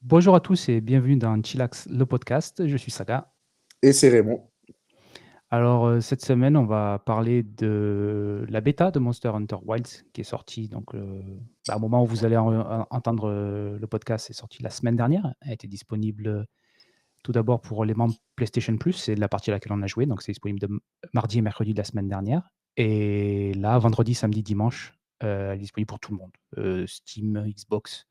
Bonjour à tous et bienvenue dans Chillax, le podcast. Je suis Saga. Et c'est Raymond. Alors, cette semaine, on va parler de la bêta de Monster Hunter Wilds qui est sortie. Donc, au moment où vous allez entendre le podcast, c'est sorti la semaine dernière. Elle a été disponible tout d'abord pour les membres PlayStation Plus. C'est la partie à laquelle on a joué. Donc, c'est disponible de mardi et mercredi de la semaine dernière. Et là, vendredi, samedi, dimanche, elle est disponible pour tout le monde. Steam, Xbox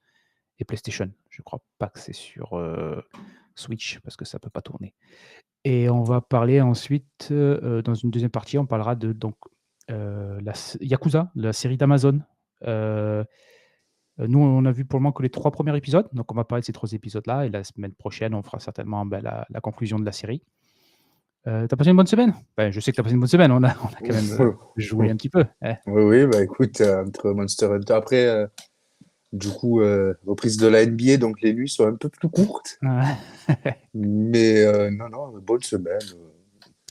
et PlayStation. Je crois pas que c'est sur Switch parce que ça peut pas tourner. Et on va parler ensuite, dans une deuxième partie, on parlera de donc, Yakuza, la série d'Amazon. Heu, Nous, on a vu pour le moment que les 3 premiers épisodes, donc on va parler de ces 3 épisodes-là et la semaine prochaine, on fera certainement, la conclusion de la série. Tu passé une bonne semaine? Ben, je sais que tu as passé une bonne semaine, on a quand même, joué un petit peu, hein? Oui, oui, bah écoute, entre Monster Hunter, après, reprise de la NBA, donc les nuits sont un peu plus courtes. Ouais. Mais non, non, bonne semaine,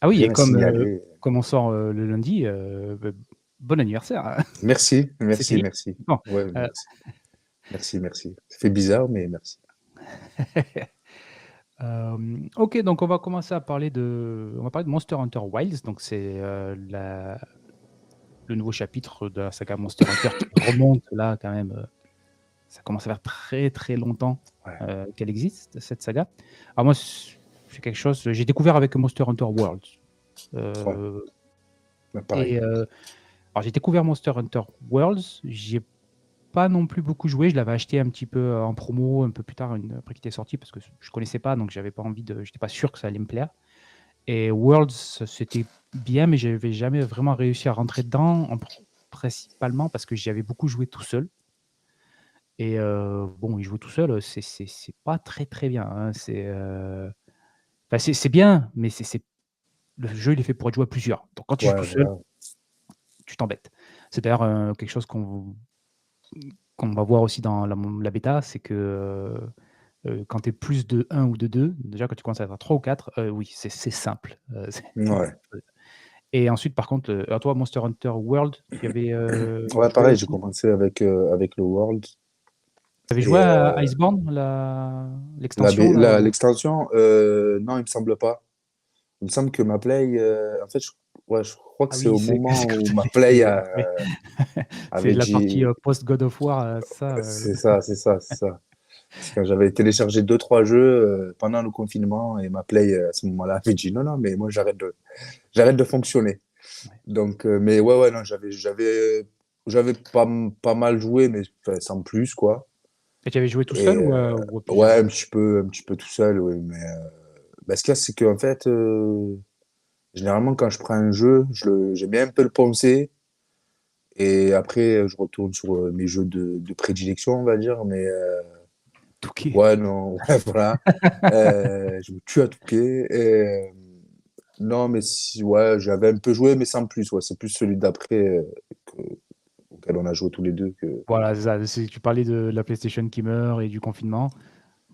Ah oui, rien et à comme, signaler. comme on sort, le lundi, bon anniversaire, hein. Merci, C'était merci, hier. merci. Bon, Ouais, heu merci, merci, merci. Ça fait bizarre, mais merci. OK, donc on va parler de Monster Hunter Wilds, donc c'est, le nouveau chapitre de la saga Monster Hunter qui remonte là quand même, ça commence à faire très, très longtemps, Ouais, qu'elle existe cette saga. Alors moi, c'est quelque chose j'ai découvert avec Monster Hunter Worlds, ouais, heu bah, pareil. et alors j'ai découvert Monster Hunter Worlds, j'y ai pas non plus beaucoup joué, je l'avais acheté un petit peu, en promo un peu plus tard, après qu'il était sorti parce que je connaissais pas, donc j'étais pas sûr que ça allait me plaire. Et Worlds, c'était bien, mais j'avais jamais vraiment réussi à rentrer dedans, principalement parce que j'y avais beaucoup joué tout seul. Et bon, y jouer tout seul, c'est pas très, très bien, hein. Enfin, c'est bien, mais le jeu, il est fait pour être joué à plusieurs. Donc quand tu joues Ouais, tout seul, voilà. tu t'embêtes. C'est d'ailleurs, quelque chose qu'on va voir aussi dans la bêta, c'est que, quand tu es plus de un ou de 2, déjà quand tu commences à être à 3 ou 4, oui, c'est simple, Ouais, et ensuite, par contre, alors toi, Monster Hunter World, tu y avais, ouais, joué pareil, j'ai aussi? commencé avec le World. Tu avais joué Et à Iceborne, l'extension là, l'extension, non, il me semble pas. Il me semble que ma Play, en fait, ouais, je crois que Ah c'est oui, au c'est moment ce que où tu ma avais Play fait, oui. C'est avait la partie, dit, post God of War, ça, c'est ça, c'est ça, c'est ça. C'est quand j'avais téléchargé deux, trois jeux pendant le confinement et ma Play, à ce moment-là, avait dit non, non, mais moi, j'arrête de fonctionner. ouais. Donc, mais ouais, ouais, non, j'avais pas mal joué, mais enfin, sans plus, quoi. Et tu avais joué tout seul Et ou à ouais, plusieurs? un petit peu tout seul, oui, mais bah, ce qu'il y a, c'est qu'en fait, généralement, quand je prends un jeu, j'aime bien un peu le poncer. Et après, je retourne sur mes jeux de prédilection, on va dire. Mais Touquet. ouais, non, ouais, voilà. Je me tue à Touquet. Et, non, mais si, ouais, j'avais un peu joué, mais sans plus. Ouais, c'est plus celui d'après auquel on a joué tous les deux que. Voilà, c'est ça, tu parlais de la PlayStation qui meurt et du confinement.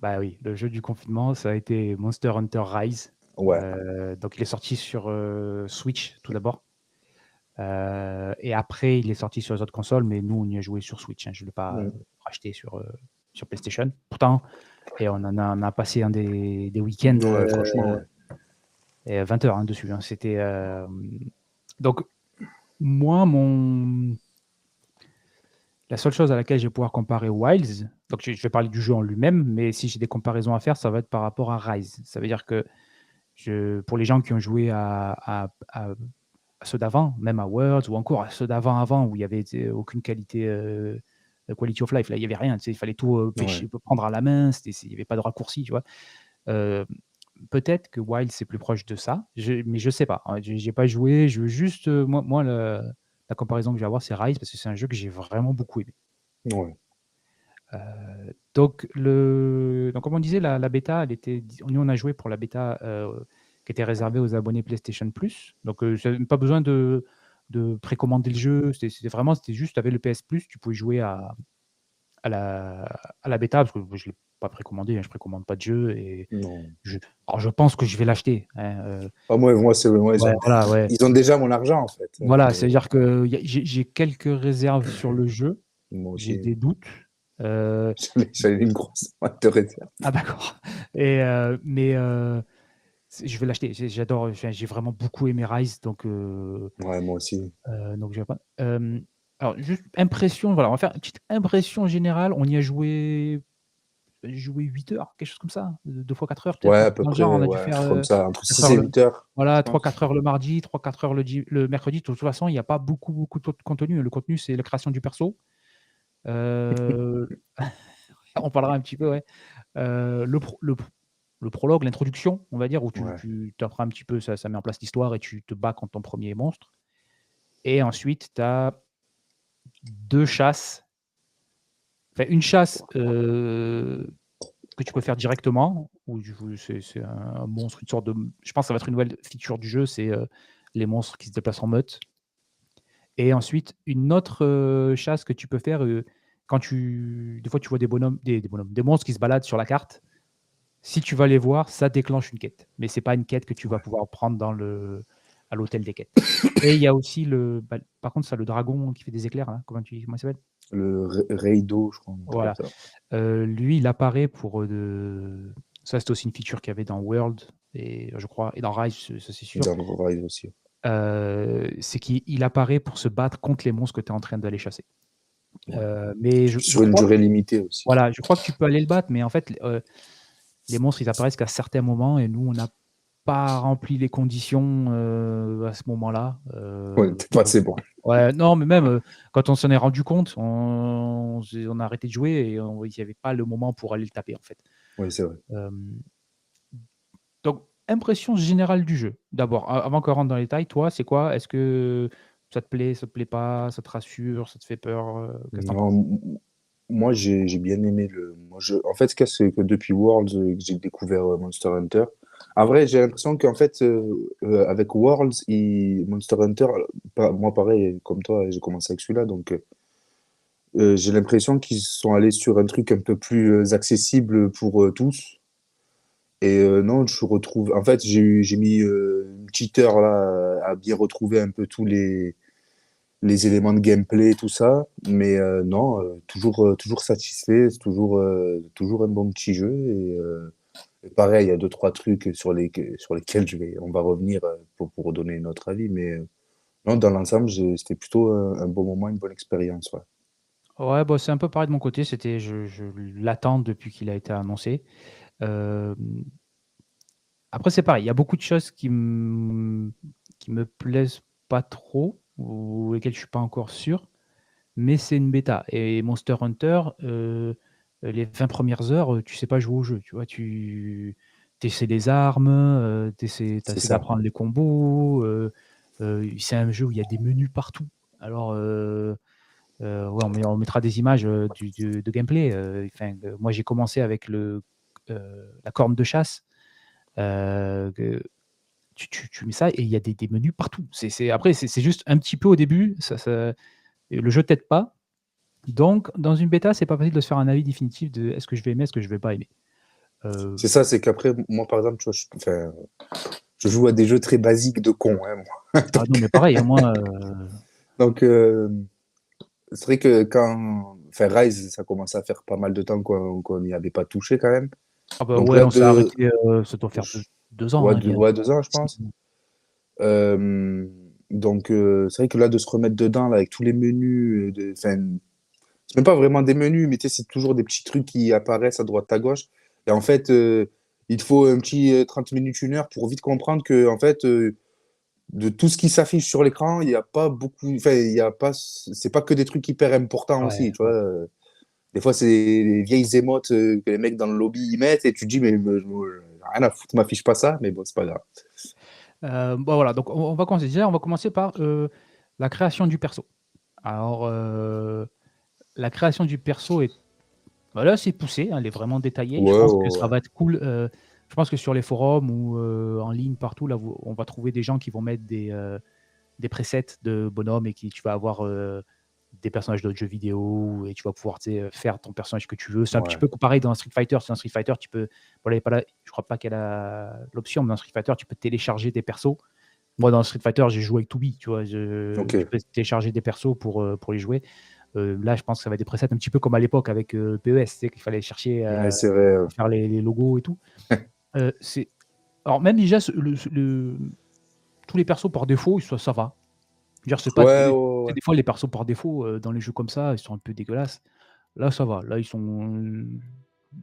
Bah oui, le jeu du confinement, ça a été Monster Hunter Rise. Ouais. Donc il est sorti sur, Switch tout d'abord. Et après, il est sorti sur les autres consoles, mais nous, on y a joué sur Switch, hein. Je ne l'ai pas Mm. racheté sur PlayStation. Pourtant, et on a passé des week-ends, Ouais, franchement, ouais. et 20 heures hein, dessus, hein. Donc, moi, la seule chose à laquelle je vais pouvoir comparer Wilds, donc je vais parler du jeu en lui-même, mais si j'ai des comparaisons à faire, ça va être par rapport à Rise. Ça veut dire que pour les gens qui ont joué à ceux d'avant, même à Worlds ou encore à ceux d'avant, où il y avait aucune qualité, quality of life, là, il y avait rien, tu sais, il fallait tout Ouais. prendre à la main, il y avait pas de raccourci, tu vois. Euh, Peut-être que Wild c'est plus proche de ça, mais je sais pas, hein, j'ai pas joué, je veux juste, moi la comparaison que je vais avoir, c'est Rise, parce que c'est un jeu que j'ai vraiment beaucoup aimé. Ouais. Donc comme on disait, la bêta, nous on a joué pour la bêta qui était réservée aux abonnés PlayStation Plus. Donc pas besoin de précommander le jeu. C'était juste, tu avais le PS Plus, tu pouvais jouer à la, à la bêta, parce que je ne l'ai pas précommandé, hein, je précommande pas de jeu. Non. Alors je pense que je vais l'acheter, hein, Ah, moi, ouais, voilà, ouais. ils ont déjà mon argent, en fait. Voilà, c'est-à-dire que j'ai quelques réserves sur le jeu, Moi j'ai aussi. des doutes. Heu, J'avais une grosse boîte de réserve. ah d'accord et mais je vais l'acheter. J'adore, j'ai vraiment beaucoup aimé Rise Ouais, moi aussi. donc je vais pas alors juste impression, voilà, on va faire une petite impression générale. On y a joué 8 heures, quelque chose comme ça, 2 fois 4 heures peut-être, Ouais, un à truc peu dans le genre. près, On a dû ouais, un faire, truc comme ça, entre 4 6 heures et le 8 heures, je voilà, pense. 3-4 heures le mardi, 3-4 heures le mercredi. De toute façon, il y a pas beaucoup de contenu. Le contenu, c'est la création du perso. Heu, on parlera un petit peu, ouais. Le prologue, l'introduction, on va dire, où Ouais, tu apprends un petit peu, ça met en place l'histoire et tu te bats contre ton premier monstre et ensuite tu as 2 chasses, enfin une chasse, que tu peux faire directement, où du coup c'est un monstre, une sorte de je pense que ça va être une nouvelle feature du jeu, c'est, les monstres qui se déplacent en meute et ensuite une autre, chasse que tu peux faire, quand des fois tu vois des monstres qui se baladent sur la carte. Si tu vas les voir, ça déclenche une quête, mais c'est pas une quête que tu vas ouais. pouvoir prendre à l'hôtel des quêtes et il y a aussi par contre, ça, le dragon qui fait des éclairs là, comment il s'appelle? Le Raido, je crois, un truc comme Voilà, ça. lui, il apparaît ça, c'était aussi une feature qu'il y avait dans World et je crois et dans Rise, ça c'est sûr. Dans le Rise aussi. C'est qu'il apparaît pour se battre contre les monstres que tu es en train d'aller chasser. Ouais. Mais je Sur une crois durée limitée aussi. voilà, je crois que tu peux aller le battre, mais en fait, les monstres, ils apparaissent qu'à certains moments et nous, on n'a pas rempli les conditions, à ce moment-là, Ouais, t'es pas assez bon. ouais, non, mais même, quand on s'en est rendu compte, on a arrêté de jouer et il y avait pas le moment pour aller le taper, en fait. Oui, c'est vrai. Hem, donc impression générale du jeu, d'abord, avant qu'on rentre dans les détails, toi, c'est quoi? Est-ce que ça te plaît pas, ça te rassure, ça te fait peur, qu'est-ce que tu en Non, penses? moi, j'ai bien aimé en fait, ce qu'il y a, c'est que depuis Worlds, que j'ai découvert Monster Hunter. En vrai, j'ai l'impression qu'en fait, avec Worlds, Monster Hunter, moi, pareil, comme toi, j'ai commencé avec celui-là, donc j'ai l'impression qu'ils sont allés sur un truc un peu plus accessible pour tous. Et non, je retrouve. En fait, j'ai mis une petite heure là à bien retrouver un peu tous les éléments de gameplay, tout ça. Mais non, toujours satisfait. C'est toujours un bon petit jeu. Et pareil, il y a deux, trois trucs sur lesquels on va revenir pour donner notre avis. Mais non, dans l'ensemble, c'était plutôt un bon moment, une bonne expérience. Ouais. Ouais, bah, c'est un peu pareil de mon côté, je l'attends depuis qu'il a été annoncé. Hem Après, c'est pareil, il y a beaucoup de choses qui me plaisent pas trop ou lesquelles je suis pas encore sûr, mais c'est une bêta et Monster Hunter, les 20 premières heures, tu sais pas jouer au jeu, tu vois? Tu essaies les armes, tu essaies C'est ça. d'apprendre les combos, c'est un jeu où il y a des menus partout. Alors, ouais, on mettra des images, de gameplay, moi j'ai commencé avec la corne de chasse, que tu mets ça et il y a des menus partout. C'est juste un petit peu au début, le jeu t'aide pas. Donc dans une bêta, c'est pas facile de se faire un avis définitif de est-ce que je vais aimer, est-ce que je vais pas aimer? Heu, C'est ça, c'est qu'après, moi, par exemple, tu vois, enfin, je joue à des jeux très basiques de con, hein, moi. ah non, mais pareil, hein, moi, Donc, c'est vrai que enfin, Rise, ça commence à faire pas mal de temps qu'on n'y avait pas touché quand même. ah bah, Donc ouais, là, on s'est arrêté, ça doit faire deux ans, ouais, hein, il y a ouais, 2 ans, je 6 pense. Donc, c'est vrai que là, de se remettre dedans, là, avec tous les menus, enfin, c'est même pas vraiment des menus, mais tu sais, c'est toujours des petits trucs qui apparaissent à droite, à gauche. Et en fait, il te faut un petit 30 minutes, une heure pour vite comprendre que, en fait, de tout ce qui s'affiche sur l'écran, il n'y a pas beaucoup, enfin, il y a pas, c'est pas que des trucs hyper importants ouais, aussi, tu vois. ouais. Des fois, c'est les vieilles émotes que les mecs dans le lobby y mettent et tu te dis, mais rien à foutre, m'affiche pas ça, mais bon, c'est pas grave. Bah, voilà, donc on va commencer par, la création du perso. Alors, la création du perso est bah, là, c'est poussé, hein, elle est vraiment détaillée. Je Ouais, pense que ouais, ça ouais. va être cool, je pense que sur les forums ou, en ligne partout là, on va trouver des gens qui vont mettre des presets de bonhommes et tu vas avoir, des personnages d'autres jeux vidéo et tu vas pouvoir, tu sais, faire ton personnage que tu veux. C'est un petit Ouais, peu pareil dans Street Fighter. Dans Street Fighter, tu peux voilà, elle est pas là, je crois pas qu'elle a l'option, mais dans Street Fighter, tu peux télécharger des persos. Moi, dans Street Fighter, j'ai joué avec Toubi, tu vois? ok. Tu peux télécharger des persos pour les jouer. Là, je pense que ça va être des presets un petit peu comme à l'époque avec PES, tu sais, qu'il fallait chercher Ouais, c'est vrai. à faire les logos et tout. C'est alors même déjà tous les persos par défaut, ça va. Je veux dire, c'est pas Ouais, ouais, tu ouais. sais, des fois les persos par défaut, dans les jeux comme ça, ils sont un peu dégueulasses. Là, ça va. Là, ils sont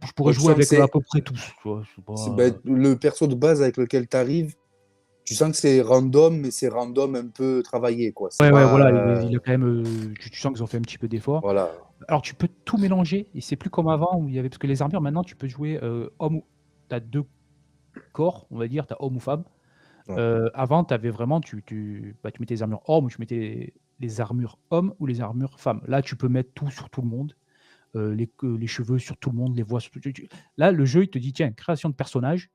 je pourrais Ouais, tu jouer sens que avec, à peu près tous, tu vois? C'est bah, pas le perso de base avec lequel tu arrives, tu sens que c'est random, mais c'est random un peu travaillé, quoi. C'est ouais, ouais, voilà, pas, il a quand même, tu sens qu'ils ont fait un petit peu d'effort. voilà. Alors tu peux tout mélanger et c'est plus comme avant où il y avait parce que les armures maintenant tu peux jouer, homme ou tu as 2 corps, on va dire, tu as homme ou femme. Ouais. Avant tu avais vraiment tu mettais les armures hommes ou tu mettais les armures hommes ou les armures femmes. Là, tu peux mettre tout sur tout le monde, les cheveux sur tout le monde, les voix sur tout là, le jeu, il te dit: «Tiens, création de personnage,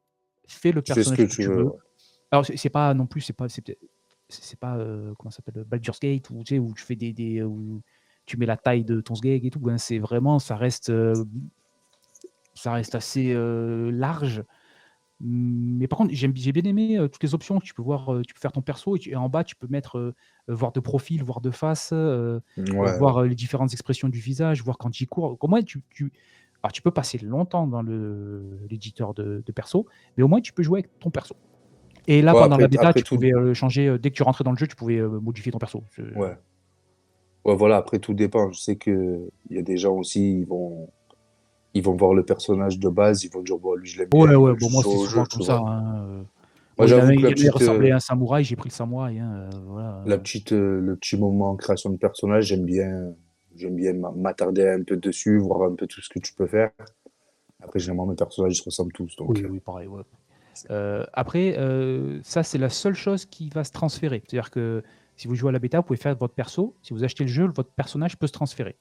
fais le Tu fais ce personnage que que tu tu veux, veux». ouais. Alors c'est pas non plus, c'est peut-être c'est pas, comment ça s'appelle? Baldur's Gate où tu sais, où tu fais où tu mets la taille de ton sgeg et tout, hein. C'est vraiment ça reste assez, large. Mais par contre, j'ai bien aimé, toutes les options. Tu peux voir, tu peux faire ton perso et en bas, tu peux mettre, voir de profil, voir de face, Ouais, ouais. voir, les différentes expressions du visage, voir quand il court. Au moins alors tu peux passer longtemps dans l'éditeur de perso, mais au moins tu peux jouer avec ton perso. Et là, Ouais, pendant la bêta, après tu tout, pouvais, changer, dès que tu rentrais dans le jeu, tu pouvais, modifier ton perso. ouais. Ouais, voilà, après tout dépend. Je sais que il y a des gens aussi, ils vont voir le personnage de base, ils vont dire: «Bon, lui, je l'aime bien», Ouais, ils ouais, veulent bon, juste moi, jouer c'est au jeu, souvent tu comme ça, vois? hein, Moi, bon, j'avoue que il ressemblait à un samouraï, j'ai pris le samouraï, hein, voilà, le petit moment création de personnage, j'aime bien m'attarder un peu dessus, voir un peu tout ce que tu peux faire. Après, généralement, mes personnages, ils se ressemblent tous, Oui, donc oui, pareil, ouais. Après, ça, c'est la seule chose qui va se transférer. C'est-à-dire que si vous jouez à la bêta, vous pouvez faire votre perso. Si vous achetez le jeu, votre personnage peut se transférer.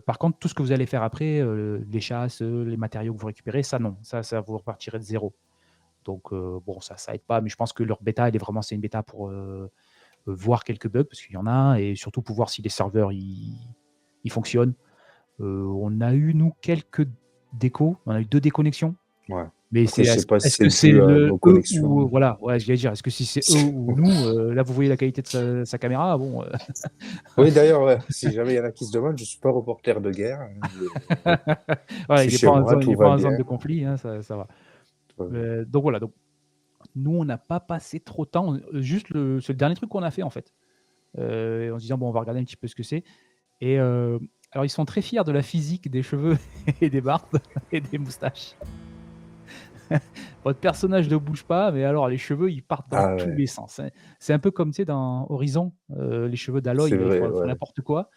Par contre, tout ce que vous allez faire après, les chasses, les matériaux que vous récupérez, ça non. Ça vous repartirez de zéro. Donc bon, ça aide pas, mais je pense que leur bêta, elle est vraiment c'est une bêta pour, voir quelques bugs, parce qu'il y en a et surtout pour voir si les serveurs, ils fonctionnent. On a eu, nous, quelques décos. On a eu 2 déconnexions. ouais. Mais Après, c'est je sais pas si est-ce c'est que c'est dû à le nos eux ou connexions. voilà, ouais, j'allais dire, est-ce que si c'est eux ou nous, là, vous voyez la qualité de sa caméra, bon, Oui, d'ailleurs, ouais, si jamais il y en a qui se demandent, je suis pas reporter de guerre, hein, je voilà, suis chez moi, il tout est va pas en zone bien. de conflit, hein, ça va. Tout va bien. Donc voilà, donc nous, on n'a pas passé trop de temps, juste c'est le dernier truc qu'on a fait, en fait, en se disant: «Bon, on va regarder un petit peu ce que c'est» et alors ils sont très fiers de la physique des cheveux et des barbes et des moustaches. Votre personnage ne bouge pas, mais alors les cheveux, ils partent dans Ah tous ouais, les sens, hein. C'est un peu comme, tu sais, dans Horizon, les cheveux d'Aloy, c'est là, vrai, ils font ouais. n'importe quoi.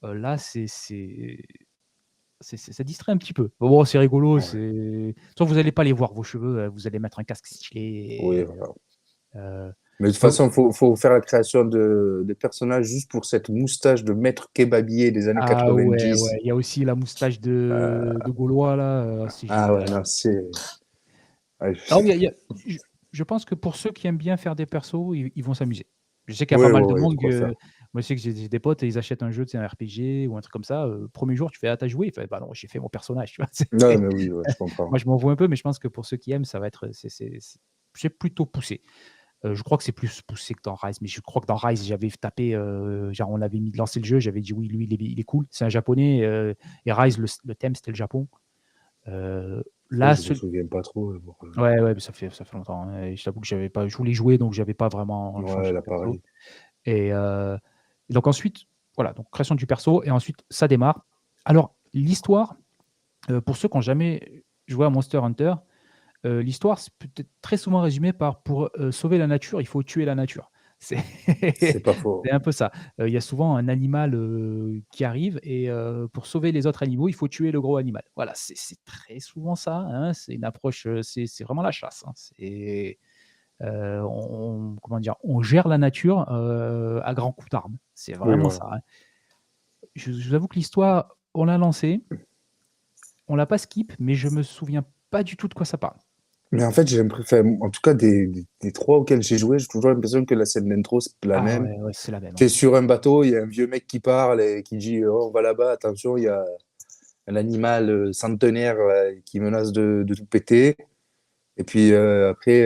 Là, ça distrait un petit peu. Bon, c'est rigolo, Ouais. c'est soit vous allez pas les voir vos cheveux, vous allez mettre un casque Oui, stylé voilà. et Mais de toute donc façon, faut faire la création de personnages juste pour cette moustache de maître kebabier des années ah ouais, 90. ouais, il y a aussi la moustache de Gaulois là, c'est Ah ouais, génial. non, c'est, ouais, Alors il y a je pense que pour ceux qui aiment bien faire des persos, ils vont s'amuser. Je sais qu'il y a pas ouais, mal ouais, de ouais, de monde quoi faire. moi je sais que j'ai des potes et ils achètent un jeu, tu sais, un RPG ou un truc comme ça, 1er jour tu fais: «Ah tu as joué?» Il fait: «Bah non, j'ai fait mon personnage», tu vois? Non, mais oui, ouais, je comprends. Moi je m'en fous un peu, mais je pense que pour ceux qui aiment, ça va être, c'est plutôt poussé. Je crois que c'est plus poussé que dans Rise, mais je crois que dans Rise, j'avais tapé, genre on avait lancé le jeu, j'avais dit: «Oui, lui il est cool». C'est un japonais, et Rise le thème c'était le Japon. Après, Là je me ce souviens pas trop, bon, Ouais, ouais, mais ça fait longtemps, hein et je t'avoue que j'avais pas je voulais jouer, donc j'avais pas vraiment ouais, changé là, de perso pareil. et donc ensuite, voilà, donc création du perso et ensuite ça démarre. Alors l'histoire, pour ceux qui ont jamais joué à Monster Hunter, l'histoire, c'est peut-être très souvent résumé par pour, sauver la nature, il faut tuer la nature. C'est C'est pas c'est faux. un peu ça. Il y a souvent un animal, qui arrive et pour sauver les autres animaux, il faut tuer le gros animal. Voilà, c'est très souvent ça, hein, c'est une approche, c'est vraiment la chasse, hein. Comment dire? On gère la nature, à grands coups d'armes. C'est Oui, vraiment voilà. ça, hein. Je vous avoue que l'histoire, on l'a lancée, on l'a pas skip, mais je me souviens pas du tout de quoi ça parle. Mais en fait, j'ai l'impression, enfin, en tout cas, des 3 auxquels j'ai joué, j'ai toujours l'impression que la scène d'intro, c'est la Ah même. ouais, ouais, c'est la même, Tu ouais. es sur un bateau, il y a un vieux mec qui parle et qui dit: «Oh, on va là-bas, attention, il y a un animal, centenaire, qui menace de tout péter». Et puis après,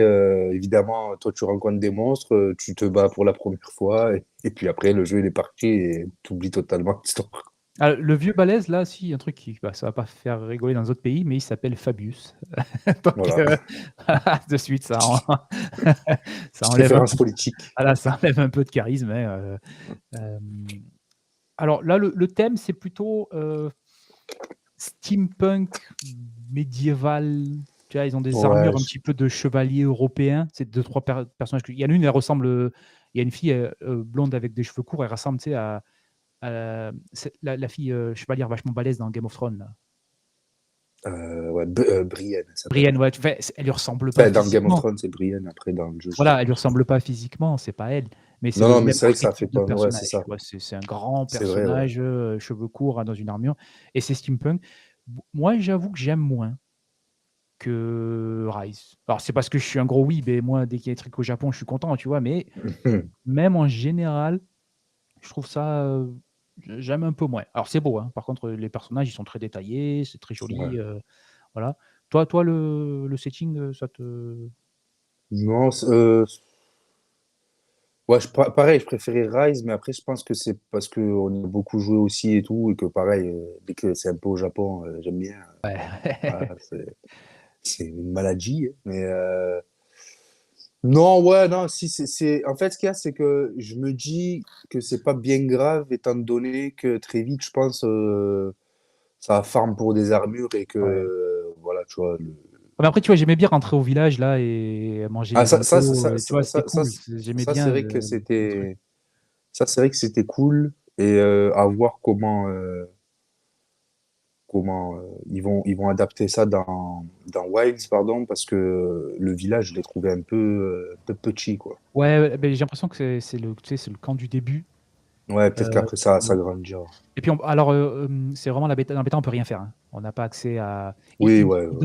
évidemment, toi, tu rencontres des monstres, tu te bats pour la première fois et puis après, le jeu, il est parti et tu oublies totalement l'histoire. Ah, le vieux balèze, là, si, un truc qui, bah, ça va pas faire rigoler dans d'autres pays, mais il s'appelle Fabius. Donc, Voilà. de suite, ça Petite enlève un référence peu, politique. voilà, ça enlève un peu de charisme, hein. Hem, alors là, le thème, c'est plutôt, steampunk médiéval. Tu vois, ils ont des Ouais, armures un petit peu de chevaliers européens. C'est deux trois personnages il y en a une, elle ressemble, il y a une fille, blonde avec des cheveux courts, elle ressemble, tu sais, c'est la fille, chevalière vachement balèze dans Game of Thrones, là. ouais, Brienne, elle s'appelle. Brienne, ouais, tu fais elle lui ressemble pas Enfin, dans Game of physiquement. Thrones, c'est Brienne, après, dans le jeu, je sais Voilà, elle lui plus. ressemble pas physiquement, c'est pas elle, mais c'est Non, le non, mais même c'est vrai que ça fait archétype de pas. Ouais, c'est personnage, ça. tu vois? C'est un grand C'est vrai, ouais. personnage, cheveux courts, dans une armure et c'est steampunk. Moi, j'avoue que j'aime moins que Rise. Alors c'est parce que je suis un gros weeb et moi, dès qu'il y a des trucs au Japon, je suis content, tu vois? Mais même en général, je trouve ça, j'aime un peu moins. Alors c'est beau, hein, par contre, les personnages, ils sont très détaillés, c'est très Ouais. joli, voilà. Toi, le setting, ça te Non, ouais, pareil, je préférais Rise, mais après, je pense que c'est parce qu'on a beaucoup joué aussi et tout, et que pareil, dès que c'est un peu au Japon, j'aime bien. ouais. Voilà, c'est une maladie, hein, mais non, ouais, non, si, en fait, ce qu'il y a, c'est que je me dis que c'est pas bien grave, étant donné que très vite, je pense, ça farm pour des armures et que, Ouais. voilà, tu vois, Mais après, tu vois, j'aimais bien rentrer au village là et manger Ah, les animaux, tu vois, c'était cool. J'aimais ça, c'est bien vrai que le truc. c'était, ça, c'est vrai que c'était cool, et à voir comment ils vont adapter ça dans Wilds, pardon, parce que le village, je l'ai trouvé un peu petit, quoi. Ouais, ouais, beh, j'ai l'impression que c'est le, tu sais, c'est le camp du début. Ouais, peut-être Heu, qu'après ça grandira. et puis alors, c'est vraiment la bêta. Dans la bêta, on peut rien faire, hein. On n'a pas accès à. Oui, ouais, Il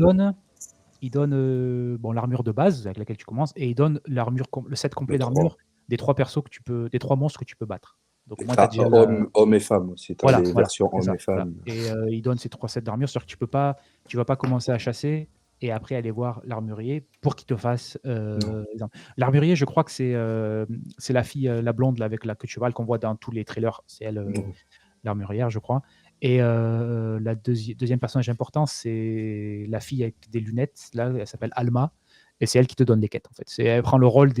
ouais. donne, bon, l'armure de base avec laquelle tu commences et il donne le set Le complet 3. d'armure des 3 persos des 3 monstres que tu peux battre. Donc au Et moins, tu as t'as déjà la. homme et femme aussi. T'as Voilà, les voilà, versions c'est homme ça, et voilà femme. et il donne ces 3 sets d'armure, c'est-à-dire que tu vas pas commencer à chasser et après aller voir l'armurier pour qu'il te fasse, Non. exemple. L'armurier, je crois que c'est la fille, la blonde là avec la queue de cheval qu'on voit dans tous les trailers. C'est elle, Non. l'armurière, je crois et la 2e personnage important, c'est la fille avec des lunettes, là, elle s'appelle Alma et c'est elle qui te donne les quêtes, en fait. Elle prend le rôle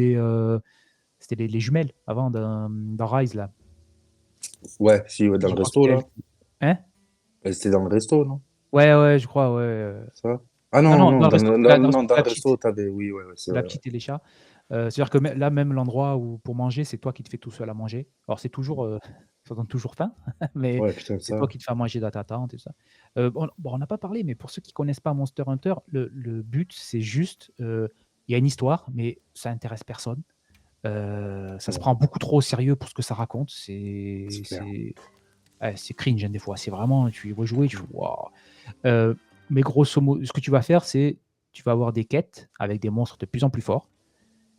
c'était les jumelles avant dans Rise, là. Ouais, si, ouais, dans Je le crois que resto, c'est elle là. qui. Hein? Elle, c'était dans le resto, non? Ouais, ouais, je crois, ouais, Ça? Ah non, non, non, non, dans le resto, c'est non, dans c'est le la petite. resto, t'avais. Oui, ouais, ouais, c'est C'est la vrai, ouais. petite et les chats. C'est-à-dire que là, même l'endroit où pour manger, c'est toi qui te fais tout seul à manger. Alors c'est toujours, ça donne toujours faim, mais Ouais, putain, c'est toi ça. qui te fais à manger dans ta tente et tout ça. Bon, on n'a pas parlé, mais pour ceux qui connaissent pas Monster Hunter, le but, c'est juste, il y a une histoire, mais ça intéresse personne. Ça se Ouais, prend beaucoup trop au sérieux pour ce que ça raconte. c'est clair. Ouais, c'est cringe, hein, des fois. C'est vraiment, tu y vois jouer, tu fais: «Waouh!» Heu, mais grosso modo, ce que tu vas faire, c'est tu vas avoir des quêtes avec des monstres de plus en plus forts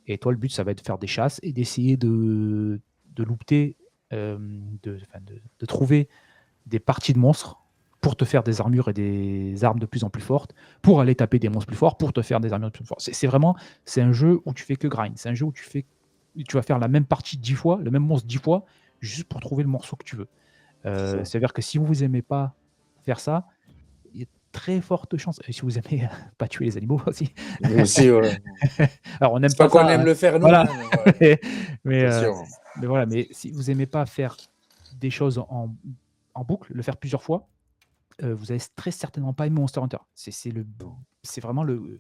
et toi, le but, ça va être de faire des chasses et d'essayer de loupter, de trouver des parties de monstres pour te faire des armures et des armes de plus en plus fortes, pour aller taper des monstres plus forts, pour te faire des armures de plus fortes. C'est vraiment, c'est un jeu où tu fais que grind. C'est un jeu où tu vas faire la même partie 10 fois, le même monstre 10 fois, juste pour trouver le morceau que tu veux. C'est ça. C'est-à-dire que si vous aimez pas faire ça, il y a très forte chance et si vous aimez pas tuer les animaux aussi. Nous aussi, ouais. Alors on n'aime C'est pas pas qu'on ça, aime hein. le faire, nous, Voilà, hein, mais ouais. mais mais heu, Attention. mais voilà, mais si vous aimez pas faire des choses en boucle, le faire plusieurs fois, vous allez très certainement pas aimer Monster Hunter. Non. C'est vraiment le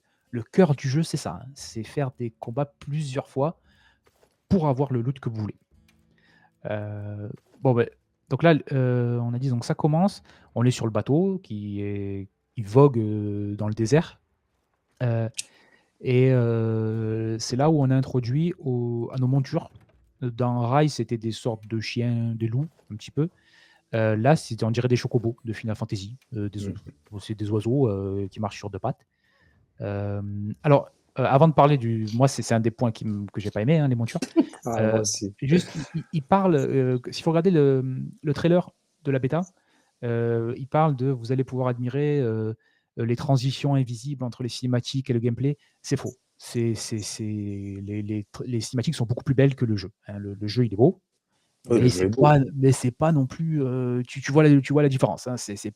cœur du jeu, c'est ça, hein. C'est faire des combats plusieurs fois pour avoir le loot que vous voulez. Bon, beh, donc là, on a dit donc ça commence, on est sur le bateau qui vogue, dans le désert, heu c'est là où on est introduit à nos montures. Dans Rise, c'était des sortes de chiens, des loups, un petit peu. Là, on dirait des chocobos de Final Fantasy, Mmh. c'est des oiseaux, qui marchent sur 2 pattes. Alors, avant de parler moi, c'est un des points que j'ai pas aimé, hein, les montures. Ah, moi Heu, aussi. juste, il parle, s'il faut regarder le trailer de la bêta, il parle de vous allez pouvoir admirer, les transitions invisibles entre les cinématiques et le gameplay. C'est faux. C'est les cinématiques sont beaucoup plus belles que le jeu, hein. Le jeu, il est beau, Ouais, le Mais jeu est beau. c'est pas non plus, tu vois la différence, hein. C'est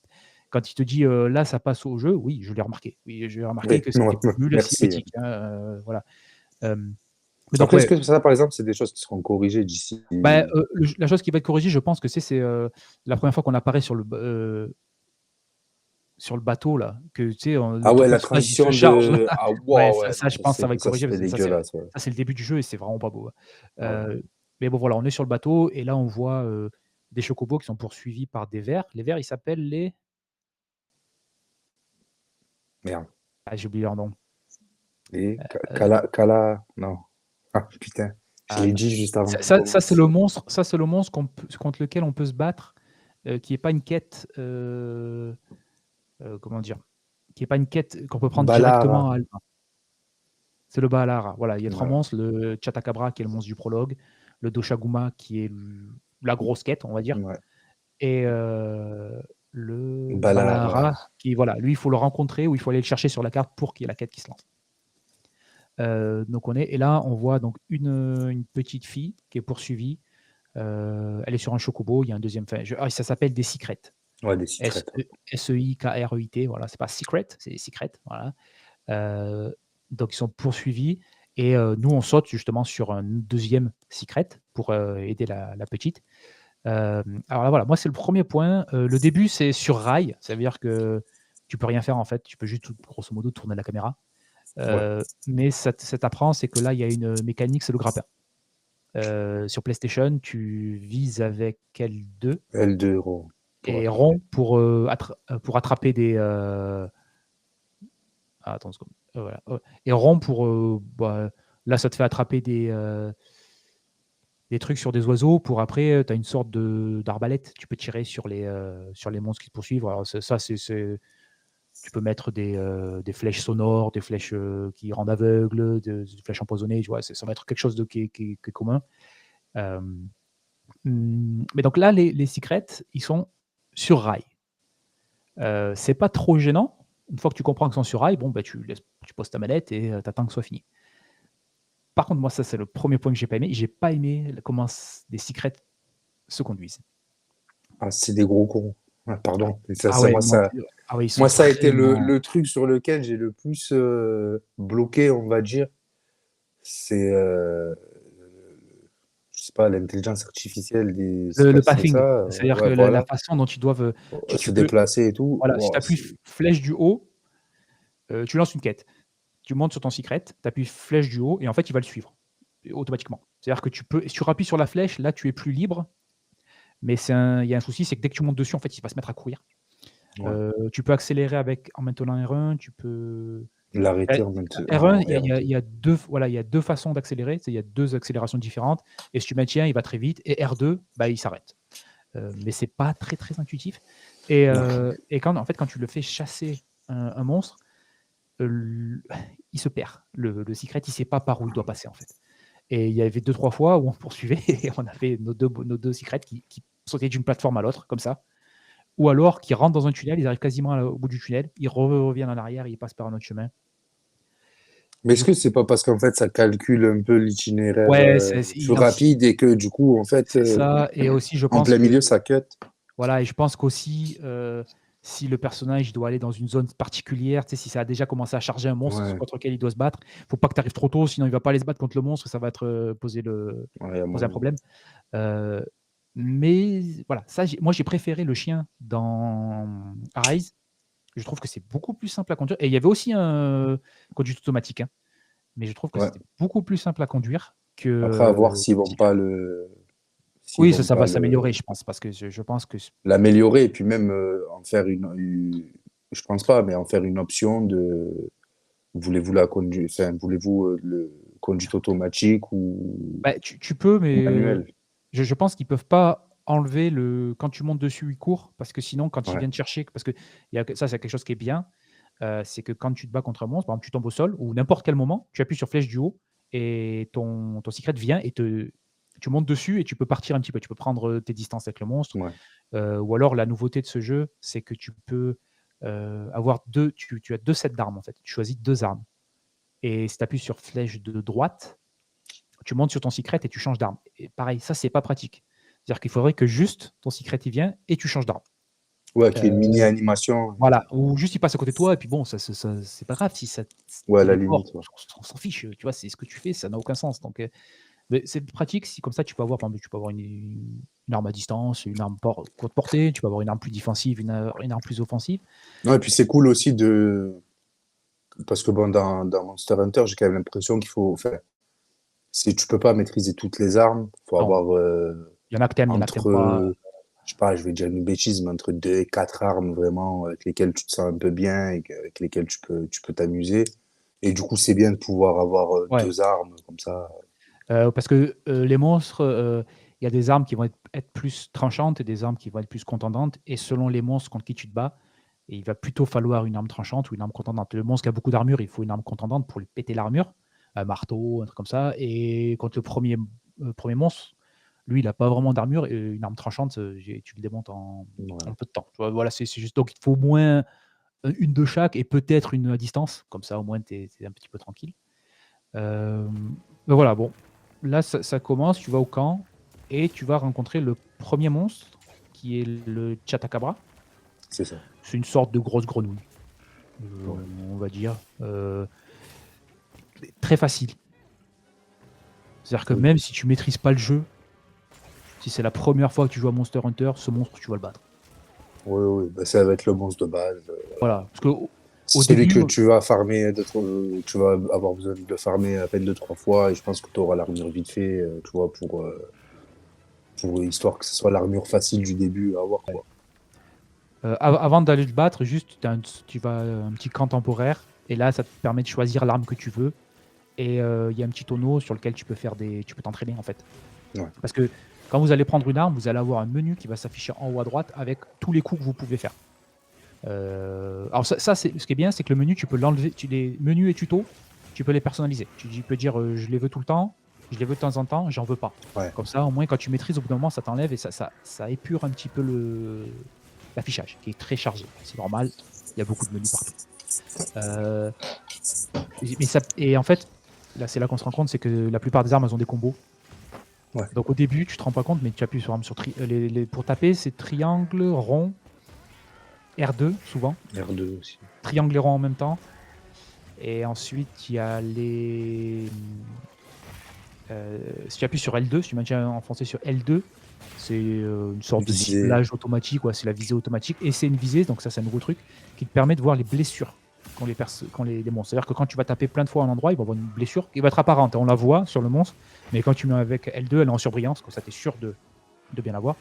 quand il te dit, là, ça passe au jeu, oui, je l'ai remarqué. Oui, j'ai remarqué Oui, que ouais, c'était plus la merci. cinématique, hein, voilà. Hem, mais donc Après, est-ce ouais, que ça, par exemple, c'est des choses qui seront corrigées d'ici bah, la chose qui va être corrigée, je pense que c'est, la première fois qu'on apparaît sur le bateau là, que tu sais, ah ton ouais, la personnage il se transition charge là. de ah Ouais, waouh, ouais, non, ça je pense que ça va être ça corrigé se parce fait que dégueulasse, ouais. ça c'est le début du jeu et c'est vraiment pas beau, hein. Ouais, Mais bon voilà, on est sur le bateau et là on voit, des chocobos qui sont poursuivis par des vers. Les vers, ils s'appellent les merde. j'ai oublié leur nom. Et Heu, non. Ah putain, je ah l'ai là, dit juste avant ça qu'on ça ça c'est commence. le monstre contre lequel on peut se battre, qui est pas une quête, comment dire? Qui est pas une quête qu'on peut prendre Balara. directement à Alpha. C'est le Bahalara. Voilà, il y a 3 Voilà. monstres, le Chatakabra qui est le monstre du prologue, le Doshaguma qui est la grosse quête, on va dire, Ouais. et le Balara. Balahara qui voilà, lui il faut le rencontrer ou il faut aller le chercher sur la carte pour qu'il y ait la quête qui se lance. Donc et là on voit donc une petite fille qui est poursuivie, elle est sur un chocobo, il y a un deuxième enfin ça s'appelle des secrets. Ouais, des secrets. Seikret, voilà, c'est pas secret, c'est secret, voilà. Heu, donc ils sont poursuivis et nous on saute justement sur un deuxième secret pour, aider la petite. Alors là, voilà, moi c'est le premier point, le début c'est sur rail, ça veut dire que tu peux rien faire en fait, tu peux juste grosso modo tourner la caméra. Ouais. Mais ça t'apprend, c'est que là il y a une mécanique, c'est le grappin. Sur PlayStation, tu vises avec L2 L2 euros pour et attraper. rond pour attraper des, attends une seconde, voilà, et rond pour, là ça te fait attraper des trucs sur des oiseaux pour après, tu as une sorte d'arbalète. Tu peux tirer sur les monstres qui te poursuivent. Alors c'est tu peux mettre des flèches sonores, des flèches, qui rendent aveugle, des flèches empoisonnées, tu vois? Ça va être quelque chose de qui est commun. Hem, mais donc là, les secrets, ils sont sur rail. C'est pas trop gênant. Une fois que tu comprends qu'ils sont sur rail, bon, bah, tu poses ta manette et tu attends que ce soit fini. Par contre, moi, ça, c'est le premier point que j'ai pas aimé. J'ai pas aimé comment des secrets se conduisent. Ah, c'est des gros cons. Ah, Ouais. pardon. Et Ah ouais, ils sont moi, ça a été vraiment le truc sur lequel j'ai le plus bloqué, on va dire. C'est, je sais pas, l'intelligence artificielle des, je sais le pas si c'est pathing, ça. c'est-à-dire que Ouais, la voilà. façon dont ils doivent, tu Se peux déplacer et tout. voilà, si tu Wow, appuies flèche du haut, tu lances une quête. Tu montes sur ton secret, tu appuies flèche du haut et en fait, il va le suivre, automatiquement. C'est-à-dire que si tu appuies sur la flèche, là, tu es plus libre, mais il y a un souci, c'est que dès que tu montes dessus, en fait, il va se mettre à courir. ouais. Tu peux accélérer en maintenant R1, tu peux L'arrêter Bah, en même temps, R1, en il R2. y a 2 voilà, il y a 2 façons d'accélérer, tu sais, il y a 2 accélérations différentes et si tu maintiens, il va très vite et R2, bah, il s'arrête. Mais c'est pas très, très intuitif Non. et quand tu le fais chasser un monstre, l il se perd. Le secret, il sait pas par où il doit passer, en fait et il y avait deux trois fois où on poursuivait et on avait nos 2 secrets qui sautaient d'une plateforme à l'autre comme ça ou alors qui rentrent dans un tunnel, ils arrivent quasiment au bout du tunnel, ils reviennent en arrière, ils passent par un autre chemin. Mais est-ce Du que c'est pas parce qu'en fait, ça calcule un peu l'itinéraire Ouais, il plus y a aussi rapide et que du coup, en fait, c'est ça et aussi je en pense plein que milieu, ça cut? voilà et je pense qu'aussi, si le personnage il doit aller dans une zone particulière, tu sais, si ça a déjà commencé à charger un monstre Ouais, contre lequel il doit se battre, faut pas que tu arrives trop tôt, sinon il va pas aller se battre contre le monstre, ça va être, ouais, y a poser un moyen. problème. Heu, mais voilà, ça j'ai préféré le chien dans Arise. Je trouve que c'est beaucoup plus simple à conduire et il y avait aussi un conduite automatique, hein, mais je trouve que Ouais. c'était beaucoup plus simple à conduire Après, à que voir s'ils oui, vont ça va pas s'améliorer, je pense, parce que je pense que l'améliorer et puis même en faire je pense pas, mais en faire une option de voulez-vous la conduite, enfin, voulez-vous le conduite automatique ou bah, tu peux, mais manuelle? je pense qu'ils peuvent pas enlever le quand tu montes dessus, il court, parce que sinon, quand ils Ouais, viennent chercher parce que il y a que ça, c'est quelque chose qui est bien, c'est que quand tu te bats contre un monstre, par exemple, tu tombes au sol ou n'importe quel moment, tu appuies sur flèche du haut et ton secret vient et tu montes dessus et tu peux partir un petit peu. Tu peux prendre, tes distances avec le monstre, ouais. ou alors la nouveauté de ce jeu, c'est que tu peux, avoir 2 tu as 2 sets d'armes, en fait. Tu choisis 2 armes et si tu appuies sur flèche de droite, tu montes sur ton secret et tu changes d'arme et pareil, ça, c'est pas pratique. C'est-à-dire qu'il faudrait que juste ton secret il vient et tu changes d'arme. Ouais, qu'il y ait Euh, une mini-animation. voilà, ou juste il passe à côté de toi et puis bon, c'est pas grave si ça Ouais, à la téléporte, limite, ouais. on s'en fiche, tu vois, c'est ce que tu fais, ça n'a aucun sens. Donc, mais c'est pratique si comme ça tu peux avoir, par exemple, tu peux avoir une arme à distance, une arme courte portée, tu peux avoir une arme plus défensive, une arme plus offensive. Non, et puis c'est cool aussi parce que bon, dans Monster Hunter, j'ai quand même l'impression qu'il faut, enfin, si tu peux pas maîtriser toutes les armes, faut Non, avoir il y en a que t'aimes, il y en a que t'aimes entre, pas. je sais pas, je vais dire une bêtise, mais entre 2 et 4 armes vraiment avec lesquelles tu te sens un peu bien et avec lesquelles tu peux t'amuser. Et du coup, c'est bien de pouvoir avoir Ouais, 2 armes comme ça. parce que les monstres, il y a des armes qui vont être plus tranchantes et des armes qui vont être plus contendantes. Et selon les monstres contre qui tu te bats, il va plutôt falloir une arme tranchante ou une arme contendante. Le monstre qui a beaucoup d'armure, il faut une arme contendante pour lui péter l'armure, un marteau, un truc comme ça. Et contre le premier monstre, lui, il n'a pas vraiment d'armure. Et une arme tranchante, tu le démontes en Ouais. peu de temps. Tu vois, voilà, c'est juste. Donc, il faut au moins une de chaque et peut-être une à distance. Comme ça, au moins, tu es un petit peu tranquille. Euh, ben voilà, bon. Là, ça commence, tu vas au camp et tu vas rencontrer le premier monstre qui est le Chatakabra. C'est ça. C'est une sorte de grosse grenouille, Ouais. on va dire. Très facile. C'est-à-dire que Oui. même si tu maîtrises pas le jeu, si c'est la première fois que tu joues à Monster Hunter, ce monstre, tu vas le battre. Oui, oui, bah, ça va être le monstre de base. Voilà. Parce que au C'est celui début, que tu vas farmer, tu vas avoir besoin de farmer à peine 2, 3 fois, et je pense que tu auras l'armure vite fait, tu vois, pour histoire que ce soit l'armure facile du début à avoir, quoi. avant d'aller le battre, juste tu vas à un petit camp temporaire et là, ça te permet de choisir l'arme que tu veux. Et il y a un petit tonneau sur lequel tu peux t'entraîner en fait. Ouais. Parce que quand vous allez prendre une arme, vous allez avoir un menu qui va s'afficher en haut à droite avec tous les coups que vous pouvez faire. Alors ça c'est, ce qui est bien, c'est que le menu, tu peux l'enlever. Les menus et tutos, tu peux les personnaliser. Tu peux dire je les veux tout le temps, je les veux de temps en temps, j'en veux pas. Ouais. Comme ça, au moins, quand tu maîtrises, au bout d'un moment, ça t'enlève et ça épure un petit peu l'affichage, qui est très chargé. C'est normal, il y a beaucoup de menus partout. Euh, et en fait, là, c'est là qu'on se rend compte, c'est que la plupart des armes, elles ont des combos. Ouais. Donc au début, tu te rends pas compte, mais tu appuies sur pour taper, c'est triangle, rond, R2 souvent, R2 aussi. triangle et rond en même temps. Et ensuite, il y a si tu appuies sur L2, si tu maintiens enfoncé sur L2, c'est une sorte de Visée. ciblage automatique, c'est la visée automatique. Et c'est une visée, donc ça c'est un nouveau truc, qui te permet de voir les blessures qu'ont les monstres. C'est-à-dire que quand tu vas taper plein de fois à un endroit, il va avoir une blessure qui va être apparente. On la voit sur le monstre, mais quand tu mets avec L2, elle est en surbrillance, comme ça tu es sûr de bien la voir.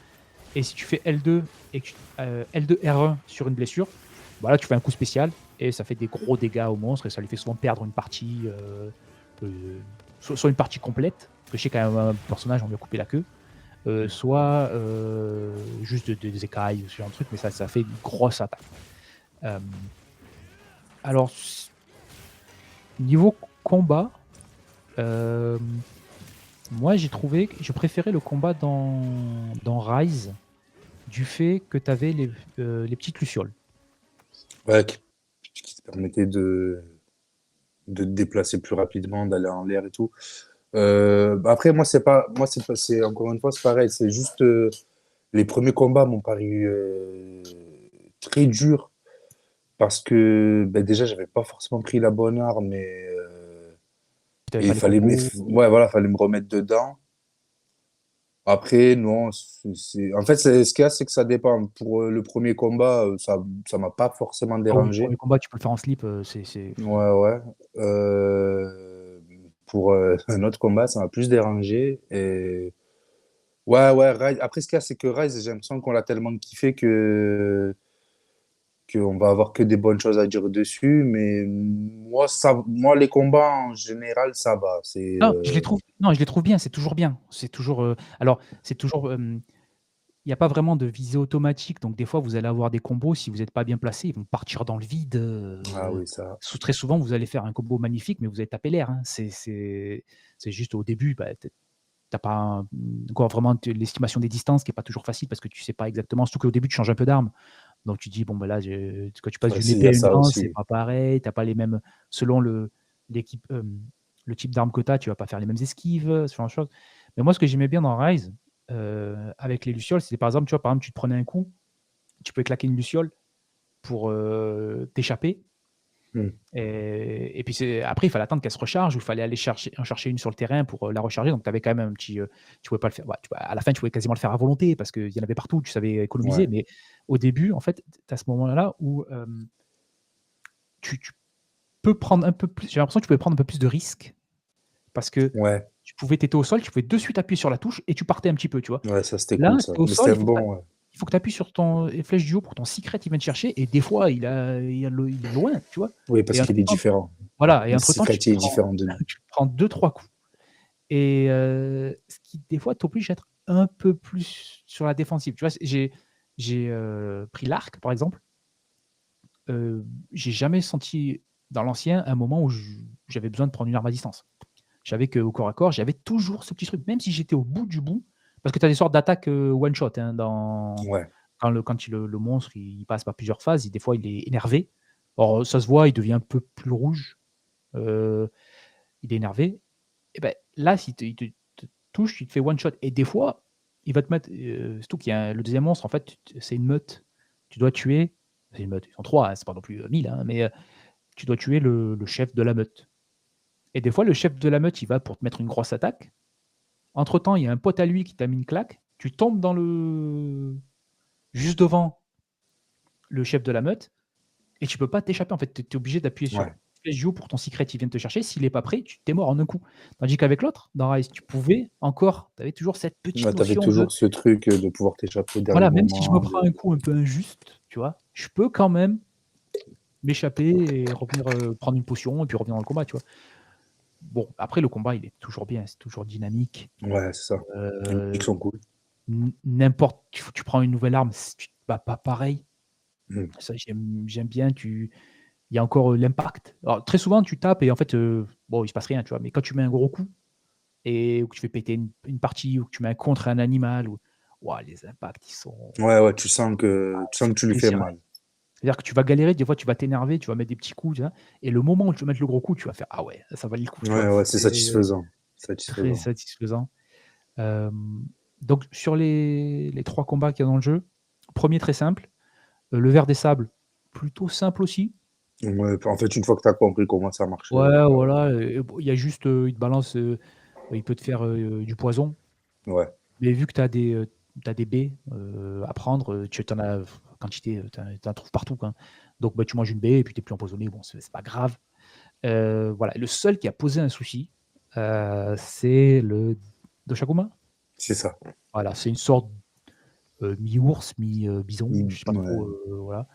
Et si tu fais L2 et L2 R1 sur une blessure, là tu fais un coup spécial et ça fait des gros dégâts au monstre et ça lui fait souvent perdre une partie, soit une partie complète, parce que je sais quand même un personnage on lui a coupé la queue, soit juste des écailles ou ce genre de truc, mais ça fait une grosse attaque. Alors, niveau combat, moi je préférais le combat dans Rise du fait que tu avais les petites lucioles. Ouais, qui te permettait de te déplacer plus rapidement, d'aller en l'air et tout. Après, c'est encore une fois, c'est pareil. C'est juste les premiers combats m'ont paru très durs parce que déjà, j'avais pas forcément pris la bonne arme Tu n'avais et pas les combos. ouais, voilà, fallait me remettre dedans. Après, non, en fait, ce qu'il y a, c'est que ça dépend. Pour le premier combat, ça m'a pas forcément Ah oui, dérangé. premier combat, tu peux le faire en slip. Ouais, ouais. Pour un autre combat, ça m'a plus dérangé. Et ouais, ouais, Après, ce qu'il y a, c'est que Rise, j'ai l'impression qu'on l'a tellement kiffé qu'on va avoir que des bonnes choses à dire dessus. Mais moi, les combats en général, ça va. Non, je les trouve bien. C'est toujours bien. C'est toujours. Alors, c'est toujours. Il n'y a pas vraiment de visée automatique, donc des fois vous allez avoir des combos, si vous n'êtes pas bien placé, ils vont partir dans le vide. Ah oui, ça. Très souvent, vous allez faire un combo magnifique, mais vous allez taper l'air. Hein. C'est juste au début, t'as pas encore vraiment l'estimation des distances qui n'est pas toujours facile parce que tu sais pas exactement, surtout qu'au début tu changes un peu d'arme. Donc tu dis, bon, ben là, quand tu passes Ouais, d'une il épée y à a une ça lance, c'est aussi. pas pareil, t'as pas les mêmes, selon l'équipe, le type d'arme que tu as, tu vas pas faire les mêmes esquives, ce genre de choses. Mais moi, ce que j'aimais bien dans Rise, avec les lucioles, c'est par exemple, tu vois, par exemple, tu te prenais un coup, tu pouvais claquer une luciole pour t'échapper. Mmh. Et puis après, il fallait attendre qu'elle se recharge ou il fallait aller en chercher une sur le terrain pour la recharger. Donc, tu avais quand même un petit. Tu pouvais pas le faire. Ouais, à la fin, tu pouvais quasiment le faire à volonté parce qu'il y en avait partout. Tu savais économiser. Ouais, Mais au début, en fait, tu as ce moment-là où tu peux prendre un peu plus. J'ai l'impression que tu pouvais prendre un peu plus de risques parce que ouais, t'étais au sol, tu pouvais de suite appuyer sur la touche et tu partais un petit peu, tu vois. ouais, ça c'était Là, cool tu ça. es au Mais sol, c'était un bon, ouais. il faut que tu appuies sur ton les flèches du haut pour que ton secret il vienne te chercher et des fois, il est loin, tu vois? Oui, parce Et qu'il est entre-temps différent. voilà et Le entre-temps, secretier est différent de nous. tu te prends 2-3 coups et ce qui, des fois, t'oblige à être un peu plus sur la défensive. Tu vois? J'ai pris l'arc, par exemple, j'ai jamais senti dans l'ancien un moment où j'avais besoin de prendre une arme à distance. Je savais qu'au corps à corps, j'avais toujours ce petit truc, même si j'étais au bout du bout, parce que tu as des sortes d'attaques, one shot, hein, Ouais, quand le monstre, il passe par plusieurs phases, des fois, il est énervé. Or, ça se voit, il devient un peu plus rouge, heu, il est énervé et ben là, si te touche, il te fait one shot et des fois, il va te mettre, surtout qu'il y a le deuxième monstre, en fait, c'est une meute. Tu dois tuer c'est une meute, ils sont 3, hein, c'est pas non plus, 1000, hein, mais tu dois tuer le chef de la meute et des fois, le chef de la meute, il va pour te mettre une grosse attaque. Entre temps, il y a un pote à lui qui t'a mis une claque, tu tombes dans le juste devant le chef de la meute et tu peux pas t'échapper en fait. Tu es obligé d'appuyer sur ouais. flèche du haut pour que ton secret il vienne te chercher. S'il est pas prêt, tu es mort en un coup. Tandis qu'avec l'autre, dans Rise, tu pouvais encore, tu avais toujours cette petite Ouais, tu avais notion de toujours ce truc, de pouvoir t'échapper au dernier voilà, même si je me moment, prends de un coup un peu injuste, tu vois? Je peux quand même m'échapper et revenir, prendre une potion et puis revenir dans le combat, tu vois? Bon, après le combat, il est toujours bien, c'est toujours dynamique. ouais, c'est ça. Les musiques Heu, sont cool. n'importe tu prends une nouvelle arme, tu te bats pas pareil. Mmh. Ça, j'aime bien, il y a encore, l'impact. Alors très souvent, tu tapes et en fait, bon, il se passe rien, tu vois? Mais quand tu mets un gros coup et ou que tu fais péter une partie ou que tu mets un contre un animal ou waouh, les impacts, ils sont Ouais, ouais, tu sens que c'est tu lui fais plaisir, hein. mal. C'est-à-dire que tu vas galérer, des fois, tu vas t'énerver, tu vas mettre des petits coups, tu vois? Et le moment où tu vas mettre le gros coup, tu vas faire: «Ah ouais, ça valait le coup», tu vois? Ouais, ouais, c'est satisfaisant, C'est très satisfaisant. satisfaisant. Donc sur les 3 combats qu'il y a dans le jeu, premier très simple, le ver des sables, plutôt simple aussi. Ouais, en fait, une fois que tu as compris comment ça marche, Ouais, voilà, bon, il y a juste, il te balance, il peut te faire, du poison, ouais, mais vu que tu as des baies, à prendre, tu en as quantité, tu en trouves partout, quoi. Donc bah, tu manges une baie et puis tu es plus empoisonné, bon, c'est pas grave. Voilà, le seul qui a posé un souci, c'est le Doshakuma. c'est ça. Voilà, c'est une sorte, mi-ours, bison, Il je sais pas trop, ouais, voilà.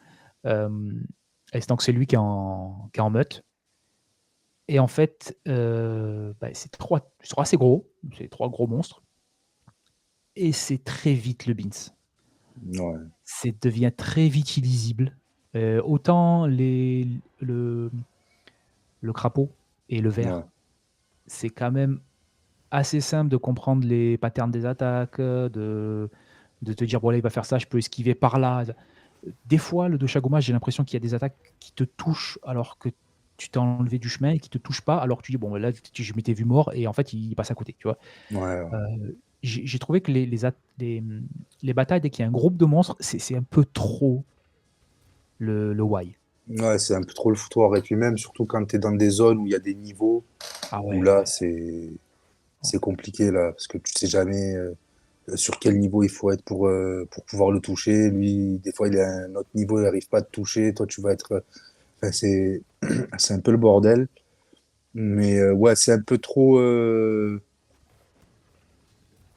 Et c'est donc c'est lui qui est en meute. Et en fait, bah, ils sont assez gros, c'est 3 gros monstres et c'est très vite le beans. ouais, C'est devient très vite illisible. Autant le crapaud et le ouais, ver, c'est quand même assez simple de comprendre les patterns des attaques, de te dire: «Bon là, il va faire ça, je peux esquiver par là». Des fois, le Doshaguma, j'ai l'impression qu'il y a des attaques qui te touchent alors que tu t'es enlevé du chemin et qui te touchent pas alors que tu dis: «Bon, là, je m'étais vu mort» et en fait, il passe à côté, tu vois? ouais, ouais. J'ai trouvé que les batailles, dès qu'il y a un groupe de monstres, c'est un peu trop le why. Ouais, c'est un peu trop le foutoir et puis même, surtout quand tu es dans des zones où il y a des niveaux, Ah où là, ouais. c'est compliqué là, parce que tu sais jamais, sur quel niveau il faut être pour pouvoir le toucher. Lui, des fois, il est à un autre niveau, il arrive pas à te toucher. Toi, tu vas être, enfin, c'est un peu le bordel. Mais ouais, c'est un peu trop,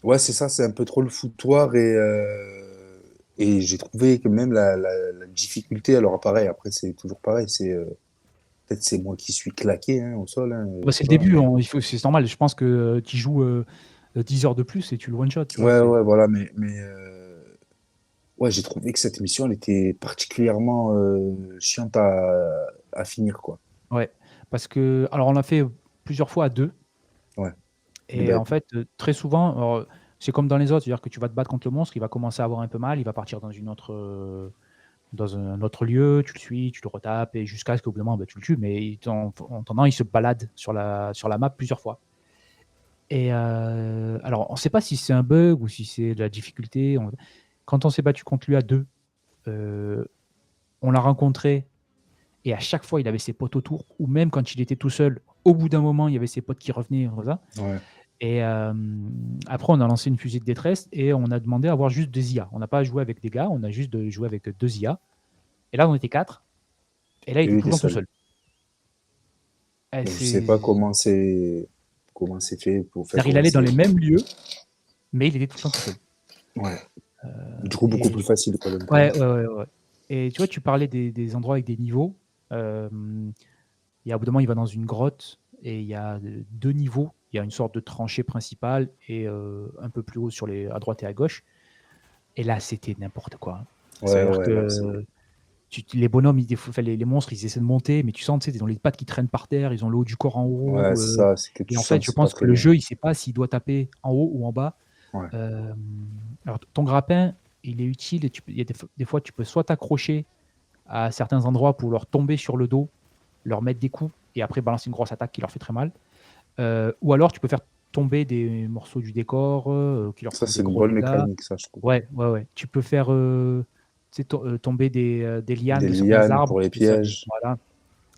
ouais, c'est ça, c'est un peu trop le foutoir et j'ai trouvé que même la difficulté, alors pareil, après c'est toujours pareil, peut-être c'est moi qui suis claqué, hein, au sol, hein, Bah, je c'est sais le pas, début, mais il faut c'est normal. Je pense que, tu joues, 10 heures de plus et tu le one shot, tu vois? ouais, C'est ouais, voilà, mais ouais, j'ai trouvé que cette mission, elle était particulièrement chiante à finir, quoi. ouais, parce que alors on l'a fait plusieurs fois à 2 Ouais. Et et ben, en fait, très souvent, alors, c'est comme dans les autres, c'est-à-dire que tu vas te battre contre le monstre, il va commencer à avoir un peu mal, il va partir dans un autre lieu, tu le suis, tu le retapes et jusqu'à ce qu'au bout d'un moment, bah, tu le tues, mais en attendant, il se balade sur la map plusieurs fois Et alors, on ne sait pas si c'est un bug ou si c'est de la difficulté. Quand on s'est battu contre lui à deux, on l'a rencontré et à chaque fois, il avait ses potes autour, ou même quand il était tout seul, au bout d'un moment, il y avait ses potes qui revenaient, voilà. Ouais. Et après, on a lancé une fusée de détresse et on a demandé à avoir juste 2 IA. On n'a pas joué avec des gars, on a juste joué avec 2 IA. Et là, on était 4. Et là, il Et était lui, tout t'es le temps tout seul. seul. Et Mais je sais pas c'est... comment c'est fait pour faire C'est-à-dire, il allait dans commencer. les mêmes lieux, mais il était tout le temps tout seul. Ouais. Du coup, beaucoup plus Et facile, quoi, donc. ouais, ouais, ouais, ouais. Et tu vois, tu parlais des endroits avec des niveaux. Et à bout d'un moment, il va dans une grotte et il y a 2 niveaux. Il y a une sorte de tranchée principale et un peu plus haut à droite et à gauche. Et là, c'était n'importe quoi. Ouais, C'est-à-dire ouais, là, c'est. que les bonhommes, enfin, les monstres, ils essaient de monter, mais tu sens, tu sais, ils ont les pattes qui traînent par terre, ils ont le haut du corps en haut. Ouais, c'est ça, c'est que Et tu en sens fait, que je c'est pas pense que très le bien. jeu, il sait pas s'il doit taper en haut ou en bas. Ouais. Euh, alors, ton grappin, il est utile. Et il y a des fois, tu peux soit t'accrocher à certains endroits pour leur tomber sur le dos, leur mettre des coups, et après balancer une grosse attaque qui leur fait très mal. Ou alors, tu peux faire tomber des morceaux du décor qui leur Ça, font c'est des une gros bonne dégâts. mécanique, ça, je trouve. Ouais, ouais, ouais. Tu peux faire tu sais, tomber des lianes Des de certains lianes arbres. pour les Et pièges. voilà.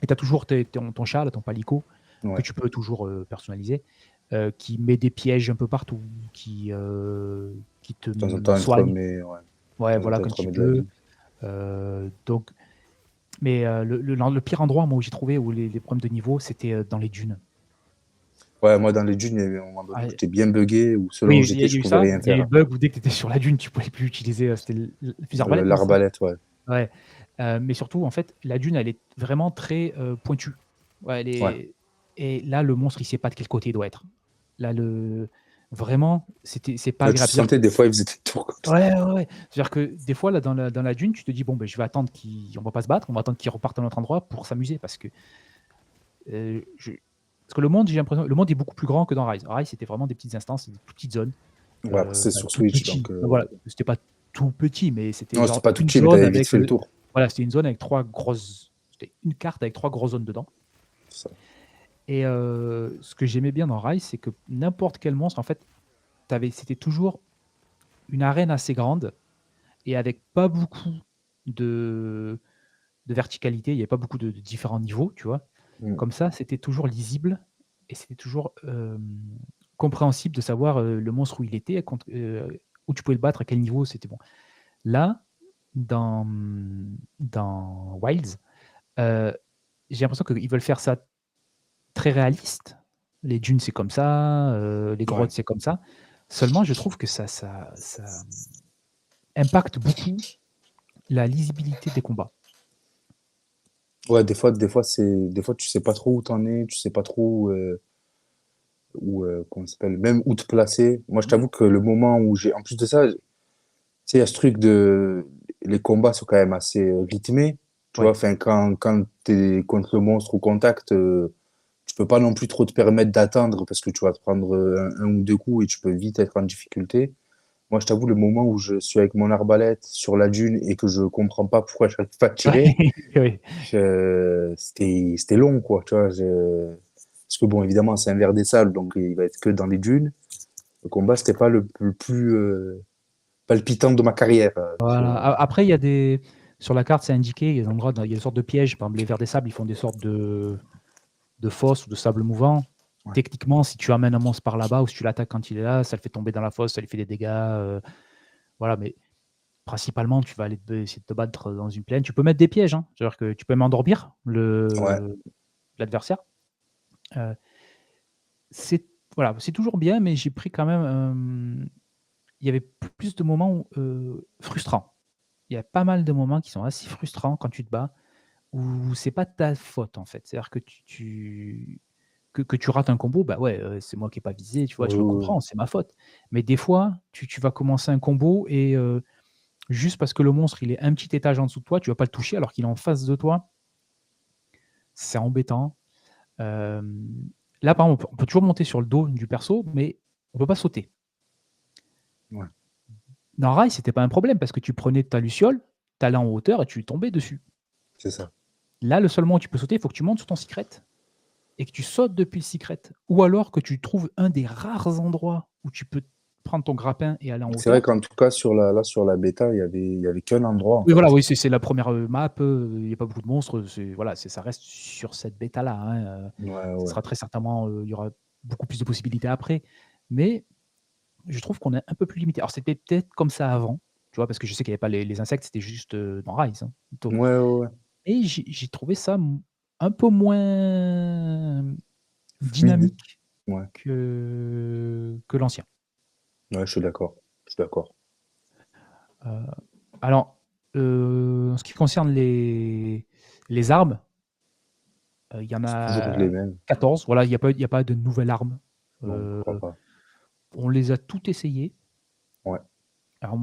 Et tu as toujours ton chat, là, ton palico, que Ouais. tu peux toujours personnaliser, qui met des pièges un peu partout, qui te De temps en temps, elle te soigne. remet, ouais. Ouais, De temps en voilà, temps, elle te quand il remet de la pleut. vie. Donc, mais le pire endroit, moi, où j'ai trouvé où les problèmes de niveau, c'était dans les dunes. Ouais, moi, dans les dunes, il y avait un moment donné où Ah, j'étais bien buggé, où selon où oui, j'étais, il y je a eu pouvais ça. rien Il y a eu faire. le bug où dès que tu étais sur la dune, tu pouvais plus utiliser, c'était le fusil arbalète, non, c'est ça? L'arbalète, ouais. Ouais. Mais surtout, en fait, la dune, elle est vraiment très pointue. Ouais, Ouais. et là, le monstre, il sait pas de quel côté il doit être. Là, vraiment, c'est pas Là, tu agréable. sentais, des fois, ils faisaient des tours comme ça. Ouais, ouais, ouais. C'est-à-dire que des fois, là, dans la dune, tu te dis, bon, ben, je vais attendre on va pas se battre, on va attendre qu'ils repartent à un autre endroit pour s'amuser. Euh, je- parce que le monde, j'ai l'impression, le monde est beaucoup plus grand que dans Rise. Rise, c'était vraiment des petites instances, des toutes petites zones, Ouais, après, c'est enfin, sur tout Switch, petit. donc. Voilà, c'était pas tout petit, mais c'était Non, c'était genre pas tout une petit, mais zone t'avais vite avec, fait le tour. voilà, c'était une zone avec c'était une carte avec 3 grosses zones dedans. C'est ça. Et ce que j'aimais bien dans Rise, c'est que n'importe quel monstre, en fait, c'était toujours une arène assez grande et avec pas beaucoup de, de verticalité. Il n'y avait pas beaucoup de différents niveaux, tu vois. Mm. Comme ça, c'était toujours lisible et c'était toujours compréhensible de savoir le monstre où il était, où tu pouvais le battre, à quel niveau c'était bon. Là, dans, dans Wilds, euh, j'ai l'impression qu'ils veulent faire ça très réaliste. Les dunes, c'est comme ça, les Ouais. grottes, c'est comme ça. Seulement, je trouve que ça impacte beaucoup la lisibilité des combats. Ouais, des fois, tu sais pas trop où t'en es, tu sais pas trop comment ça s'appelle, même où te placer. Moi, je t'avoue que le moment où en plus de ça, tu sais, il y a ce truc les combats sont quand même assez rythmés. Tu vois, Ouais. enfin, quand t'es contre le monstre au contact, tu peux pas non plus trop te permettre d'attendre parce que tu vas te prendre un ou deux coups et tu peux vite être en difficulté. Moi, je t'avoue, le moment où je suis avec mon arbalète sur la dune et que je comprends pas pourquoi je n'arrive pas à tirer, Ouais. c'était long, quoi. Tu vois, parce que bon, évidemment, c'est un ver des sables, donc il va être que dans les dunes. Le combat, c'était pas le plus palpitant de ma carrière. Voilà. Après, il y a sur la carte, c'est indiqué, il y a des endroits, il y a des sortes de pièges. Par exemple, les vers des sables, ils font des sortes de fosses ou de sable mouvant. Ouais. Techniquement, si tu amènes un monstre par là-bas ou si tu l'attaques quand il est là, ça le fait tomber dans la fosse, ça lui fait des dégâts. Voilà, mais principalement, tu vas aller essayer de te battre dans une plaine. Tu peux mettre des pièges, hein. C'est-à-dire que tu peux m'endormir Ouais. l'adversaire. Euh, c'est voilà, c'est toujours bien, mais j'ai pris quand même. Il y avait plus de moments frustrants. Il y a pas mal de moments qui sont assez frustrants quand tu te bats, où c'est pas ta faute en fait. C'est-à-dire que que tu rates un combo, bah ouais, c'est moi qui n'ai pas visé, tu vois, Oui, je le oui, comprends, c'est ma faute. Mais des fois, tu vas commencer un combo et juste parce que le monstre il est un petit étage en dessous de toi, tu vas pas le toucher alors qu'il est en face de toi. C'est embêtant. Euh, Là, par exemple, on peut toujours monter sur le dos du perso, mais on peut pas sauter. oui. Ouais, Dans Rail, c'était pas un problème parce que tu prenais ta luciole, tu allais en hauteur et tu tombais dessus. c'est ça. Là, le seul moment où tu peux sauter, il faut que tu montes sur ton secret et que tu sautes depuis le secret, ou alors que tu trouves un des rares endroits où tu peux prendre ton grappin et aller en C'est vrai hauteur. qu'en tout cas, sur la bêta, il y avait qu'un endroit, en Oui, voilà, fait. oui, c'est la première map, il y a pas beaucoup de monstres, voilà, ça reste sur cette bêta-là, hein, Ouais, ça ouais. sera très certainement, il y aura beaucoup plus de possibilités après, mais je trouve qu'on est un peu plus limité. Alors c'était peut-être comme ça avant, tu vois? Parce que je sais qu'il y avait pas les insectes, c'était juste, dans Rise, hein, plutôt. Ouais, ouais, ouais. Et j'ai trouvé ça un peu moins Fluide. dynamique Ouais. que l'ancien. Ouais, je suis d'accord. Je suis d'accord. Heu, alors, en ce qui concerne les armes, il y en C'est toujours les a mêmes. 14, voilà, il y a pas de nouvelle arme. Non, je Heu, crois pas. on les a toutes essayées. Ouais. Alors,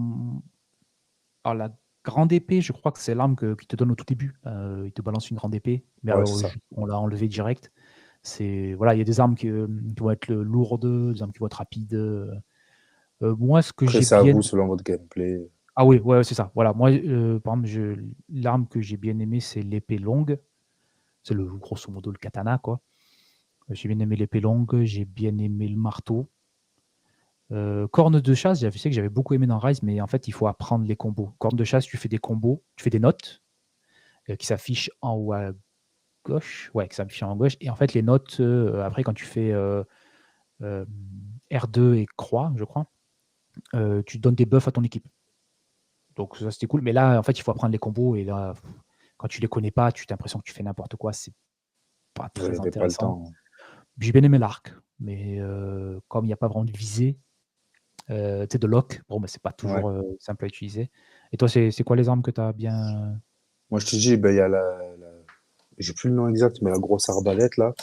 alors la grande épée, je crois que c'est l'arme qu'il te donne au tout début. Il te balance une grande épée, mais Ouais, c'est alors ça. on l'a enlevée direct. C'est voilà, il y a des armes qui vont être lourdes, des armes qui vont être rapides. Moi, ce que Après, j'ai c'est à bien vous selon votre gameplay. ah oui, ouais, ouais, c'est ça. Voilà, moi, par exemple, l'arme que j'ai bien aimée, c'est l'épée longue. C'est grosso modo le katana, quoi. J'ai bien aimé l'épée longue, j'ai bien aimé le marteau. Corne de chasse, je sais que j'avais beaucoup aimé dans Rise, mais en fait, il faut apprendre les combos. Corne de chasse, tu fais des combos, tu fais des notes, qui s'affichent en haut à gauche. Ouais, qui s'affichent en haut à gauche et en fait, les notes, après quand tu fais, hem, R2 et croix, je crois, tu donnes des buffs à ton équipe. Donc ça, c'était cool, mais là, en fait, il faut apprendre les combos et là, quand tu les connais pas, tu as l'impression que tu fais n'importe quoi, c'est pas Vous très n'avez pas le intéressant. temps. J'ai bien aimé l'arc, mais comme il y a pas vraiment de visée, tu sais, de lock, bon, bah, c'est pas Ouais. toujours, simple à utiliser. Et toi, c'est quoi les armes que tu as bien Moi, je te dis, ben, il y a j'ai plus le nom exact, mais la grosse arbalète, là.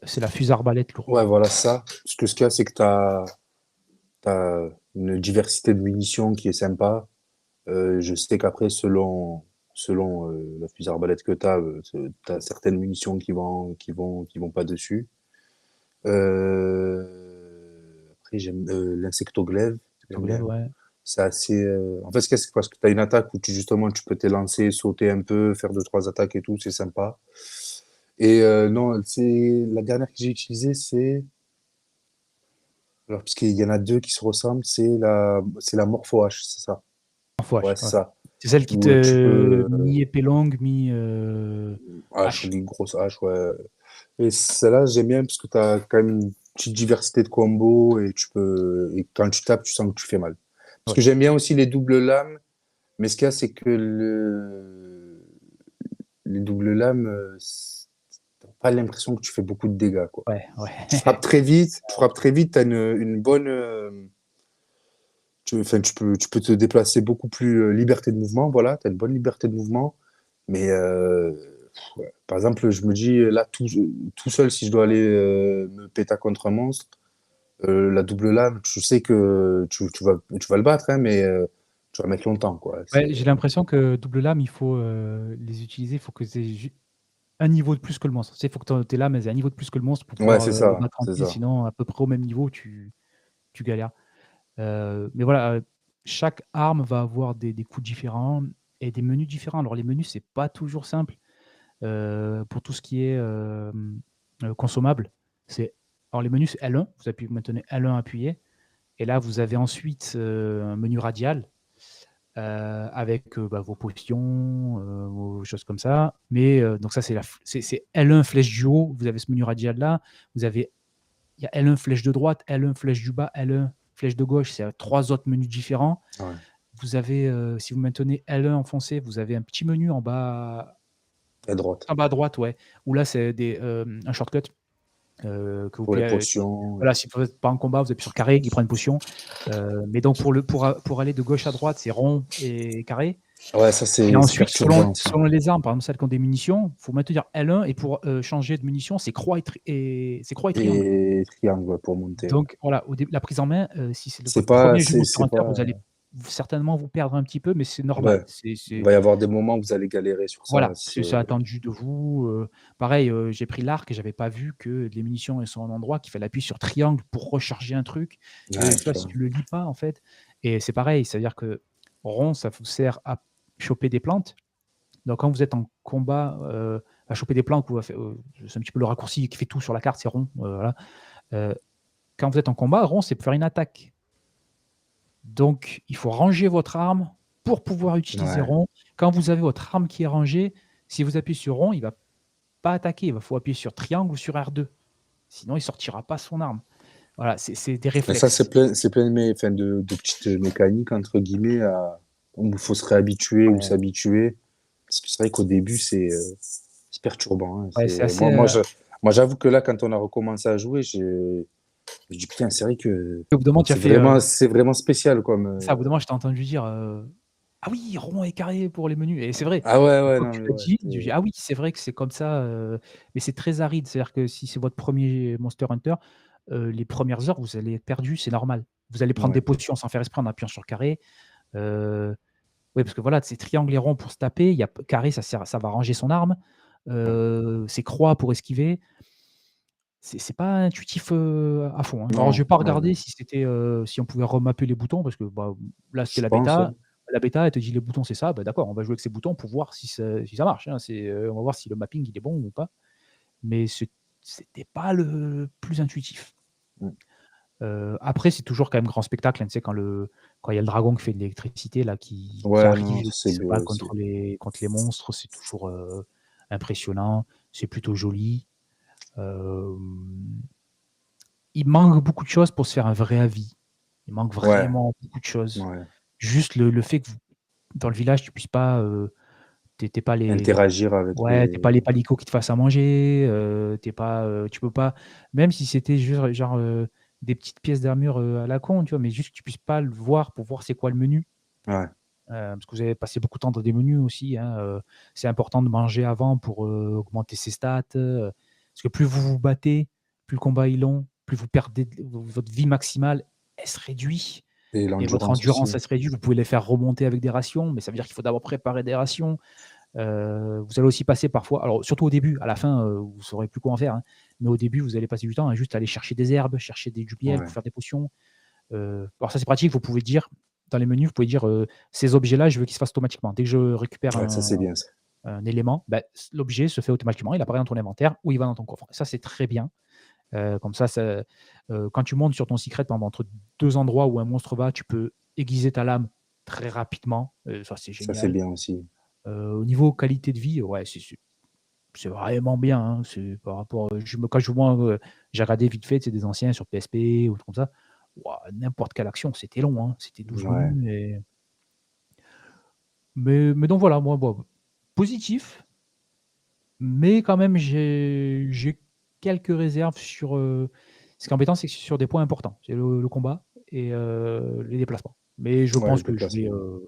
c'est la fusée arbalète lourde. Ouais, voilà ça. Parce que ce qu'il y a, c'est que t'as une diversité de munitions qui est sympa. Je sais qu'après, selon la fusée arbalète que t'as certaines munitions qui vont pas dessus. Après, j'aime l'insectoglaive. J'aime Glaive, bien. ouais. C'est assez. En fait, c'est parce que tu as une attaque où justement tu peux t'élancer, sauter un peu, faire deux, trois attaques et tout, c'est sympa. Et non, c'est la dernière que j'ai utilisée, c'est. Alors, puisqu'il y en a deux qui se ressemblent, c'est la Morpho-H, c'est ça. En fouache, Ouais, c'est ouais. ça. C'est celle qui Où tu te peux. mi-épée longue, Hache, hache. une grosse hache, ouais. Et celle-là, j'aime bien parce que tu as quand même une petite diversité de combos et et quand tu tapes, tu sens que tu fais mal. Parce Ouais. que j'aime bien aussi les doubles lames, mais ce qu'il y a, c'est que les doubles lames, t'as pas l'impression que tu fais beaucoup de dégâts, quoi. Ouais, Tu frappes ouais. très vite, t'as une bonne, enfin, tu peux te déplacer beaucoup plus liberté de mouvement, voilà, t'as une bonne liberté de mouvement, mais ouais. Par exemple, je me dis là tout seul, si je dois aller me péter contre un monstre, la double lame, tu sais que tu vas le battre, hein, mais tu vas mettre longtemps, quoi. Ouais, j'ai l'impression que double lame, il faut, les utiliser, il faut que tu aies un niveau de plus que le monstre. Tu sais, il faut que tes lames, elles aient un niveau de plus que le monstre pour Ouais, pouvoir, c'est le ça, battre c'est tranquille, ça. sinon à peu près au même niveau, tu galères. Mais voilà, chaque arme va avoir des coups différents et des menus différents. Alors les menus, c'est pas toujours simple, pour tout ce qui est, consommable. C'est alors les menus, c'est L1, vous maintenez L1 appuyé et là, vous avez ensuite, un menu radial, avec, bah, vos potions, vos choses comme ça. Mais, donc ça, c'est L1 flèche du haut, vous avez ce menu radial là. Vous avez Il y a L1 flèche de droite, L1 flèche du bas, L1 flèche de gauche, c'est, 3 autres menus différents. Ouais, Vous avez, si vous maintenez L1 enfoncé, vous avez un petit menu à droite. en bas à droite, ouais, où là, c'est un shortcut, que vous Pour les pouvez, potions. voilà, si vous êtes pas en combat, vous appuyez sur carré, il prend une potion. Mais donc pour aller de gauche à droite, c'est rond et carré. Ouais, ça, Et c'est ensuite, selon perturbant, ça. selon les armes, par exemple celles qui ont des munitions, il faut maintenir L1 et pour, changer de munition, c'est croix et triangle. Et triangle, ouais, pour monter, ouais. Donc voilà, la prise en main, si c'est C'est votre pas, premier jeu c'est Monster c'est Hunter, pas. vous allez certainement vous perdre un petit peu, mais c'est normal. Ouais, il va y avoir des moments où vous allez galérer sur ça. Voilà, c'est attendu de vous, pareil, j'ai pris l'arc et j'avais pas vu que les munitions, elles sont à un endroit, qu'il fallait appuyer sur triangle pour recharger un truc. Ouais, Tu vois, tu si vois. tu le lis pas, en fait, et c'est pareil, c'est-à-dire que rond, ça vous sert à choper des plantes. Donc quand vous êtes en combat, à choper des planques ou à faire, c'est un petit peu le raccourci qui fait tout sur la carte, c'est rond, voilà. Heu, Quand vous êtes en combat, rond, c'est pour faire une attaque. Donc il faut ranger votre arme pour pouvoir utiliser Ouais. rond. Quand vous avez votre arme qui est rangée, si vous appuyez sur rond, il va pas attaquer, il va faut appuyer sur triangle ou sur R2. Sinon il sortira pas son arme. Voilà, c'est des Mais ça, réflexes. c'est plein de, enfin, de petites mécaniques, entre guillemets, où il faut se réhabituer ou Ouais, s'habituer. Parce que c'est vrai qu'au début, c'est perturbant, hein. ouais, c'est assez, Moi, j'avoue que là, quand on a recommencé à jouer, je dis, putain, c'est vrai que au bout d'un moment tu as fait, c'est vraiment spécial comme. c'est ça, au bout d'un moment je t'ai entendu dire, «Ah oui, rond et carré pour les menus» et c'est vrai. Ah ouais, Une ouais, fois que non, tu mais l'as ouais. dit, je dis: «Ah oui, c'est vrai que c'est comme ça», mais c'est très aride. C'est-à-dire que si c'est votre premier Monster Hunter, les premières heures, vous allez être perdu, c'est normal. Vous allez prendre des Ouais, potions sans faire exprès en appuyant sur carré. Heu, oui, parce que voilà, c'est triangle et rond pour se taper, il y a carré, ça va ranger son arme, c'est croix pour esquiver. C'est pas intuitif, à fond, hein. Alors non, j'ai pas ouais, regardé non. si c'était, si on pouvait remapper les boutons parce que, bah, là c'était Je la pense, bêta. ouais. La bêta, elle te dit: «Les boutons c'est ça», bah, d'accord, on va jouer avec ces boutons pour voir si ça marche, hein. On va voir si le mapping il est bon ou pas, mais c'était pas le plus intuitif. Mm. Après c'est toujours quand même grand spectacle, hein, tu sais quand il y a le dragon qui fait de l'électricité là qui Ouais, non, arrive et c'est qui se bat beau, contre les monstres, c'est toujours, impressionnant, c'est plutôt joli. Hem Il manque beaucoup de choses pour se faire un vrai avis. Il manque ouais, vraiment beaucoup de choses. ouais. Juste le fait que vous dans le village, tu puisses pas, tu pas les Interagir avec ouais, tu les. pas les palicots qui te fassent à manger, tu pas, tu peux pas même si c'était juste genre, des petites pièces d'armure, à la con, tu vois? Mais juste que tu puisses pas le voir pour voir c'est quoi le menu, Ouais, parce que vous avez passé beaucoup de temps dans des menus aussi, hein, c'est important de manger avant pour, augmenter ses stats, parce que plus vous vous battez, plus le combat est long, plus vous perdez votre vie maximale, elle se réduit et et votre l'endurance endurance, aussi. elle se réduit. Vous pouvez les faire remonter avec des rations, mais ça veut dire qu'il faut d'abord préparer des rations. Vous allez aussi passer parfois alors surtout au début, à la fin, vous saurez plus quoi en faire, hein, mais au début, vous allez passer du temps à juste aller chercher des herbes, chercher du miel pour Ouais, faire des potions. Alors ça, c'est pratique, vous pouvez dire dans les menus, vous pouvez dire, «Ces objets-là, je veux qu'ils se fassent automatiquement». Dès que je récupère ouais, ça c'est bien ça. un élément, bah, l'objet se fait automatiquement, il apparaît dans ton inventaire ou il va dans ton coffre. Ça, c'est très bien. Comme ça, quand tu montes sur ton secret, par exemple, entre 2 endroits où un monstre va, tu peux aiguiser ta lame très rapidement, ça, c'est Ça c'est génial. bien aussi. Au niveau qualité de vie, ouais, c'est vraiment bien, hein. C'est par rapport, quand je moi, j'ai regardé vite fait, tu sais, des anciens sur PSP ou trucs comme ça. Waouh, n'importe quelle action, c'était long, hein, c'était 12 Ouais, menus mais donc voilà, moi, bon, positif, mais quand même j'ai quelques réserves sur, ce qui est embêtant, c'est que c'est sur des points importants. C'est le combat et les déplacements. Mais je ouais, le pense que je vais, déplacement. bon,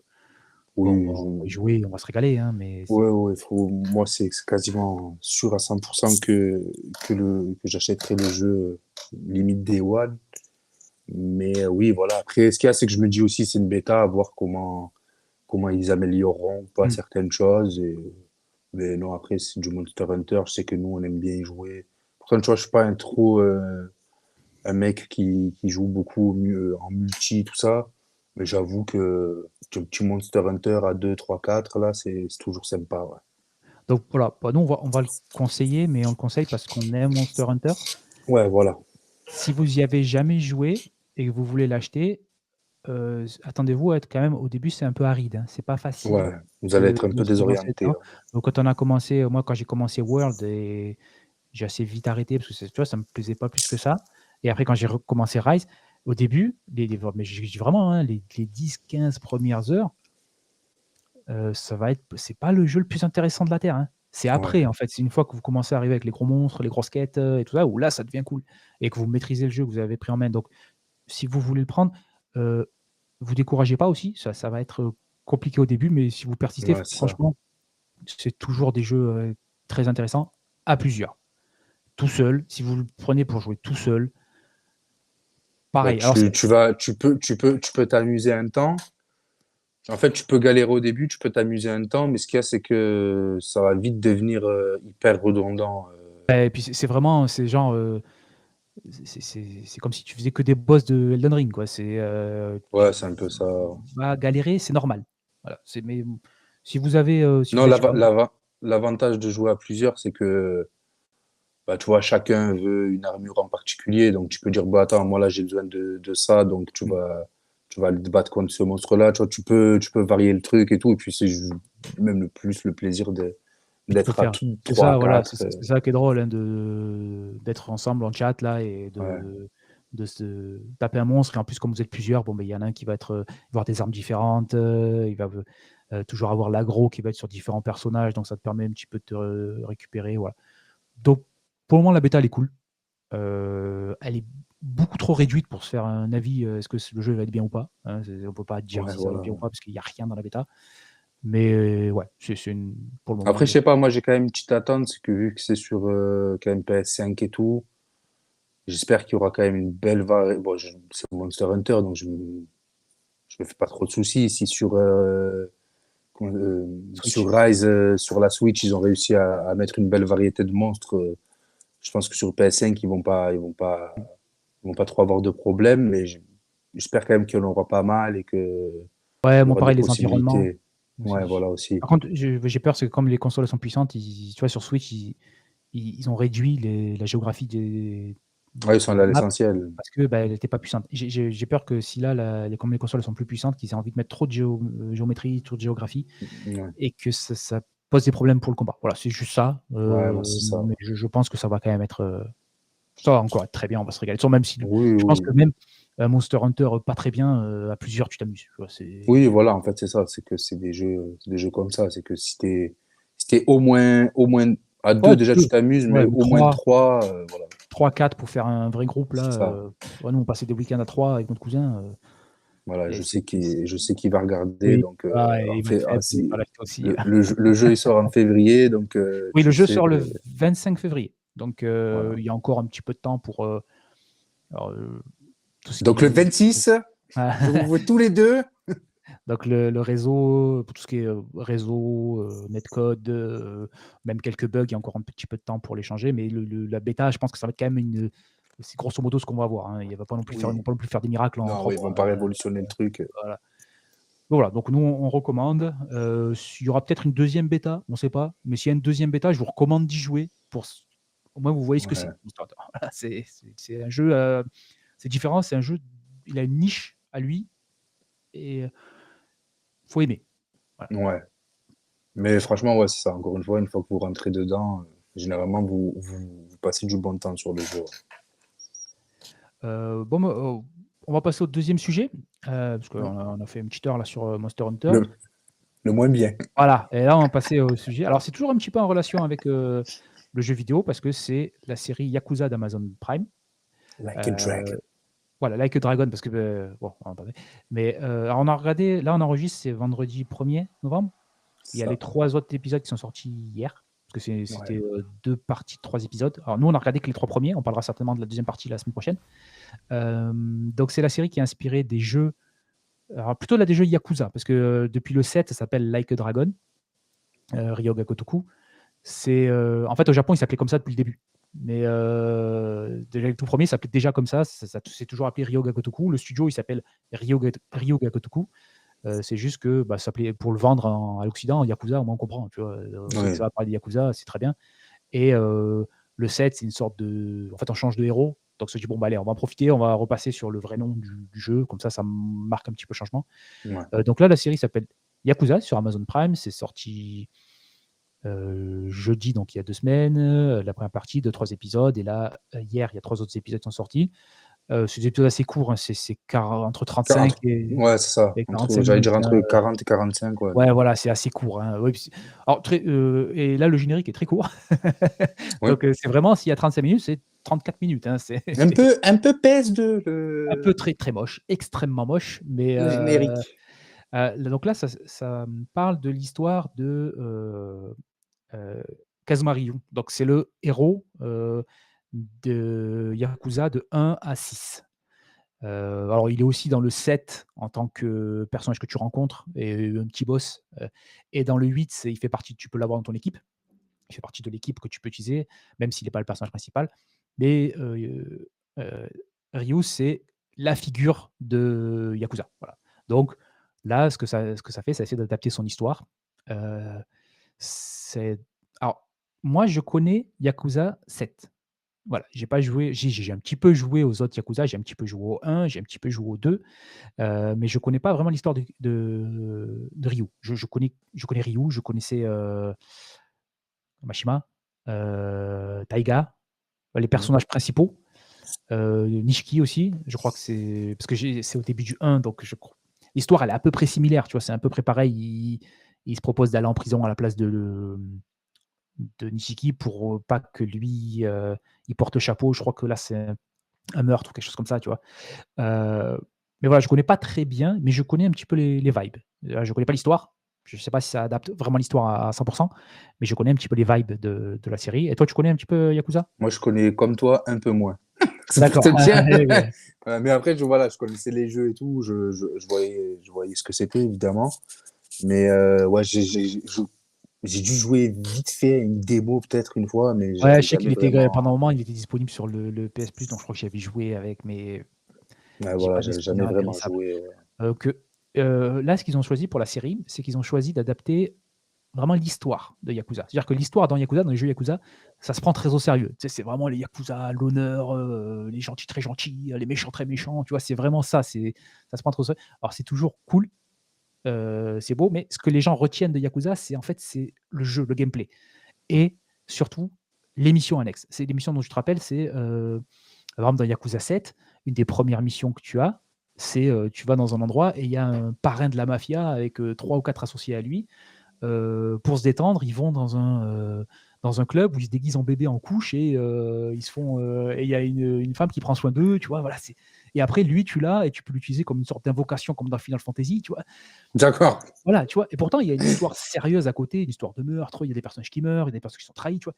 Oui, on va y jouer, on va se régaler, hein, mais ouais, ouais, moi, c'est quasiment sûr à 100% que j'achèterai le jeu limite Day One. Mais oui, voilà. Après, ce qu'il y a, c'est que je me dis aussi, c'est une bêta, à voir comment ils amélioreront pas mmh, certaines choses. Mais non, après, c'est du Monster Hunter. Je sais que nous, on aime bien y jouer. Pourtant, tu vois, je suis pas un mec qui joue beaucoup en multi, tout ça. Mais j'avoue que le petit Monster Hunter à 2 3 4 là, c'est toujours sympa, ouais. donc voilà, bah, nous, on va le conseiller, mais on le conseille parce qu'on aime Monster Hunter. Ouais, voilà. Si vous y avez jamais joué et que vous voulez l'acheter, attendez-vous à être quand même au début, c'est un peu aride, hein. C'est pas facile Ouais, vous allez être un de peu se lancer désorienté, dedans. ouais. Donc quand on a commencé, moi, quand j'ai commencé World et j'ai assez vite arrêté parce que tu vois, ça me plaisait pas plus que ça et après quand j'ai recommencé Rise, au début, mais je dis vraiment, hein, les 10-15 premières heures, c'est pas le jeu le plus intéressant de la terre, hein. C'est Ouais, après, en fait, c'est une fois que vous commencez à arriver avec les gros monstres, les grosses quêtes, et tout ça, où là, ça devient cool et que vous maîtrisez le jeu, que vous avez pris en main. Donc si vous voulez le prendre, heu, vous découragez pas aussi, ça va être, compliqué au début, mais si vous persistez, ouais, c'est ça. franchement, c'est toujours des jeux, très intéressants à plusieurs. Tout seul, si vous le prenez pour jouer tout seul, Bah, pareil. Alors c'est tu peux t'amuser un temps. En fait, tu peux galérer au début, tu peux t'amuser un temps, mais ce qu'il y a, c'est que ça va vite devenir hyper redondant. et puis c'est vraiment, c'est genre, c'est comme si tu faisais que des boss de Elden Ring, quoi. Ouais, c'est un peu ça. Tu vas galérer, c'est normal. Voilà, mais si vous avez, si Non, vous êtes sur un là va. l'avantage de jouer à plusieurs, c'est que, bah, tu vois, chacun veut une armure en particulier. Donc, tu peux dire, bah, attends, moi, là, j'ai besoin de ça. Donc, Mmh. tu vas te battre contre ce monstre-là. Tu vois, tu peux varier le truc et tout. Et puis, même le plaisir Puis tu peux d'être à faire tout c'est ça, trois voilà, c'est quatre c'est ça qui est drôle, hein, d'être ensemble en chat là et ouais, de se taper un monstre et en plus comme vous êtes plusieurs, bon, ben il y en a un qui va être, avoir des armes différentes, il va toujours avoir l'aggro qui va être sur différents personnages, donc ça te permet un petit peu de te récupérer, voilà. Donc pour le moment la bêta elle est cool. Elle est beaucoup trop réduite pour se faire un avis, est-ce que le jeu va être bien ou pas, hein, on peut pas dire ouais, si ça va être voilà. bien ou pas parce qu'il y a rien dans la bêta. Mais ouais, c'est une pour le moment Après, une je sais bêta. pas, moi, j'ai quand même une petite attente. C'est que vu que c'est sur quand même PS5 et tout, j'espère qu'il y aura quand même une belle variété. Bon, c'est Monster Hunter, donc je me fais pas trop de soucis. Si sur Switch. Rise, sur la Switch, ils ont réussi à mettre une belle variété de monstres. Je pense que sur PS5, ils vont pas trop avoir de problèmes, mais j'espère quand même qu'il y en aura pas mal et que Ouais, il y moi aura des pareil, les environnements possibilités. Ouais, aussi. voilà aussi. Par contre, j'ai peur, c'est que comme les consoles sont puissantes, tu vois, sur Switch, ils ont réduit la géographie Ouais, ils sont de là la à map l'essentiel. parce que bah, elle n'était pas puissante. J'ai peur que si là, comme les consoles sont plus puissantes, qu'ils aient envie de mettre trop de géométrie, trop de géographie, Ouais, et que ça pose des problèmes pour le combat. Voilà, c'est juste ça. ouais, moi, c'est ça. Mais je pense que ça va quand même être. Ça va encore être très bien, on va se régaler. De toute façon, même si Oui, je pense que oui. même Monster Hunter pas très bien, à plusieurs, tu t'amuses. Tu vois, Oui, voilà, en fait, c'est ça. C'est que c'est des jeux comme ça. C'est que si t'es au moins à deux, ouais, déjà, tu 2, t'amuses, mais ouais, mais au moins trois, voilà, 3-4 pour faire un vrai groupe là, c'est ça. ouais, nous on passait des week-ends à 3 avec notre cousin, Voilà, et je sais qu'il va regarder, oui, donc voilà et il va être faible, il va l'acheter aussi. le jeu il sort en février, donc Oui, le tu jeu sais sort le que 25 février, donc voilà. il y a encore un petit peu de temps pour, alors, tout ce Donc le qui est 26, je vous vois tous les deux. donc le réseau, pour tout ce qui est, réseau, netcode, même quelques bugs, il y a encore un petit peu de temps pour les changer, mais la bêta, je pense que ça va être quand même c'est grosso modo ce qu'on va voir, hein. Ils Oui. vont pas non plus faire des miracles en Non, oui, ils propre, vont hein, pas révolutionner le truc. voilà. Voilà, donc nous, on recommande. Il y aura peut-être une deuxième bêta, on ne sait pas. Mais s'il y a une deuxième bêta, je vous recommande d'y jouer. Au moins, vous voyez ce que c'est. Ouais. Voilà, c'est un jeu, c'est différent. C'est un jeu, il a une niche à lui et il faut aimer. Voilà. Ouais. Mais franchement, ouais, c'est ça. Encore une fois que vous rentrez dedans, généralement, vous passez du bon temps sur le jeu. Bon, on va passer au deuxième sujet, parce qu'on Ouais. on a fait une petite heure là sur Monster Hunter. Le, le moins bien. Voilà, et là, on va passer au sujet. Alors, c'est toujours un petit peu en relation avec le jeu vidéo, parce que c'est la série Yakuza d'Amazon Prime. Like a Euh, dragon. Voilà, Like a Dragon, parce que, bon, on va en parler. Mais alors on a regardé, là on enregistre, c'est vendredi 1er novembre. Il y a les Ça. 3 autres épisodes qui sont sortis hier, parce que c'était Ouais. 2 parties de 3 épisodes. Alors nous, on a regardé que les 3 premiers, on parlera certainement de la deuxième partie la semaine prochaine. Donc c'est la série qui est inspirée des jeux, alors plutôt là des jeux Yakuza, parce que depuis le 7, ça s'appelle Like a Dragon, Ryoga Gotoku. En fait, au Japon, il s'appelait comme ça depuis le début. Mais déjà, le tout premier s'appelait déjà comme ça. Ça s'est toujours appelé Ryoga Gotoku. Le studio, il s'appelle Ryoga Gotoku. C'est juste que bah, ça s'appelait pour le vendre à l'Occident, Yakuza, au moins on comprend. Tu vois, on sait que Oui. ça va parler de Yakuza, c'est très bien. Et le 7, c'est une sorte de. En fait, on change de héros. Donc, on se dit, bon, bah, allez, on va en profiter, on va repasser sur le vrai nom du jeu. Comme ça marque un petit peu le changement. Ouais. Donc là, la série s'appelle Yakuza sur Amazon Prime. C'est sorti jeudi, donc il y a 2 semaines, la première partie de 3 épisodes. Et là, hier, il y a 3 autres épisodes qui sont sortis. C'est des épisodes assez courts, hein, c'est entre 35 Entre, ouais, c'est ça. et Entre, 45 j'allais minutes. dire Hein. entre 40 et 45, ouais. Ouais, voilà, c'est assez court. Hein. Ouais, alors, et là, le générique est très court. Oui. Donc, c'est vraiment, s'il y a 35 minutes, c'est 34 minutes. Hein. C'est Un peu PS2, un peu très, très moche, extrêmement moche. Mais le générique. donc là, ça parle de l'histoire de heu, Kazuma Ryu. Donc c'est le héros, de Yakuza de 1 à 6. Alors il est aussi dans le 7 en tant que personnage que tu rencontres et un petit boss, et dans le 8, il fait partie, tu peux l'avoir dans ton équipe. Il fait partie de l'équipe que tu peux utiliser, même s'il n'est pas le personnage principal. Mais heu, Ryu, c'est la figure de Yakuza, voilà. Donc là, ce que ça fait, c'est essayer d'adapter son histoire. Heu C'est alors, moi, je connais Yakuza 7. Voilà, j'ai pas joué j'ai un petit peu joué aux autres Yakuza, j'ai un petit peu joué au 1, j'ai un petit peu joué au 2, mais je connais pas vraiment l'histoire de Ryu. Je connais Ryu, je connaissais, Mashima, Taiga, les Mmh. personnages principaux, Nishiki aussi, je crois que c'est parce que c'est au début du 1, donc je cro l'histoire elle est à peu près similaire, tu vois? C'est à peu près pareil. Il se propose d'aller en prison à la place de Nishiki pour, pas que lui, il porte le chapeau. Je crois que là, c'est un meurtre ou quelque chose comme ça, tu vois? Heu, mais voilà, je connais pas très bien, mais je connais un petit peu les vibes. Je connais pas l'histoire. Je sais pas si ça adapte vraiment l'histoire à 100, mais je connais un petit peu les vibes de la série. Et toi, tu connais un petit peu Yakuza? Moi, je connais comme toi un peu moins. C'est pour D'accord. te dire. OK. Mais après, voilà, je connaissais les jeux et tout, je voyais ce que c'était, évidemment. Mais ouais, j'ai dû jouer vite fait une démo peut-être une fois, mais Ouais, j'avais je sais jamais qu'il était pendant un vraiment. moment, il était disponible sur le PS Plus, donc je crois que j'y avais joué avec, mais Ouais, j'ai voilà, pas des j'avais souvenirs jamais vraiment impérissables. joué. Que Là, ce qu'ils ont choisi pour la série, c'est qu'ils ont choisi d'adapter vraiment l'histoire de Yakuza. C'est-à-dire que l'histoire dans Yakuza, dans les jeux Yakuza, ça se prend très au sérieux. Tu sais, c'est vraiment les Yakuza, l'honneur, les gentils très gentils, les méchants très méchants, tu vois? C'est vraiment ça, ça se prend trop au sérieux. Alors c'est toujours cool, c'est beau, mais ce que les gens retiennent de Yakuza, c'est en fait, c'est le jeu, le gameplay et surtout les missions annexes. C'est les missions dont je te rappelle, c'est, par exemple dans Yakuza 7, une des premières missions que tu as, c'est, tu vas dans un endroit et il y a un parrain de la mafia avec, 3 ou 4 associés à lui. Pour se détendre, ils vont dans un club où ils se déguisent en bébé en couche et ils se font, et il y a une femme qui prend soin d'eux, tu vois? Voilà, et après lui, tu l'as et tu peux l'utiliser comme une sorte d'invocation comme dans Final Fantasy, tu vois? D'accord. Voilà, tu vois? Et pourtant, il y a une histoire sérieuse à côté, une histoire de meurtre, il y a des personnages qui meurent, il y a des personnes qui sont trahies, tu vois?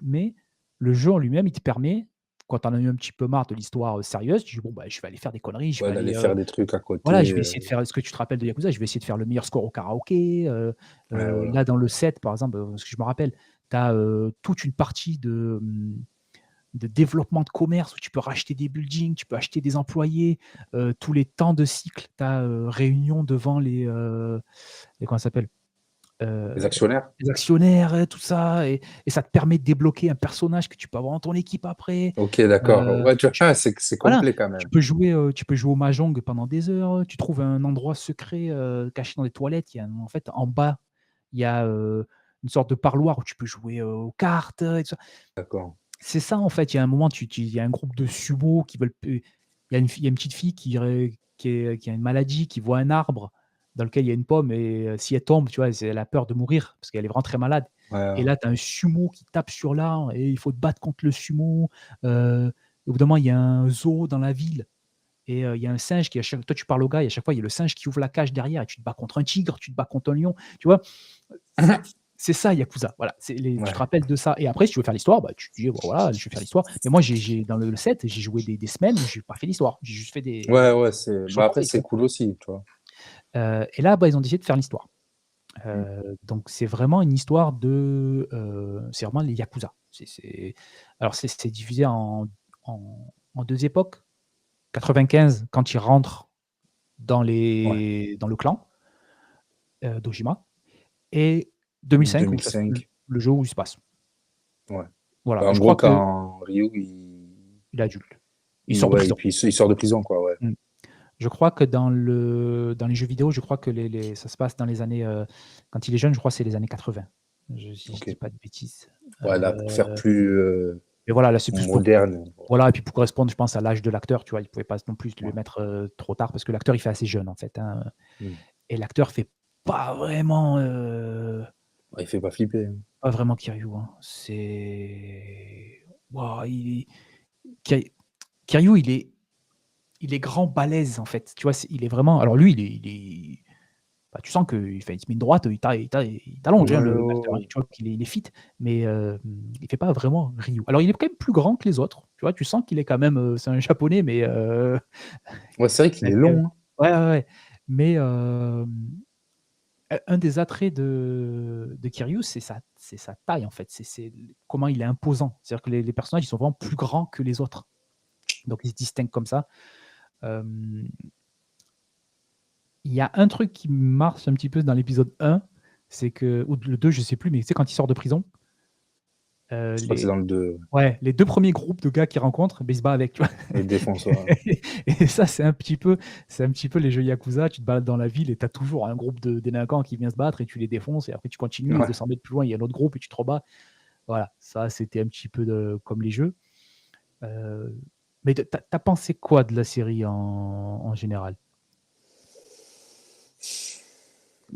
Mais le jeu en lui-même, il te permet, quand tu en as eu un petit peu marre de l'histoire, sérieuse, tu dis: «Bon, bah, je vais aller faire des conneries, je vais Ouais, aller, d'aller faire des trucs à voilà, je vais côté. essayer de faire ce que tu te rappelles de Yakuza, je vais essayer de faire le meilleur score au karaoké, Ouais, voilà. là dans le 7 par exemple, ce que je me rappelle, tu as, toute une partie de développement de commerce où tu peux racheter des buildings, tu peux acheter des employés, tous les temps de cycle, tu as, réunion devant les comment ça s'appelle? Les Heu, actionnaires? les actionnaires, tout ça, et ça te permet de débloquer un personnage que tu peux avoir dans ton équipe après. OK, d'accord. Heu, Ouais, tu tu vois, c'est Voilà, complet quand même. tu peux jouer au mahjong pendant des heures, tu trouves un endroit secret, caché dans les toilettes. Il y a en fait, en bas, il y a, une sorte de parloir où tu peux jouer, aux cartes, et tout ça. D'accord. C'est ça, en fait, il y a un moment, il y a un groupe de sumo qui veulent p il y a une petite fille qui a une maladie, qui voit un arbre dans lequel il y a une pomme et si elle tombe, tu vois, elle a peur de mourir parce qu'elle est vraiment très malade Ouais, et ouais. là, tu as un sumo qui tape sur l'arbre et il faut te battre contre le sumo. Au bout d'un moment, il y a un zoo dans la ville et il y a un singe qui à chaque toi, tu parles au gars et à chaque fois, il y a le singe qui ouvre la cage derrière et tu te bats contre un tigre, tu te bats contre un lion, tu vois? C'est ça Yakuza, voilà, tu te Ouais. rappelles de ça et après si tu veux faire l'histoire, bah, tu te dis: «Bon voilà, je vais faire l'histoire». Mais moi j'ai dans le 7, j'ai joué des semaines, j'ai pas fait l'histoire. J'ai juste fait Ouais, des ouais, je bah, après, reconnais, tu c'est vois? cool aussi, tu vois? Et là, bah, ils ont décidé de faire l'histoire. Mmh. Donc c'est vraiment une histoire c'est vraiment les Yakuza. Alors c'est divisé en 2 époques. 95 quand ils rentrent Ouais. dans le clan, d'Ojima, et 2005 où ça se 2005. le jeu où il se passe. Ouais. Voilà, Bah, et en je gros, crois que quand Ryu, il est adulte. Il sort de ouais, et prison. puis il sort de prison, quoi, ouais. Mmh. Je crois que dans les jeux vidéo, je crois que les ça se passe dans les années, quand il est jeune, je crois que c'est les années 80. Si je dis OK. pas de bêtises. Ouais, là, pour faire Heu, plus, mais voilà, là, c'est plus pour moderne. voilà, et puis pour correspondre, je pense, à l'âge de l'acteur, tu vois? Ils pouvaient pas non plus le Ouais. mettre, trop tard parce que l'acteur, il fait assez jeune, en fait, hein, Mmh. et l'acteur fait pas vraiment, Ouais, il fait pas flipper, hein. pas vraiment Kiryu, hein. C'est waouh, Ki Kiryu, il est grand, balèze, en fait, tu vois? Il est vraiment, alors lui, bah, tu sens qu'il fait une mine droite, il t'allonge, hein, Ouais, le ouais, l'acteur, hein, ouais. tu vois qu'il est fit, mais il fait pas vraiment Ryu. Alors il est quand même plus grand que les autres, tu vois? Tu sens qu'il est quand même, c'est un japonais, mais Ouais, c'est vrai qu'il est avec, long, hein. ouais, ouais, ouais, mais un des attraits de Kiryu, c'est sa taille, en fait, c'est comment il est imposant. C'est-à-dire que les personnages, ils sont vraiment plus grands que les autres, donc ils se distinguent comme ça. Hem, il y a un truc qui marche un petit peu dans l'épisode 1, c'est que, ou le 2, je sais plus, mais tu sais, quand il sort de prison, Je crois que c'est les, dans le 2, ouais, les deux premiers groupes de gars qu'il rencontre, ben, il se bat avec, tu vois. les défenseurs. Et ça, c'est un petit peu les jeux Yakuza. Tu te balades dans la ville et tu as toujours un groupe de délinquants qui vient se battre et tu les défonces. Et après, tu continues et Ouais. 200 mètres plus loin, il y a un autre groupe et tu te rebats. Voilà, ça, c'était un petit peu comme les jeux. Euh, mais t'as pensé quoi de la série en général?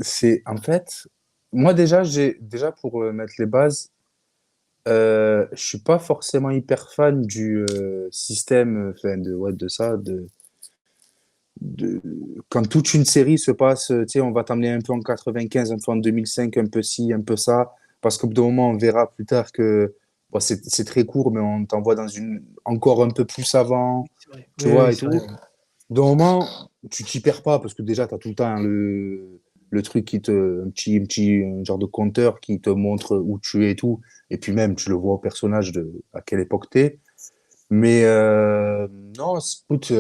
C'est en fait, moi déjà pour mettre les bases, je suis pas forcément hyper fan du système, enfin de ça, de quand toute une série se passe, tu sais, on va t'amener un peu en 95, un peu en 2005, un peu ci, un peu ça, parce qu'au bout d'un moment, on verra plus tard que bon, c'est très court, mais on t'envoie dans une encore un peu plus avant, C'est vrai. tu Oui, vois, oui, et c'est vrai. tout. D'un moment, tu t'y perds pas parce que déjà, tu as tout le temps le truc un genre de compteur qui te montre où tu es et tout. Et puis même, tu le vois au personnage à quelle époque t'es. Mais non, écoute,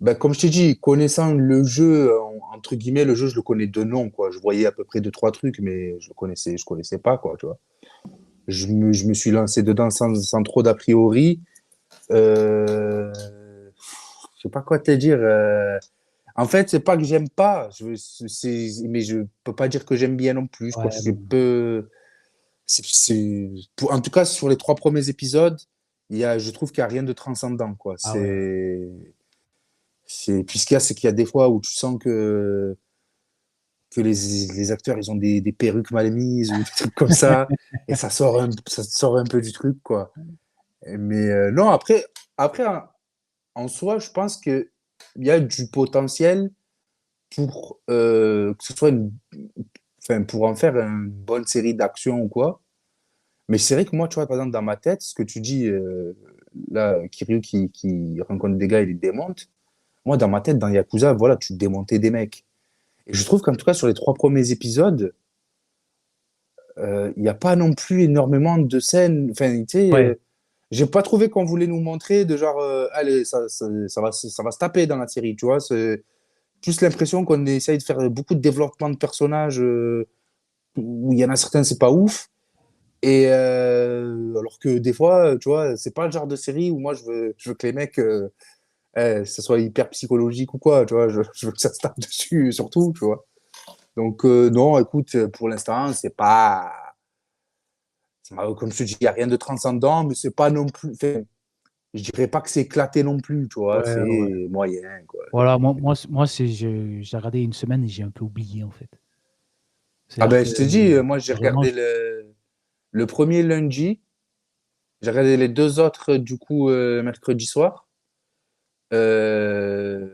ben, comme je t'ai dit, connaissant le jeu, entre guillemets, le jeu, je le connais de nom, quoi. Je voyais à peu près deux, trois trucs, mais je connaissais pas, quoi, tu vois. Je me suis lancé dedans sans trop d'a priori. Je sais pas quoi te dire. En fait, c'est pas que j'aime pas, mais je peux pas dire que j'aime bien non plus. Je crois que Ouais, non. en tout cas, sur les trois premiers épisodes, je trouve qu'il y a rien de transcendant, quoi. Ah ouais, ouais. Puis ce qu'il y a, c'est qu'il y a des fois où tu sens que les acteurs, ils ont des perruques mal mises ou des trucs comme ça, et ça sort un peu du truc, quoi. Mais non, après en soi, je pense qu'il y a du potentiel pour que ce soit enfin, pour en faire une bonne série d'action ou quoi. Mais c'est vrai que moi, tu vois, par exemple, dans ma tête, ce que tu dis, là, Kiryu qui rencontre des gars et les démonte, moi, dans ma tête, dans Yakuza, voilà, tu démontais des mecs. Et je trouve qu'en tout cas, sur les trois premiers épisodes, il n'y a pas non plus énormément de scènes. Enfin, tu sais, Ouais, j'ai pas trouvé qu'on voulait nous montrer de genre, allez, ça va se taper dans la série, tu vois. C'est plus l'impression qu'on essaye de faire beaucoup de développement de personnages où il y en a certains, c'est pas ouf. Et alors que des fois, tu vois, c'est pas le genre de série où moi je veux que les mecs, ça soit hyper psychologique ou quoi, tu vois. Je veux que ça se tape dessus surtout, tu vois. Donc non, écoute, pour l'instant, comme je te dis, il y a rien de transcendant, mais c'est pas non plus. Enfin, je dirais pas que c'est éclaté non plus, tu vois. ouais, ouais. C'est moyen, quoi. Voilà, moi j'ai regardé une semaine et j'ai un peu oublié en fait. Ah C'est-à-dire ben, que je te dis, moi j'ai vraiment, regardé le premier lundi, j'ai regardé les deux autres du coup mercredi soir. Euh,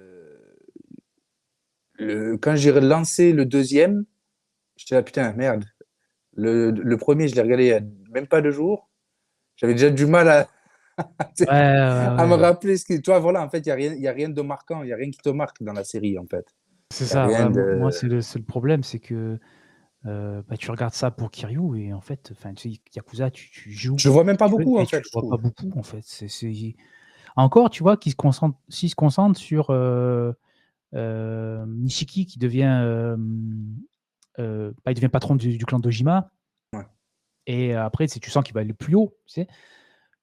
quand j'ai relancé le deuxième, j'étais là, putain, merde. Le premier, je l'ai regardé il y a même pas 2 jours. J'avais déjà du mal ouais, ouais, à me ouais. rappeler ce qui. Toi, voilà, en fait, il y a rien de marquant, il y a rien qui te marque dans la série, en fait. C'est Il y a ça, rien voilà, moi de. c'est le problème, c'est que bah, tu regardes ça pour Kiryu et en fait, enfin, tu sais, Yakuza, tu joues, Je le vois même pas tu fais beaucoup, et en tu fait, le je vois pas trouve. beaucoup en fait. Encore, tu vois, s'il se concentre sur Nishiki qui devient, bah, il devient patron du clan d'Ojima Ouais. et après, tu sens qu'il va aller plus haut, tu sais.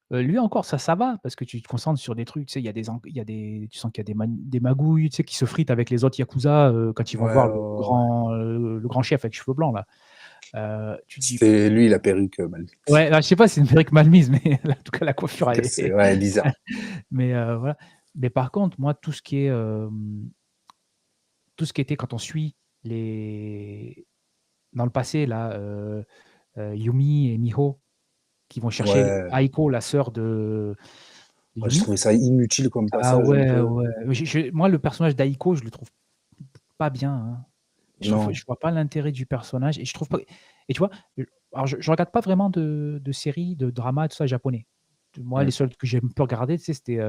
Lui encore, ça va parce que tu te concentres sur des trucs, tu sais, il y a des tu sens qu'il y a des magouilles, tu sais, qui se fritent avec les autres yakuza, quand ils Ouais, vont voir ouais, ouais. le grand chef avec cheveux blancs là. Tu te dis: C'était lui, la perruque, mal. «Ouais», je sais pas si c'est une perruque mal mise, mais en tout cas la coiffure elle C'est est ouais, bizarre. mais voilà. Mais par contre, moi tout ce qui est, tout ce qui était quand on suit les dans le passé là, Yumi et Miho qui vont chercher Ouais. Aiko, la sœur de Ouais, je Yumi. trouvais ça inutile comme Ah passage un ouais, peu. ouais. Moi, le personnage d'Aiko, je le trouve pas bien, hein. Je Non. vois pas l'intérêt du personnage et je trouve pas et tu vois, alors je regarde pas vraiment de séries, de dramas, tout ça japonais. Moi, les Hmm. seuls que j'ai un peu regardé, tu sais, c'était,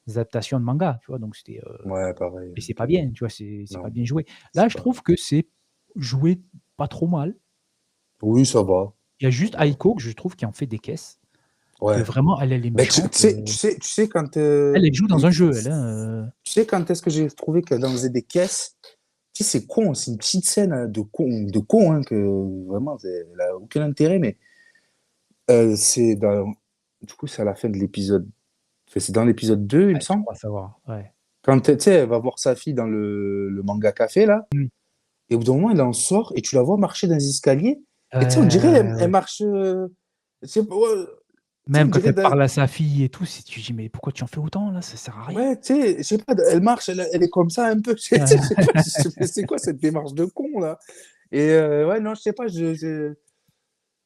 des adaptations de manga, tu vois? Donc c'était, Ouais, pareil. mais c'est pas bien, tu vois? C'est pas Non, bien joué. Là, c'est je pas. trouve que c'est joué pas trop mal. Oui, ça va. Il y a juste Ça va. Aiko que je trouve qui en fait des caisses, que Ouais. vraiment elle est Ben, méchante, tu sais quand elle joue dans un jeu, elle, hein, tu sais quand est-ce que j'ai trouvé qu'elle en faisait des caisses? Tu sais, c'est con, c'est une petite scène de con hein, que vraiment, elle n'a aucun intérêt, mais c'est dans. Du coup, c'est à la fin de l'épisode. Enfin, c'est dans l'épisode 2, il me Ouais, je semble. crois savoir, ouais. Quand tu sais, elle va voir sa fille dans le manga café, là, Mmh. et au bout d'un moment, elle en sort et tu la vois marcher dans les escaliers. Et tu sais, on dirait elle Ouais. marche. Je sais pas, ouais, tu sais, on Même quand dirait. elle parle à sa fille et tout, si tu dis: «Mais pourquoi tu en fais autant là? Ça sert à rien». Ouais, tu sais, je sais pas, elle marche, elle est comme ça un peu. Tu sais, je sais pas, c'est quoi cette démarche de con, là? Et ouais, non, je sais pas,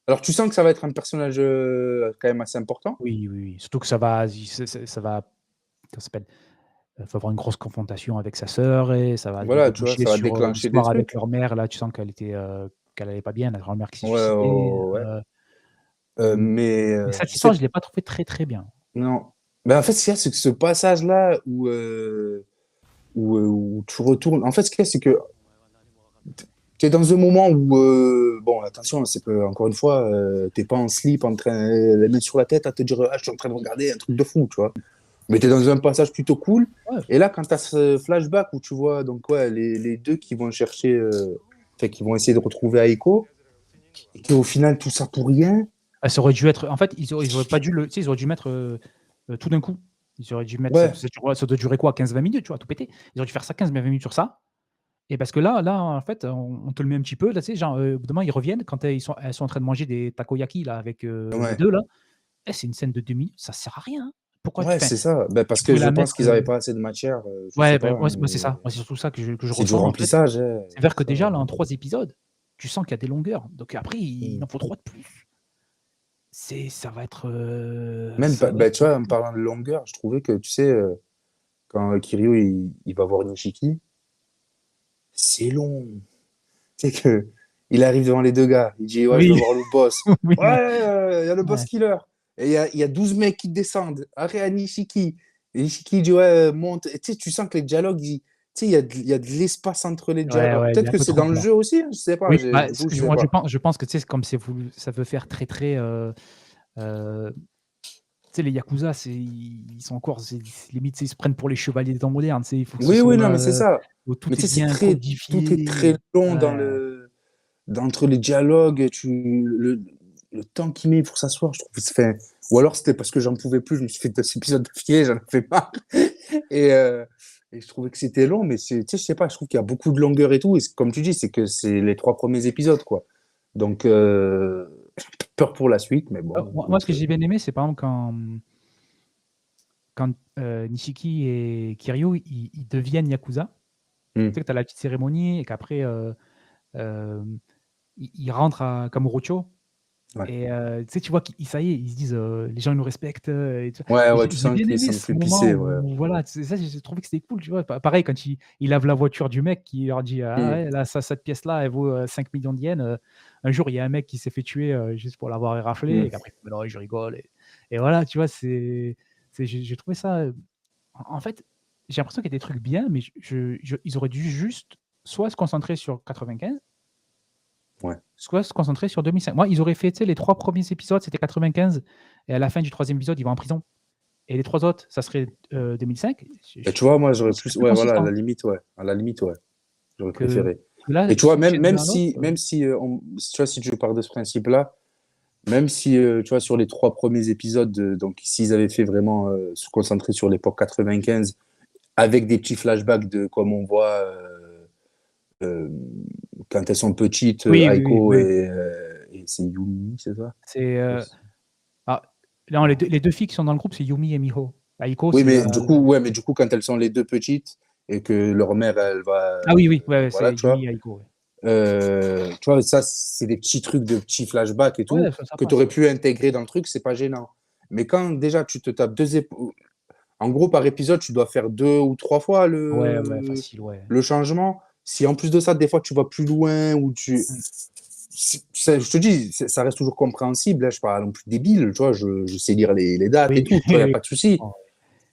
alors tu sens que ça va être un personnage quand même assez important. Oui, oui, oui, surtout que ça va ça va comment ça s'appelle? Va avoir une grosse confrontation avec sa sœur et ça va Voilà, tu vois, déboucher ça va sur, déclencher des l'histoire avec trucs. leur mère. Là, tu sens qu'elle allait pas bien, la grand-mère qui s'est Ouais, ouais, suicidée, ouais, ouais. Mais mais cette je histoire, sais, je l'ai pas trouvée très, très bien. non. Mais en fait, ce qu'il y a, c'est que ce passage-là où tu retournes. En fait, ce qu'il y a, c'est que tu es dans un moment où, bon, attention, c'est que, encore une fois, t'es pas en slip, en train, les mains sur la tête, à te dire, ah, je suis en train de regarder un truc de fou, tu vois. Mais tu es dans un passage plutôt cool. Ouais, Et là, quand tu as ce flashback où tu vois donc, ouais, les deux qui vont chercher, enfin, qui vont essayer de retrouver Aiko, et qu'au final, tout ça pour rien. ça aurait dû être en fait, ils auraient pas dû le tu sais, ils auraient dû mettre, tout d'un coup. Ils auraient dû mettre Ouais, ça doit durer quoi? 15-20 minutes, tu vois? Tout péter. Ils auraient dû faire ça 15-20 minutes sur ça et parce que là, en fait, on te le met un petit peu, là, tu sais, genre, au bout d'un moment, ils reviennent quand, elles sont en train de manger des takoyaki là avec, les ouais, 2 là. C'est une scène de 2 minutes, ça sert à rien. Pourquoi ouais, enfin, c'est ça. Ben, parce tu que pourrais je la pense mettre, qu'ils n'avaient pas assez de matière, je sais ouais, pas, ben, hein, moi, c'est ça. Moi, c'est surtout ça que je c'est du ressens, en fait. remplissage, hein, C'est-à-dire que ça. déjà là, en 3 épisodes, tu sens qu'il y a des longueurs. Donc après, il Mm. en faut 3 de plus. Ça va être, Même, ça va ben, tu être vois, en parlant de longueur, je trouvais que, tu sais, quand Kiryu il va voir Nishiki, c'est long. Tu sais que il arrive devant les deux gars, il dit ouais je veux oui, voir le boss. oui, Ouais, il y a le boss ouais. killer. Et il y a 12 mecs qui descendent. Arrête à Nishiki. Et Nishiki dit ouais monte. Et tu sais, tu sens que les dialogues, tu sais, il y a de l'espace entre les dialogues. Ouais, Alors ouais, il peut-être est un que peu c'est trop dans le grand. jeu aussi, hein, je sais pas. Oui, bah, Du coup, je sais moi, pas. je pense que, tu sais, c'est comme c'est voulu ça veut faire très, très, tu sais, les yakuza, ils sont encore c'est limite, tu sais, ils se prennent pour les chevaliers des temps modernes, tu sais, il faut que ce Oui, oui, soit, non, mais c'est ça. où tout Mais est tu sais, bien tout est codifié, très long ouais. entre les dialogues, le temps qu'il met pour s'asseoir, je trouve que c'est fait. Ou alors c'était parce que j'en pouvais plus, je me suis fait 2 épisodes d'affilée, j'en ai fait marre. Et, euh, et je trouvais que c'était long, mais tu sais, je sais pas, je trouve qu'il y a beaucoup de longueur et tout. Et comme tu dis, c'est que c'est les 3 premiers épisodes, quoi. Donc, j'ai peur pour la suite, mais bon, Moi, ce écoute. que j'ai bien aimé, c'est par exemple quand, Nishiki et Kiryu, ils deviennent yakuza. Tu sais, Hmm, que tu as la petite cérémonie et qu'après, ils rentrent à Kamurocho ouais. et tu sais, tu vois qu'ils ça y est, ils se disent, «Les gens, ils nous respectent», et tu vois? Ouais, Et ouais, tu j'ai sens bien qu'ils aimé sont ce plus moment pissés, ouais. où voilà, c'est ça, j'ai trouvé que c'était cool, tu vois? Pareil quand il lave la voiture du mec qui leur dit: «Ah Hmm, ouais, là, cette pièce-là, elle vaut, 5 000 000 de yens». Un jour, il y a un mec qui s'est fait tuer, juste pour l'avoir éraflé hmm. et qu'après, il fait: «Mais non, je rigole», et voilà, tu vois? J'ai trouvé ça, en fait, j'ai l'impression qu'il y a des trucs bien, mais ils auraient dû juste soit se concentrer sur 95, Ouais. soit se concentrer sur 2005. Moi, ils auraient fait, tu sais, les 3 premiers épisodes, c'était 95 et à la fin du troisième épisode, il va en prison et les 3 autres, ça serait, 2005. Et tu vois, moi, Ça j'aurais serait plus. plus Ouais, voilà, à consistant la limite, ouais. À la limite, ouais. J'aurais que préféré. là, Et tu vois, même, switcher de même l'un à l'autre, si, même si, tu vois, si tu pars de ce principe-là, même si, tu vois, sur les 3 premiers épisodes, donc s'ils avaient fait vraiment se concentrer sur l'époque 95, avec des petits flashbacks de comme on voit euh, quand elles sont petites, oui, oui, oui, Aiko oui, et c'est Yumi, c'est ça? c'est, ah, non, les 2 filles qui sont dans le groupe, c'est Yumi et Miho. Aiko, Oui, c'est la mais du coup, ouais, mais du coup, quand elles sont les deux petites et que leur mère, elle va, ah oui, oui, ouais, ouais, voilà, c'est tu vois. Yumi et Aiko, ouais. Tu vois, ça, c'est des petits trucs de petits flashbacks et tout Ouais, ça que tu passe, aurais ouais. pu intégrer dans le truc, c'est pas gênant. Mais quand déjà tu te tapes en gros, par épisode, tu dois faire 2 ou 3 fois Ouais, ouais, facile, ouais. le changement. Si en plus de ça, des fois, tu vas plus loin ou Mmh. je te dis, ça reste toujours compréhensible. Là, je parle non plus débile, tu vois, je sais lire les dates et Oui, tout, tu vois, il n'y a oui, pas de souci.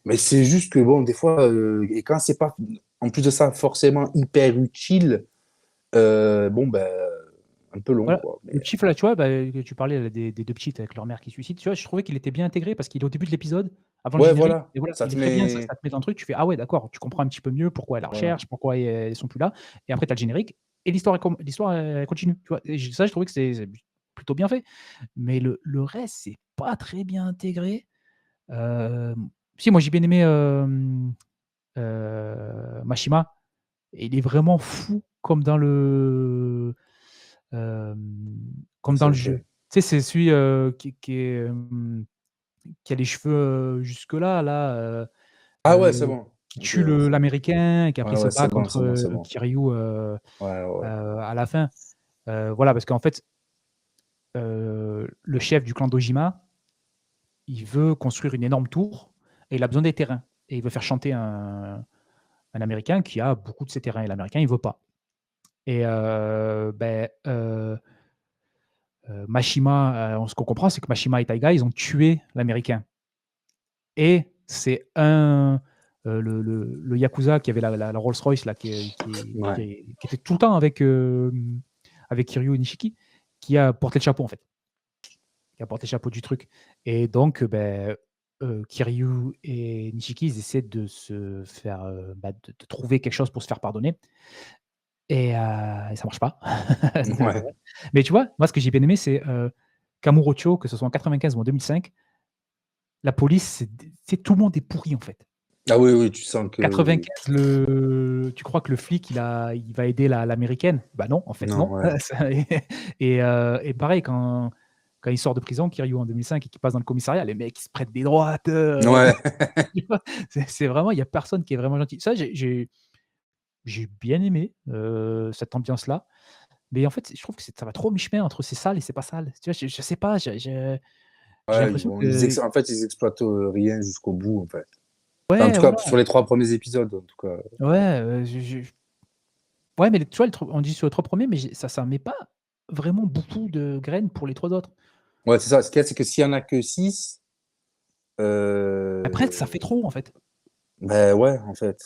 Mais c'est juste que, bon, des fois, et quand c'est pas, en plus de ça, forcément hyper utile, bon, ben, un peu long, voilà, quoi. le Mais chiffre là, tu vois, bah, que tu parlais là des 2 petites avec leur mère qui se suicide, tu vois? Je trouvais qu'il était bien intégré parce qu'il est au début de l'épisode avant le Ouais, générique voilà, et voilà, ça il te est très bien, ça met ça te met dans le truc, tu fais: «Ah ouais d'accord», tu comprends un petit peu mieux pourquoi elle la voilà. recherche, pourquoi elles sont plus là et après tu as le générique et l'histoire elle continue, tu vois? Et ça je trouvais que c'est plutôt bien fait, mais le reste, c'est pas très bien intégré. Si moi j'ai bien aimé, Mashima, il est vraiment fou comme dans le OK. jeu. Tu sais, c'est celui, qui a les cheveux, jusque-là, là, Ah ouais, c'est le bon. qui OK, tue ouais, c'est bon. l'américain et qui Ouais, après se ouais, c'est bat bon, contre, c'est bon, c'est bon. Kiryu, Ouais, ouais. à la fin. Voilà, parce qu'en fait, le chef du clan d'Ojima, il veut construire une énorme tour et il a besoin des terrains et il veut faire chanter un américain qui a beaucoup de ces terrains et l'américain, il veut pas et Mashima, ce qu'on comprend, c'est que Mashima et Taiga, ils ont tué l'américain et c'est le yakuza qui avait la Rolls Royce là, Ouais. qui était tout le temps avec, avec Kiryu Nishiki, qui a porté le chapeau, en fait. Qui a porté le chapeau du truc et donc Kiryu et Nishiki, ils essaient de se faire, de trouver quelque chose pour se faire pardonner et ça marche pas. C'est Ouais. vrai. Mais tu vois, moi, ce que j'ai bien aimé, c'est, Kamurocho, que ce soit en 95 ou en 2005, la police, c'est tout le monde est pourri, en fait. Ah oui, oui, tu sens que 95, tu crois que le flic, il va aider l'américaine? Bah non, en fait, non, non. ouais. Ça et pareil, quand il sort de prison, Kiryu en 2005 et qu'il passe dans le commissariat, les mecs, ils se prennent des droites, Ouais. tu vois? C'est vraiment il y a personne qui est vraiment gentil. Ça, j'ai bien aimé, cette ambiance-là, mais en fait, je trouve que ça va trop mi-chemin entre c'est sale et c'est pas sale. Tu vois? Je sais pas, j'ai Ouais, l'impression que en fait, ils exploitent, rien jusqu'au bout, en fait. Enfin, en ouais, tout cas, voilà, sur les 3 premiers épisodes, en tout cas. ouais, je ouais, mais tu vois, on dit sur les 3 premiers, mais ça met pas vraiment beaucoup de graines pour les 3 autres. Ouais, c'est ça. Ce qu'il y a, c'est que s'il y en a que 6, Après, ça fait trop, en fait. bah, ouais, en fait,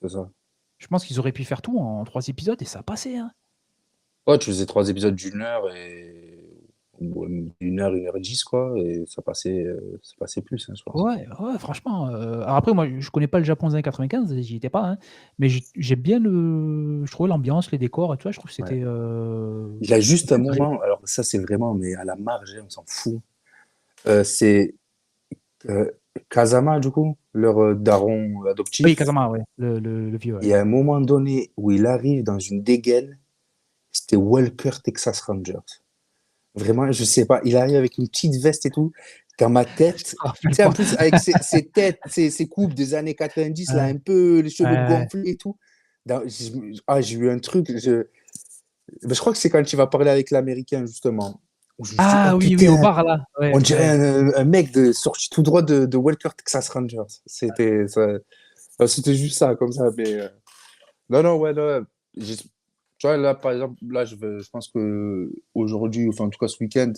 c'est ça. Je pense qu'ils auraient pu faire tout en 3 épisodes et ça passait, hein. Ouais, tu faisais 3 épisodes d'1 heure et ou 1 heure, 1 heure 10, quoi, et ça passait plus, hein, je pense. Ouais, ouais, franchement, alors après moi, je connais pas le Japon des années 95, j'y étais pas, hein, mais j'aime bien je trouvais l'ambiance, les décors et tout ça, je trouve que Ouais. c'était, Il y a juste un bien géré. moment, alors ça, c'est vraiment, mais à la marge, hein, on s'en fout. C'est, Kazama, du coup, leur, daron Oui, adoptif. Kazama, ouais, le vieux, Il ouais. y a un moment donné où il arrive dans une dégaine, c'était Walker Texas Rangers. Vraiment, je sais pas, il arrive avec une petite veste et tout. Dans ma Je tête, me tu rappelle sais, en pas. plus, avec ses têtes, ses coupes des années 90, là, Ouais, un peu les cheveux ouais. gonflés et tout. J'ai eu un truc, ben, je crois que c'est quand il va parler avec l'américain, justement, où je me suis dit, oh Ah oui, oui, au putain, bar là, on ouais, dirait ouais. un mec sorti tout droit de Walker Texas Rangers. C'était ça, c'était juste ça, comme ça, mais non, non, ouais, non, tu vois, là, par exemple, là, je pense que aujourd'hui, enfin, en tout cas, ce week-end,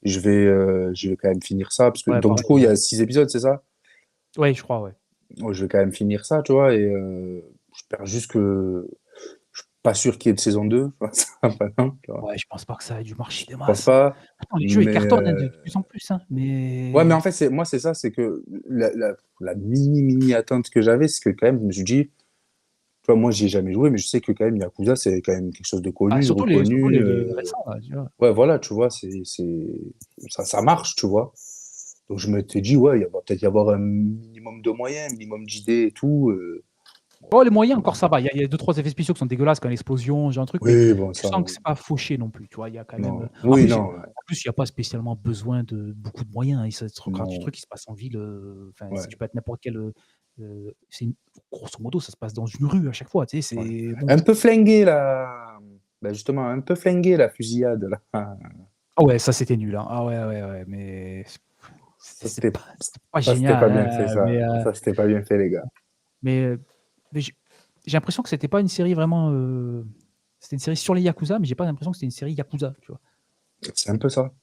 je vais quand même finir ça, parce que, Ouais, donc, du pareil, coup, il y ouais. a 6 épisodes, c'est ça? Ouais, je crois, ouais. Ouais, je vais quand même finir ça, tu vois, et j'espère juste que, je suis pas sûr qu'il y ait de saison 2, tu vois, ça va pas, non, tu vois. Ouais, je pense pas que ça ait dû marcher des Je pense masses. pas, Pourtant les jeux, ils mais cartonnent, hein, de plus en plus, hein, ouais, mais mais en fait, moi, c'est ça, c'est que la mini attente que j'avais, c'est que quand même, je me suis dit, tu vois, moi, j'y ai jamais joué, mais je sais que quand même, Yakuza, c'est quand même quelque chose de ah, connu, de surtout reconnu. les récents là, tu vois? Ouais, voilà, tu vois, ça marche, tu vois. Donc je m'étais dit, ouais, il va peut-être y avoir un minimum de moyens, un minimum d'idées et tout. Oh, les moyens encore ça va, il y a 2-3 effets spéciaux qui sont dégueulasses quand l'explosion, genre un truc, mais Oui, bon, tu ça, sens que c'est pas fauché non plus, tu vois? Il y a quand même, non. Oui, non, ouais, en plus il y a pas spécialement besoin de beaucoup de moyens, et ce quand du non, truc il se passe en ville, enfin, si ouais, tu peux être n'importe quel, c'est une grosso modo, ça se passe dans une rue à chaque fois, tu sais? ouais. C'est bon. Un peu flingué, là. Ben justement, un peu flingué, la fusillade, là. Ah ouais, ça c'était nul, hein. Ah ouais, ouais, ouais, mais Ça, c'était c'était pas ça, c'était génial, pas bien fait, hein, ça. Ça, c'était pas bien fait, les gars. mais, mais j'ai l'impression que c'était pas une série vraiment, c'était une série sur les yakuza, mais j'ai pas l'impression que c'était une série yakuza, tu vois? C'est un peu ça.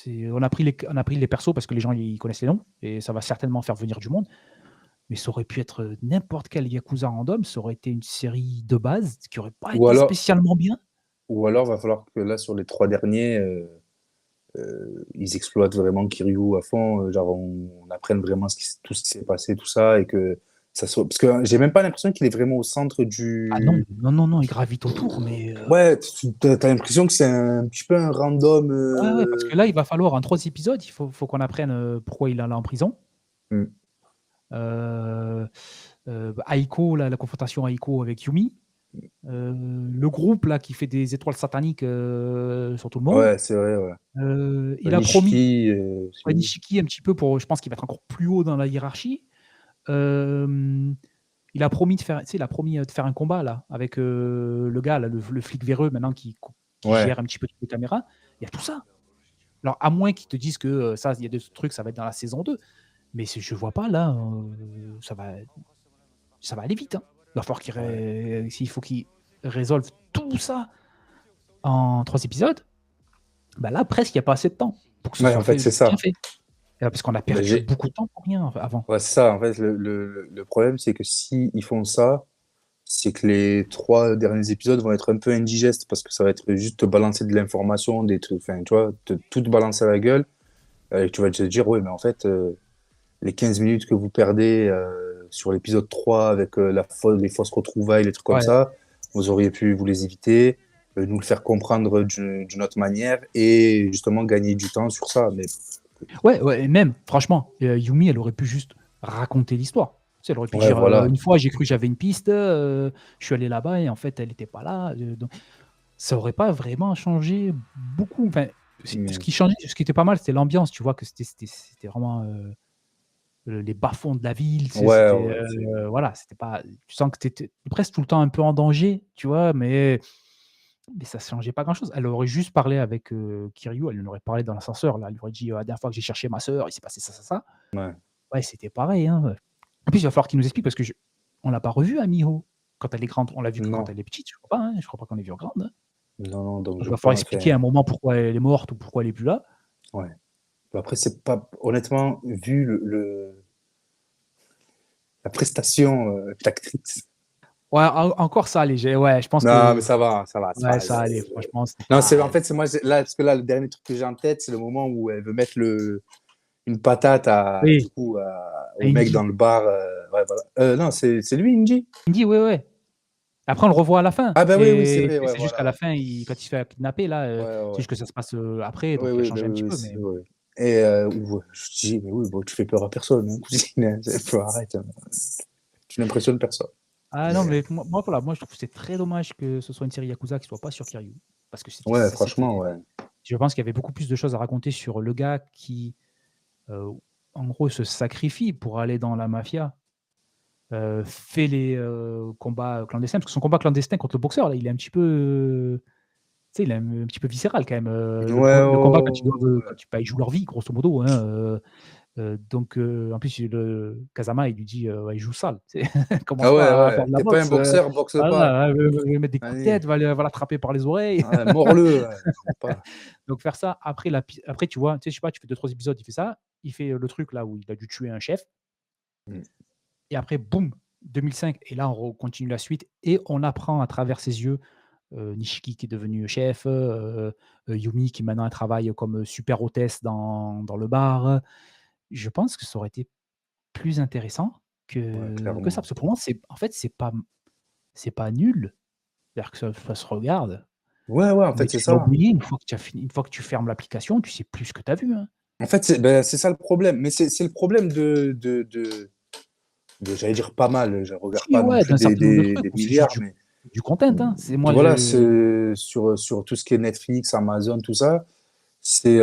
On a pris les persos parce que les gens ils connaissent les noms et ça va certainement faire venir du monde, mais ça aurait pu être, n'importe quel yakuza random, ça aurait été une série de base qui aurait pas Ou été alors, spécialement bien. va falloir que là, sur les 3 derniers, ils exploitent vraiment Kiryu à fond, genre on apprenne vraiment tout ce qui s'est passé, tout ça, et que ça soit... Parce que j'ai même pas l'impression qu'il est vraiment au centre Ah non, du... non, non, non, il gravite autour, mais Ouais, t'as l'impression que c'est un petit peu un random... ouais, ouais, parce que là, il va falloir en 3 épisodes, il faut qu'on apprenne pourquoi il est allé en prison. hmm. Aiko, la confrontation Aiko avec Yumi. Le groupe là qui fait des étoiles sataniques sur tout le monde. Ouais, c'est vrai, ouais. Il a promis Nishiki, Nishiki un petit peu pour, je pense qu'il va être encore plus haut dans la hiérarchie. Il a promis de faire, tu sais, il a promis de faire un combat là avec le gars, là, le flic véreux maintenant qui ouais. gère un petit peu toutes les caméras. Il y a tout ça. Alors à moins qu'ils te disent que ça, il y a des trucs, ça va être dans la saison 2. Mais je vois pas là, ça va aller vite. Hein. Il va falloir s'il faut qu'ils résolvent tout ça en 3 épisodes. Bah là, presque, il n'y a pas assez de temps pour que ce Ouais, soit en fait, fait, c'est bien ça. fait. Parce qu'on a Ben, perdu beaucoup de temps pour rien avant. ouais, c'est ça. En fait, le problème, c'est que si ils font ça, c'est que les 3 derniers épisodes vont être un peu indigestes parce que ça va être juste te balancer de l'information, des trucs, enfin, tu vois, tout te balancer à la gueule. Et tu vas te dire, ouais, mais en fait, les 15 minutes que vous perdez sur l'épisode 3 avec les fausses retrouvailles, les trucs comme Ouais, ça, vous auriez pu vous les éviter, nous le faire comprendre d'une autre manière et justement gagner du temps sur ça. Mais ouais, ouais, et même, franchement, Yumi, elle aurait pu juste raconter l'histoire. Tu sais, elle aurait pu ouais, dire voilà. une fois, j'ai cru que j'avais une piste, je suis allé là-bas et en fait, elle n'était pas là. Donc, ça aurait pas vraiment changé beaucoup. Enfin, ce Mais- qui changeait, ce qui était pas mal, c'était l'ambiance. Tu vois que c'était vraiment les bas-fonds de la ville. Tu sais, ouais, c'était ouais, voilà, c'était pas. Tu sens que tu étais presque tout le temps un peu en danger, tu vois, mais ça ne changeait pas grand-chose. Elle aurait juste parlé avec Kiryu, elle lui aurait parlé dans l'ascenseur. Là, elle lui aurait dit la dernière fois que j'ai cherché ma sœur, il s'est passé ça, ça, ça. ouais. Ouais, c'était pareil. Hein. En plus, il va falloir qu'il nous explique parce que on l'a pas revu à Miho quand elle est grande. On l'a vu que quand Non, elle est petite. Je crois pas. Hein. Je crois pas qu'on ait vu en grande. Hein. non, non, donc Donc, je il va falloir pense, expliquer enfin, à un moment pourquoi elle est morte ou pourquoi elle est plus là. ouais. Après, c'est pas, honnêtement, vu la prestation d'actrice. Ouais, encore ça allait. Ouais, je pense Non, mais que ça va, ça va. ouais, ça allait. Franchement, c'était Non, pas. en fait, c'est moi, là, parce que là, le dernier truc que j'ai en tête, c'est le moment où elle veut mettre une patate du Oui, coup, au mec dans Indy. le bar. Ouais, voilà. Non, c'est lui, Indy. Indy, ouais, ouais. Après, on le revoit à la fin. Ah, bah oui, oui, c'est Et vrai, ouais, c'est juste qu'à voilà. la fin, quand il se fait kidnapper, là, Ouais, c'est ouais, juste que ça se passe après, ouais. donc il a Oui, bah changé un oui, petit oui, peu. Mais ouais. Et je dis, mais oui, bon, tu fais peur à personne, hein, cousine. Faut arrêter. Hein. Tu n'impressionnes personne. ah non, Mais, mais moi, voilà, moi je trouve que c'est très dommage que ce soit une série Yakuza qui soit pas sur Kiryu. Parce que ouais, franchement, ouais. je pense qu'il y avait beaucoup plus de choses à raconter sur le gars qui, euh, en gros, se sacrifie pour aller dans la mafia, fait les combats clandestins, parce que son combat clandestin contre le boxeur, là, il est un petit peu, tu sais, il est un petit peu viscéral quand même. Ouais, Le combat quand ouais. ils jouent leur vie, grosso modo. Hein, donc, en plus, Kazama, il lui dit ouais, il joue sale. Ah Commence ouais, pas à faire ouais. de la T'es pas un boxe. boxeur, boxe pas. Voilà, va mettre des coups de Allez, tête, va l'attraper par les oreilles. ouais, mords-le. Ouais. Pas. Donc, faire ça, après, tu vois, tu sais, je sais pas, tu fais 2-3 épisodes, il fait ça. Il fait le truc là où il a dû tuer un chef. Mm. Et après, boum, 2005. Et là, on continue la suite. Et on apprend à travers ses yeux Nishiki qui est devenu chef, Yumi qui maintenant elle travaille comme super hôtesse dans le bar. Je pense que ça aurait été plus intéressant Ouais, que ça. clairement. Parce que pour moi, en fait, c'est pas nul. C'est-à-dire que ça se regarde, Ouais, ouais, en mais fait, c'est tu l'as ça. oublié une fois que tu as fini, une fois que tu fermes l'application, tu sais plus ce que tu as vu. Hein. En fait, c'est ça le problème. Mais c'est le problème j'allais dire pas mal, je regarde Si, pas non ouais, plus d'un certain nombre de trucs, des ou c'est juste milliards, mais du content. Hein. C'est moi, voilà, sur tout ce qui est Netflix, Amazon, tout ça, c'est,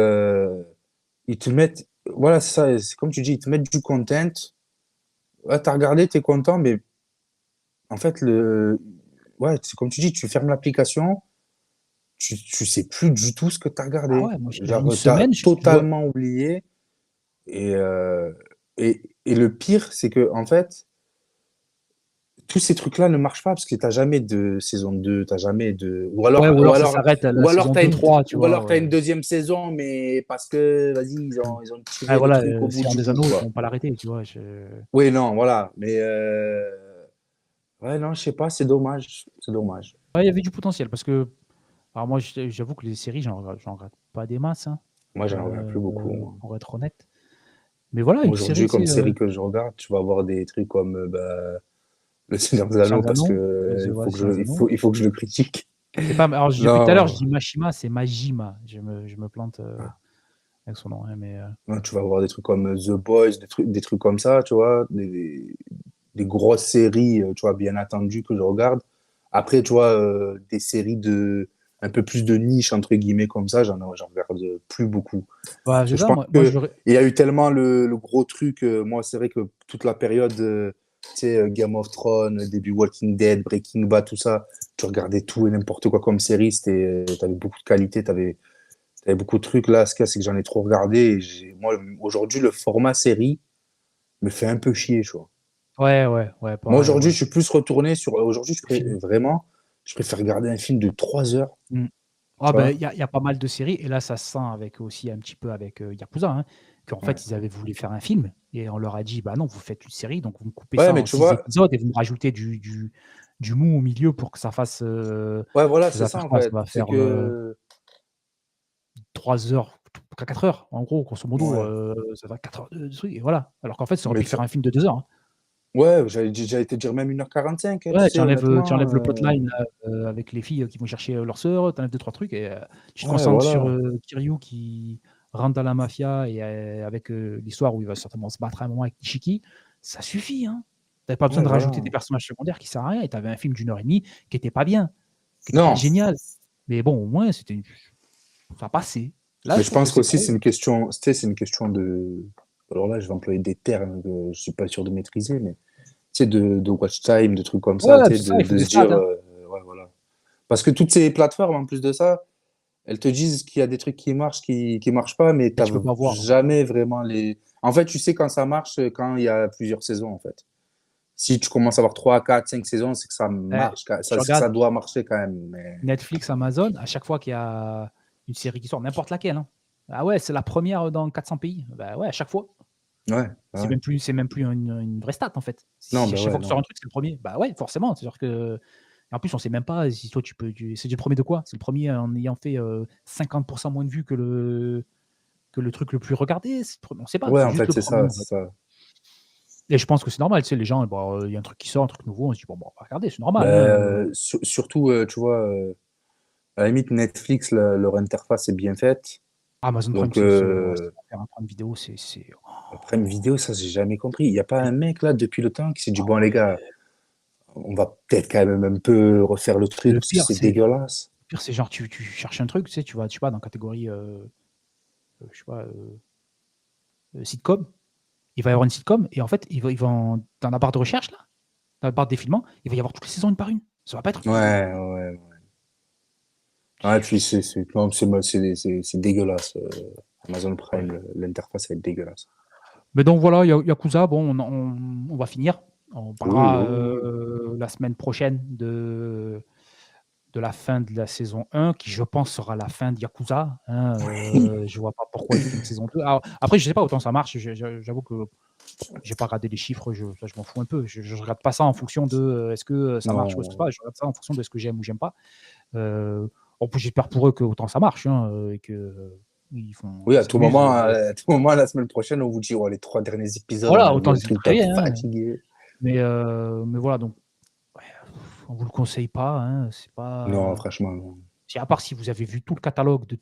ils te mettent, voilà, c'est ça, c'est comme tu dis, ils te mettent du content. Ouais, t'as regardé, t'es content, mais en fait, ouais, c'est comme tu dis, tu fermes l'application, tu sais plus du tout ce que t'as ah regardé. ouais, moi, il y a une Genre, t'as semaine, tu vois. totalement oublié. Et, et le pire, c'est que, en fait, tous ces trucs-là ne marchent pas parce que t'as jamais de saison 2, t'as jamais de, Ouais, ou alors ça s'arrête à la saison 2-3, tu ou vois. alors t'as Ouais. une deuxième saison, mais parce que, vas-y, ils ont Ouais, tiré le voilà, truc au bout Seigneur du des bout, Anneaux, ils quoi. vont pas l'arrêter, tu vois. Oui, non, voilà. Mais, ouais, non, je sais pas, c'est dommage. C'est dommage. Ouais, il y avait du potentiel parce que, alors moi, j'avoue que les séries, j'en rate pas des masses. Hein. Moi, j'en regarde plus beaucoup, moi. pour être honnête. Mais voilà, une série, Aujourd'hui, tu comme sais, série que je regarde, tu vas avoir des trucs comme bah, Le Seigneur des Seigneur Anneaux des parce que Anneaux, ouais, Seigneur des Anneaux. il faut que je le critique. C'est pas alors depuis tout à l'heure, je Non, dis Mashima, c'est Majima. Je me plante, avec son nom, hein, mais non, tu vas avoir des trucs comme The Boys, des trucs comme ça, tu vois, des grosses séries, tu vois, bien attendues que je regarde. Après, tu vois, des séries de un peu plus de niche, entre guillemets, comme ça, j'en regarde plus beaucoup. bah, Parce c'est que je ça, pense moi que j'aurais il y a eu tellement le gros truc. Moi, c'est vrai que toute la période, tu sais, Game of Thrones, début Walking Dead, Breaking Bad, tout ça, tu regardais tout et n'importe quoi comme série. T'avais beaucoup de qualité, t'avais beaucoup de trucs. Là, ce qu'il y a, c'est que j'en ai trop regardé. Moi, aujourd'hui, le format série me fait un peu chier, tu vois. ouais, Moi, pareil, aujourd'hui, ouais. je suis plus retourné sur. Aujourd'hui, Le film. vraiment, je préfère regarder un film de 3 heures, Mmh. tu Ah ben, vois. il y a pas mal de séries et là, ça se sent avec aussi un petit peu avec, Yakuza, hein, qu'en Ouais. fait, ils avaient voulu faire un film et on leur a dit: «Bah non, vous faites une série, donc vous me coupez Ouais, ça mais en tu 6 vois, épisodes et vous me rajoutez du mou au milieu pour que ça fasse, ouais, voilà, ça c'est va ça faire en quoi? Ça fait. va C'est faire, que. 3 heures, 4 heures, en gros, grosso modo, Ouais. ça va 4 heures de trucs et voilà. Alors qu'en fait, ça aurait Mais pu faire un film de 2 heures, hein. ouais, j'allais te dire même 1h45, hein, tu Ouais, sais, tu honnêtement. enlèves le plotline là, avec les filles, qui vont chercher, leur sœur, tu enlèves 2-3 trucs et tu te Ouais, concentres sur, voilà. Kiryu qui rentre dans la mafia et avec, l'histoire où il va certainement se battre à un moment avec Ishiki, ça suffit, hein. Tu avais pas besoin Ouais, de rajouter des voilà. personnages secondaires qui servent à rien et tu avais un film d'1 heure et demie qui était pas bien, qui était pas Non, génial. Mais bon, au moins ça passait. Là, mais je je trouve que pense c'est qu'aussi, trop. c'est une question, tu sais, c'est une question de. Alors là, je vais employer des termes que je suis pas sûr de maîtriser, mais tu sais, de watch time, de trucs comme ça, Ouais, tu sais, c'est ça, il faut de des se dire, stats, hein. ouais, voilà. Parce que toutes ces plateformes, en plus de ça, elles te disent qu'il y a des trucs qui marchent, qui marchent pas, mais Et t'as tu peux pas voir. jamais vraiment les. En fait, tu sais quand ça marche, quand il y a plusieurs saisons, en fait. Si tu commences à avoir 3, 4, 5 saisons, c'est que ça Eh, marche, tu c'est que regardes ça doit marcher quand même. Mais Netflix, Amazon, à chaque fois qu'il y a une série qui sort, n'importe laquelle, hein. Ah ouais, c'est la première dans 400 pays. Bah ouais, à chaque fois. ouais, C'est ouais. même plus, une vraie stat en fait. Non, Si à ben chaque ouais, fois que sort non. un truc, c'est le premier. Bah ouais, forcément. C'est-à-dire que et en plus, on sait même pas si toi c'est le premier de quoi? C'est le premier en ayant fait 50% moins de vues que le truc le plus regardé. On sait pas. Ouais, C'est en juste fait, le c'est premier ça, en c'est fait. ça. Et je pense que c'est normal. Tu sais, les gens, bon, il y a un truc qui sort, un truc nouveau. On se dit bon, on va regarder, c'est normal, hein. Ben, surtout, tu vois, à la limite, Netflix, leur interface est bien faite. Amazon Prime, Donc, ouais, c'est l'enfer, hein, Prime Vidéo, c'est après, une vidéo, ça, j'ai jamais compris. Il n'y a pas et un mec, là, depuis le temps, qui s'est dit, ah bon, les gars, ouais. on va peut-être quand même un peu refaire le truc Le parce que pire, c'est c'est dégueulasse. genre tu cherches un truc, tu sais, tu vas dans catégorie, je sais pas, sitcom. Il va y avoir une sitcom et en fait, ils vont dans la barre de recherche là, dans la barre de défilement, il va y avoir toutes les saisons une par une. Ça va pas être Ouais, ouais. Ouais, puis non, c'est dégueulasse. Amazon ouais. Prime, l'interface, elle est dégueulasse. Mais donc voilà, Yakuza, bon, on va finir. On Oui, parlera, oui, oui. la semaine prochaine de la fin de la saison 1 qui, je pense, sera la fin de Yakuza, hein, je vois pas pourquoi ils font une saison 2. Alors après, je sais pas, autant ça marche, j'avoue que j'ai pas regardé les chiffres, ça je m'en fous un peu. Je regarde pas ça en fonction de, est-ce que, ça marche ou est-ce que Non. pas. Je regarde ça en fonction de ce que j'aime ou j'aime pas. En plus, j'espère pour eux que autant ça marche, hein, et que, ils Oui, s'amusent, à tout moment, la semaine prochaine, on vous dit, oh, les 3 derniers épisodes, on voilà, a vu autant un se résultat livrer, hein, fatigué. mais voilà donc ouais, on vous le conseille pas, hein, c'est Non, pas franchement, non. si à part si vous avez vu tout le catalogue de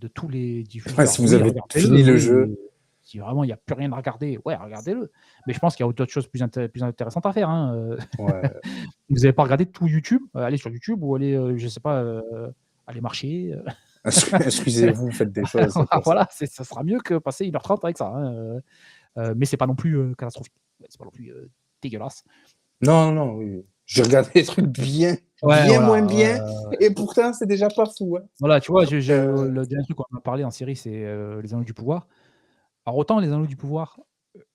tous les Ouais, diffuseurs, si vous oui, avez regardez-le, fini le oui, jeu, si vraiment il y a plus rien à regarder, ouais, regardez-le. Mais je pense qu'il y a d'autres choses plus intéressantes à faire, hein, ouais. vous avez pas regardé tout YouTube, allez sur YouTube ou allez, je sais pas, aller marcher, Instruisez-vous, faites des choses, c'est pour ça. voilà, ça sera mieux que passer 1h30 avec ça, hein, mais c'est pas non plus, catastrophique. C'est pas non plus, dégueulasse. Non, non, non, oui. J'ai regardé des trucs bien, Ouais, bien moins voilà, ouais, bien, et pourtant, c'est déjà pas fou, hein. voilà, tu vois, Euh, le dernier truc qu'on a parlé en série, c'est, Les Anneaux du Pouvoir. Alors autant Les Anneaux du Pouvoir,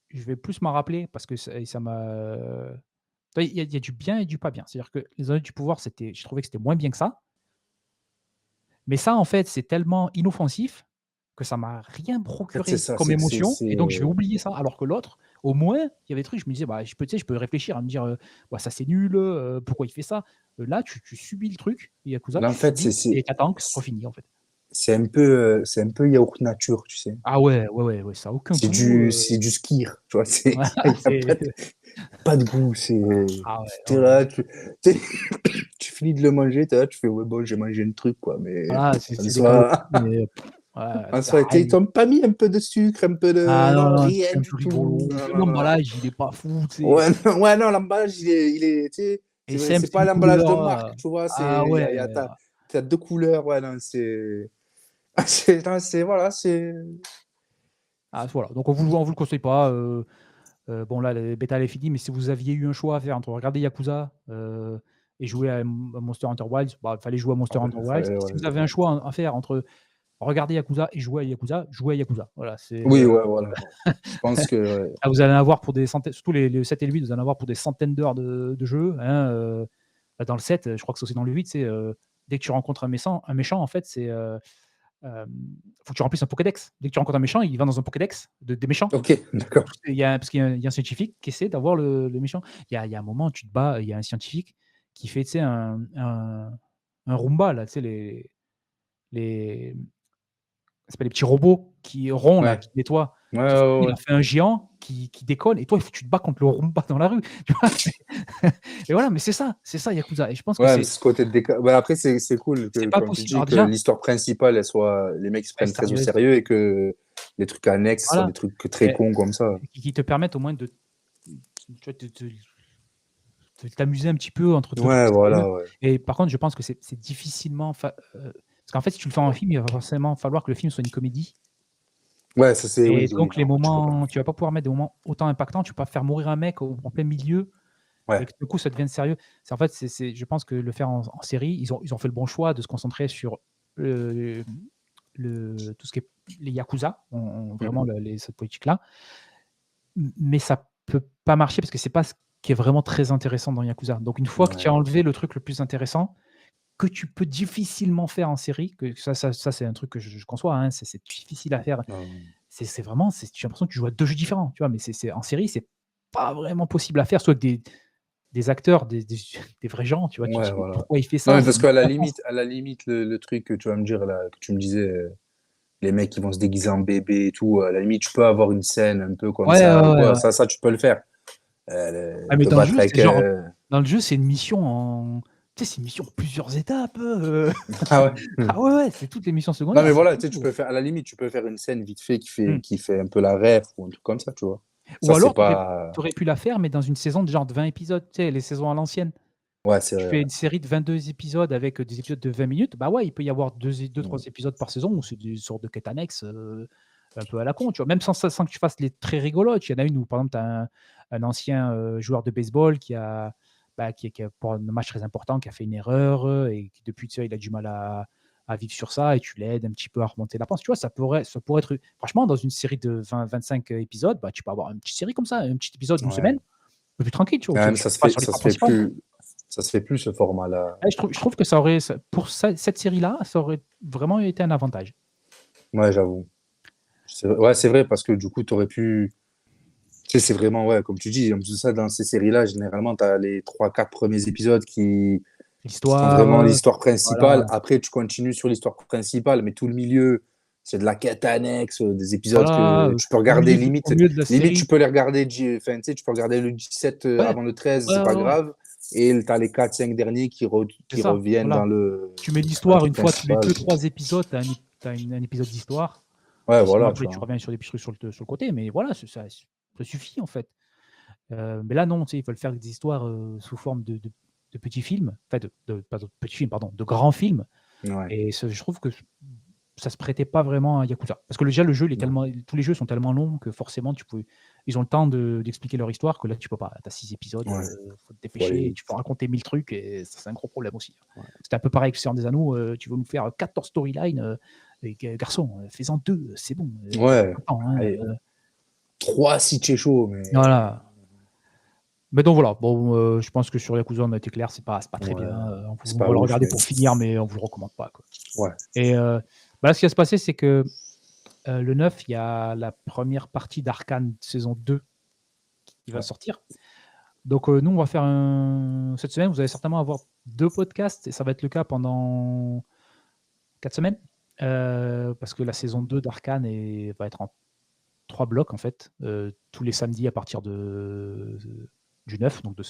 je vais plus m'en rappeler parce que ça m'a tu vois, il y a du bien et du pas bien. C'est-à-dire que Les Anneaux du Pouvoir, je trouvais que c'était moins bien que ça, mais ça, en fait, c'est tellement inoffensif que ça m'a rien En fait, c'est procuré ça, comme c'est que émotion et donc je vais oublier ça. Alors que l'autre, au moins, il y avait des trucs, je me disais: «Bah, tu sais, je peux réfléchir à me dire, bah, ça c'est nul, pourquoi il fait ça?» Là, tu subis le truc, Yakuza, là, en tu fait, subis et tu attends que ça soit fini, en fait. c'est un peu yaourt nature, tu sais. Ah ouais, ouais, ouais, ouais, ça a aucun goût, C'est du skyr, tu vois. voilà, Il y a c'est pas de goût. ah ouais, T'es non, là, tu sais, tu finis de le manger, t'es là, tu fais ouais bon, j'ai mangé le truc quoi, mais voilà, en c'est des calories, soi, mais ouais, en ça sert soi, à rien. ils t'ont pas mis un peu de sucre, un peu Ah de non, non, non, rien c'est un du peu tout. rigolo, Non, même non, non. l'emballage, il est pas fou, tu sais? Ouais, non, ouais, non, l'emballage, tu sais, Et c'est vrai, Sème, c'est c'est pas une l'emballage de couleur, marque, tu vois, ah ouais, t'as deux couleurs, ouais, non, c'est, non, c'est, voilà, c'est, ah voilà, donc on vous le conseille pas, bon là, le bêta elle est finie, mais si vous aviez eu un choix à faire entre regarder Yakuza, et jouer à Monster Hunter Wilds, bah, il fallait jouer à Monster ouais, Hunter Wilds. fallait, Si ouais. vous avez un choix à faire entre regarder Yakuza et jouer à Yakuza, jouez à Yakuza. Voilà, c'est, Oui, ouais, voilà. Je pense que, ouais. ah, vous allez en avoir pour des centaines, surtout les 7 et le 8, vous allez en avoir pour des centaines d'heures de jeu, hein, bah, dans le 7, je crois que c'est aussi dans le 8, c'est, dès que tu rencontres un méchant en fait, c'est, faut que tu remplisses un Pokédex. Dès que tu rencontres un méchant, il va dans un Pokédex des méchants. Ok, d'accord. Parce qu'il y a un scientifique qui essaie d'avoir le méchant. Il y a un moment, tu te bats, il y a un scientifique qui fait, tu sais, un Roomba là, tu sais les c'est pas les petits robots qui ronds là, Ouais, qui nettoient. ouais, Sauf que ouais, lui, il ouais. a fait un géant qui décolle et toi, il faut que tu te bats contre le Roomba dans la rue, tu vois? Et voilà, mais c'est ça Yakuza et je pense que Ouais, mais c'est ce côté de déca ouais, après, c'est cool c'est que, pas comme tu possible. dis, Alors que déjà, l'histoire principale, elle soit, les mecs se elle est prennent très au sérieuse, sérieux et que les trucs annexes soient voilà, des trucs très et cons comme ça. qui te permettent au moins de, tu vois, de t'amuser un petit peu entre 2 trucs Ouais, sérieux. voilà, ouais. Et par contre, je pense que c'est difficilement parce qu'en fait, si tu le fais en film, il va forcément falloir que le film soit une comédie Ouais, ça c'est, et oui, oui, donc les non, tu peux pas. moments tu vas pas pouvoir mettre des moments autant impactants, tu peux pas faire mourir un mec en plein milieu et Ouais. que du coup ça devienne sérieux. C'est en fait, je pense que le faire en série, ils ont fait le bon choix de se concentrer sur, heu, tout ce qui est les yakuza, vraiment Mhm. cette politique-là. Mais ça peut pas marcher parce que c'est pas ce qui est vraiment très intéressant dans Yakuza. Donc une fois que tu as Ouais. enlevé le truc le plus intéressant, que tu peux difficilement faire en série, que ça c'est un truc que je conçois, hein, c'est difficile à faire. Non. C'est vraiment j'ai l'impression que tu joues à 2 jeux différents, tu vois? Mais c'est en série, c'est pas vraiment possible à faire, soit avec des acteurs, des vrais gens, tu vois? Tu te Ouais, dis: «Mais voilà. pourquoi il fait Non, ça? mais Ça parce n'a qu'à aucun sens». la limite, le truc que tu vas me dire là, que tu me disais, les mecs qui vont se déguiser en bébé et tout, à la limite, tu peux avoir une scène un peu comme Ouais, ouais, ça ou ouais, quoi. ouais. Ça, tu peux le faire. Ah mais Te dans le battre jeu, c'est avec. genre dans le jeu, c'est une mission tu sais, c'est une mission en plusieurs étapes, Ah ouais. Ah ouais, ouais, c'est toutes les missions Non, secondaires, mais c'est voilà, tu sais, tu chaud. peux faire, à la limite, tu peux faire une scène vite fait Mmh. qui fait un peu la ref ou un truc comme ça, tu vois. Ou Ça, c'est alors tu aurais pas. pu la faire, mais dans une saison de genre de 20 épisodes, tu sais, les saisons à l'ancienne. Ouais, c'est Tu vrai, fais ouais. une série de 22 épisodes avec, des épisodes de 20 minutes, bah ouais, il peut y avoir 2-3 Mm. épisodes par saison où c'est des sortes de quêtes annexes, un peu à la con, tu vois? Même sans que tu fasses les très rigolotes. Il y en a une où, par exemple, tu as un ancien, joueur de baseball qui a pour un match très important, qui a fait une erreur, et qui depuis, tu sais, il a du mal à vivre sur ça et tu l'aides un petit peu à remonter la pente. Tu vois? Ça pourrait être franchement, dans une série de 20-25 épisodes, bah, tu peux avoir une petite série comme ça, un petit épisode d'une Ouais. semaine, un peu plus tranquille, tu vois? Ouais, mais Tu restes pas sur ça l'histoire se fait principale. plus, ça se fait plus ce format-là. Ouais, je trouve que pour cette série-là, ça aurait vraiment été un avantage. Ouais, j'avoue. Ouais, c'est vrai, parce que du coup, tu aurais pu. Tu sais, c'est vraiment, ouais, comme tu dis, en plus de ça, dans ces séries-là, généralement, tu as les trois quatre premiers épisodes qui sont L'histoire, vraiment l'histoire voilà, principale. Après, tu continues sur l'histoire principale, mais tout le milieu, c'est de la quête annexe, des épisodes voilà, que tu peux au regarder milieu de limite. au milieu de la Limite, série, tu peux les regarder, enfin, tu sais, tu peux regarder le 17 ouais, avant le 13, ouais, c'est pas ouais, ouais, grave. Et tu as les quatre cinq derniers c'est qui ça, reviennent voilà. Tu mets dans le l'histoire truc une fois tous les principal. 2-3 épisodes, tu as un épisode d'histoire Ouais, et sinon voilà, tu après tu vois. reviens sur des petits trucs sur le côté, mais voilà, ça suffit en fait. Mais là non, tu sais, ils veulent faire des histoires, sous forme de petits films, enfin pas de petits films, pardon, de grands films. Ouais, Et je trouve que ça se prêtait pas vraiment à Yakuza. Parce que déjà le jeu, il est non. tellement tous les jeux sont tellement longs que forcément ils ont le temps d'expliquer leur histoire que là tu peux pas. Tu as 6 épisodes, Ouais, faut te faut aller dépêcher et tu peux vite. raconter 1000 trucs et ça c'est un gros problème aussi. Ouais. C'était un peu pareil que Seigneur des Anneaux, tu veux nous faire 14 storylines, et garçon, fais-en 2, c'est bon, tu Ouais, pas le temps, hein, allez, 3 si tu es chaud, mais voilà. Mais donc voilà, bon, je pense que sur Yakuza on a été clair, c'est pas très bien, ouais, c'est on pas va le ouf, regarder mais pour finir, mais on vous le recommande pas, quoi. ouais. Et bah, là ce qui va se passer, c'est que le 9, il y a la première partie d'Arcane saison 2 qui va Ouais. sortir. Donc, nous, on va faire cette semaine, vous allez certainement avoir 2 podcasts et ça va être le cas pendant 4 semaines. Parce que la saison 2 d'Arcane va être en 3 blocs en fait, tous les samedis à partir du 9, donc de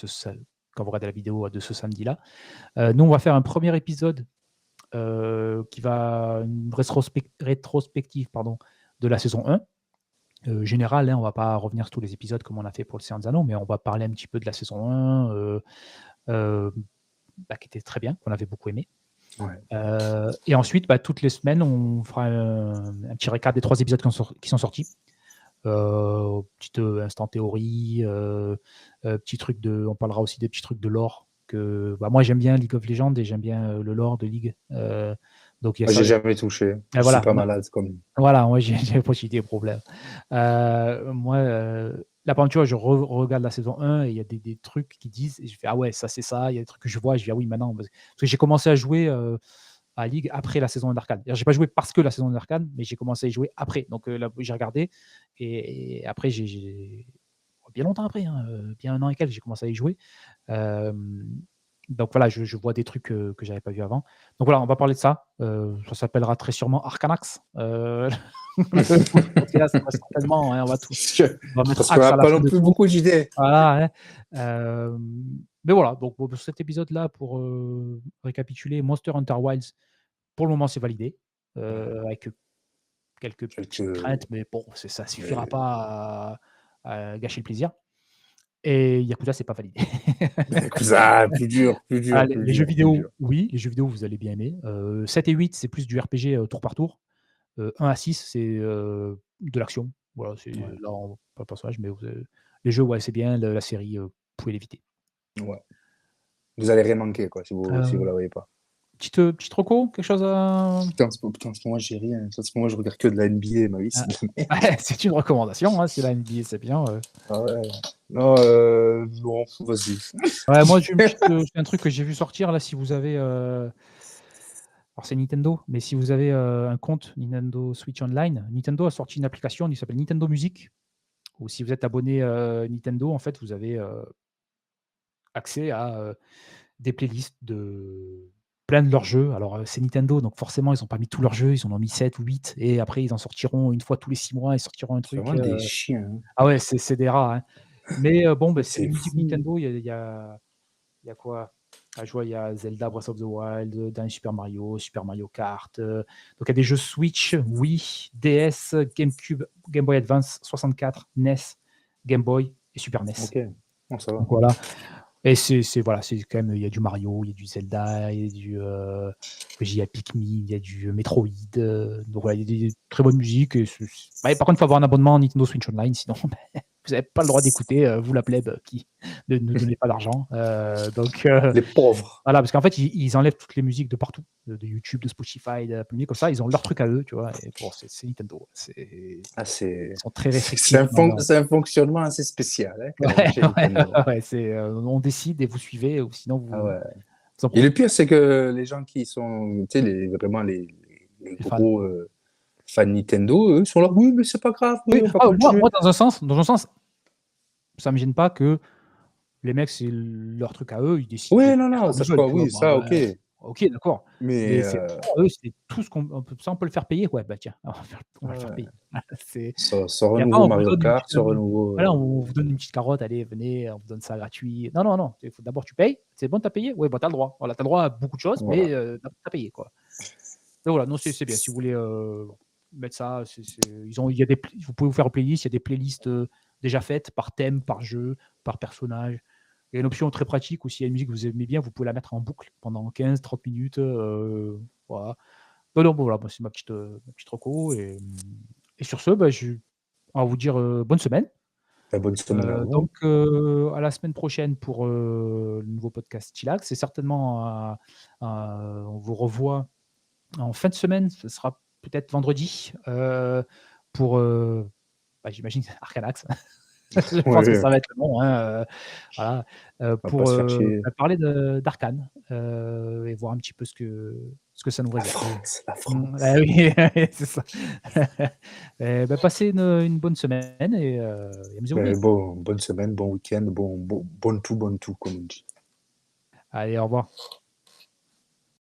quand vous regardez la vidéo de ce samedi-là. Nous, on va faire un premier épisode qui va une rétrospective pardon, de la saison 1. Générale, hein, on va pas revenir sur tous les épisodes comme on a fait pour le Seigneur des Anneaux, mais on va parler un petit peu de la saison 1, qui était très bien, qu'on avait beaucoup aimé. Ouais. Et ensuite, toutes les semaines, on fera un petit récap des 3 épisodes qui sont sortis. Petite instant théorie, petit truc on parlera aussi des petits trucs de lore que moi j'aime bien League of Legends et j'aime bien le lore de League. Donc il y a Moi, ça. j'ai jamais touché. Je suis Voilà, pas malade comme. voilà, moi j'ai pas des problèmes. Moi, là par exemple, tu vois, je regarde la saison 1 et il y a des trucs qui disent et je fais: «Ah ouais, ça c'est ça». Il y a des trucs que je vois et je dis: «Ah oui, maintenant» parce que j'ai commencé à jouer, à League après la saison d'Arcane. J'ai pas joué parce que la saison d'Arcane, mais j'ai commencé à y jouer après. Donc là, j'ai regardé et après bien longtemps après, hein, bien 1 an et quelques, j'ai commencé à y jouer. Hem, donc voilà, je vois des trucs que j'avais pas vu avant. Donc voilà, on va parler de ça. Ça s'appellera très sûrement Arcanax. Le podcast, très certainement, hein, on va mettre Parce qu'on axe n'a à la pas fin non de plus tout. beaucoup d'idées. Voilà, hein. Mais voilà, donc pour cet épisode-là, pour récapituler, Monster Hunter Wilds, pour le moment, c'est validé, avec quelques petites Quelques. craintes, mais bon, ça Mais. suffira pas à gâcher le plaisir. Et Yakuza, c'est pas validé. Ah, plus dur, plus Ah, dur, plus les jeux dur, plus vidéo, dur. oui, les jeux vidéo, vous allez bien aimer. 7 et 8, c'est plus du RPG, tour par tour. 1 à 6, c'est, de l'action. Voilà, c'est Ouais. là, on pas le personnage, mais les jeux, ouais, c'est bien. La série, vous pouvez l'éviter. Ouais. Vous allez rien manquer, quoi, si vous la Heu, voyez pas. petite reco, quelque chose à Putain, en ce moment, j'ai rien. En ce moment, je regarde que de la NBA. Ma vie, ah, c'est de la merde. ouais, c'est une recommandation, hein, si la NBA, c'est bien, Ah ouais. Non, non, vas-y. Ouais, moi, j'ai une petite, c'est un truc que j'ai vu sortir là, si vous avez, alors c'est Nintendo, mais si vous avez, un compte Nintendo Switch Online, Nintendo a sorti une application qui s'appelle Nintendo Music, où si vous êtes abonné, Nintendo, en fait, vous avez, accès à, des playlists de plein de leurs jeux. Alors, c'est Nintendo, donc forcément, ils ont pas mis tous leurs jeux, ils en ont mis 7 ou 8 et après ils en sortiront une fois tous les 6 mois, ils sortiront un C'est truc, vraiment des chiens, hein. ah ouais, c'est des rats, hein. Mais bon, c'est C'est les musiques fou. Nintendo, il y a quoi? Ah, je vois, il y a Zelda Breath of the Wild, dernier Super Mario, Super Mario Kart, donc il y a des jeux Switch, Wii, DS, GameCube, Game Boy Advance, 64, NES, Game Boy et Super NES. Ok. Bon, ça Donc va. voilà. Et voilà, c'est quand même, il y a du Mario, il y a du Zelda, il y a il y a Pikmin, il y a du Metroid, donc voilà, il y a des très bonnes musiques et par contre, il faut avoir un abonnement Nintendo Switch Online, sinon, vous avez pas le droit d'écouter, vous la plèbe qui ne nous donnez pas d'argent, donc Les pauvres. voilà, parce qu'en fait, ils enlèvent toutes les musiques de partout, de YouTube, de Spotify, d'Apple Music, comme ça, ils ont leur truc à eux, tu vois? Et bon, c'est Nintendo, ils Ah, sont très c'est restrictifs dans leur c'est un fonctionnement assez spécial, hein, quand même, ouais, chez ouais, Nintendo. ouais, on décide et vous suivez ou sinon Ah vous ouais. en Et le profitez pire, c'est que les gens qui sont, tu sais, vraiment les les fans. gros fans Nintendo, eux, sont là, oui, mais c'est pas grave, oui, Oui, on va moi continuer. moi dans un sens, ça me gêne pas que les mecs, c'est leur truc à eux, ils décident de Oui, non, faire non, comme ça ils se veulent, croit, tu vois? oui, ça, ok. OK, d'accord, Mais mais c'est vraiment eux, c'est tout ce on peut le faire payer, ouais, bah, tiens, on va le faire ouais, payer. C'est sort Il un y a pas nouveau on vous Mario donne une Kart, petite, sort un nouveau. voilà, on vous donne une petite carotte: «Allez, venez, on vous donne ça gratuit». Non, non, non, il faut d'abord tu payes. «C'est bon, tu as payé?» «Ouais, bah, tu as le droit». Voilà, tu as le droit à beaucoup de choses, mais Voilà. tu as payé, quoi. Donc voilà, non, c'est bien. Si vous voulez, mettre ça, il y a vous pouvez vous faire une playlist, il y a des playlists, déjà faites par thème, par jeu, par personnage. Il y a une option très pratique où s'il y a une musique que vous aimez bien, vous pouvez la mettre en boucle pendant 15-30 minutes, voilà. Non, non, bon, voilà, moi, c'est ma petite reco et sur ce, on va vous dire, bonne semaine. Bonne semaine à vous. Donc à la semaine prochaine pour, le nouveau podcast Chillax. C'est certainement on vous revoit en fin de semaine, ce sera peut-être vendredi, pour, j'imagine Arcanax. Je pense que Ouais, ça va être long, hein, voilà, on va pas pour, se faire chier. parler d'Arcane, et voir un petit peu ce que ça nous La réserve. France, la Ah France. oui, c'est ça. Passez une bonne semaine et amusez-vous bien. Bon, bonne semaine, bon week-end, bon tout, comme on dit. Allez, au revoir.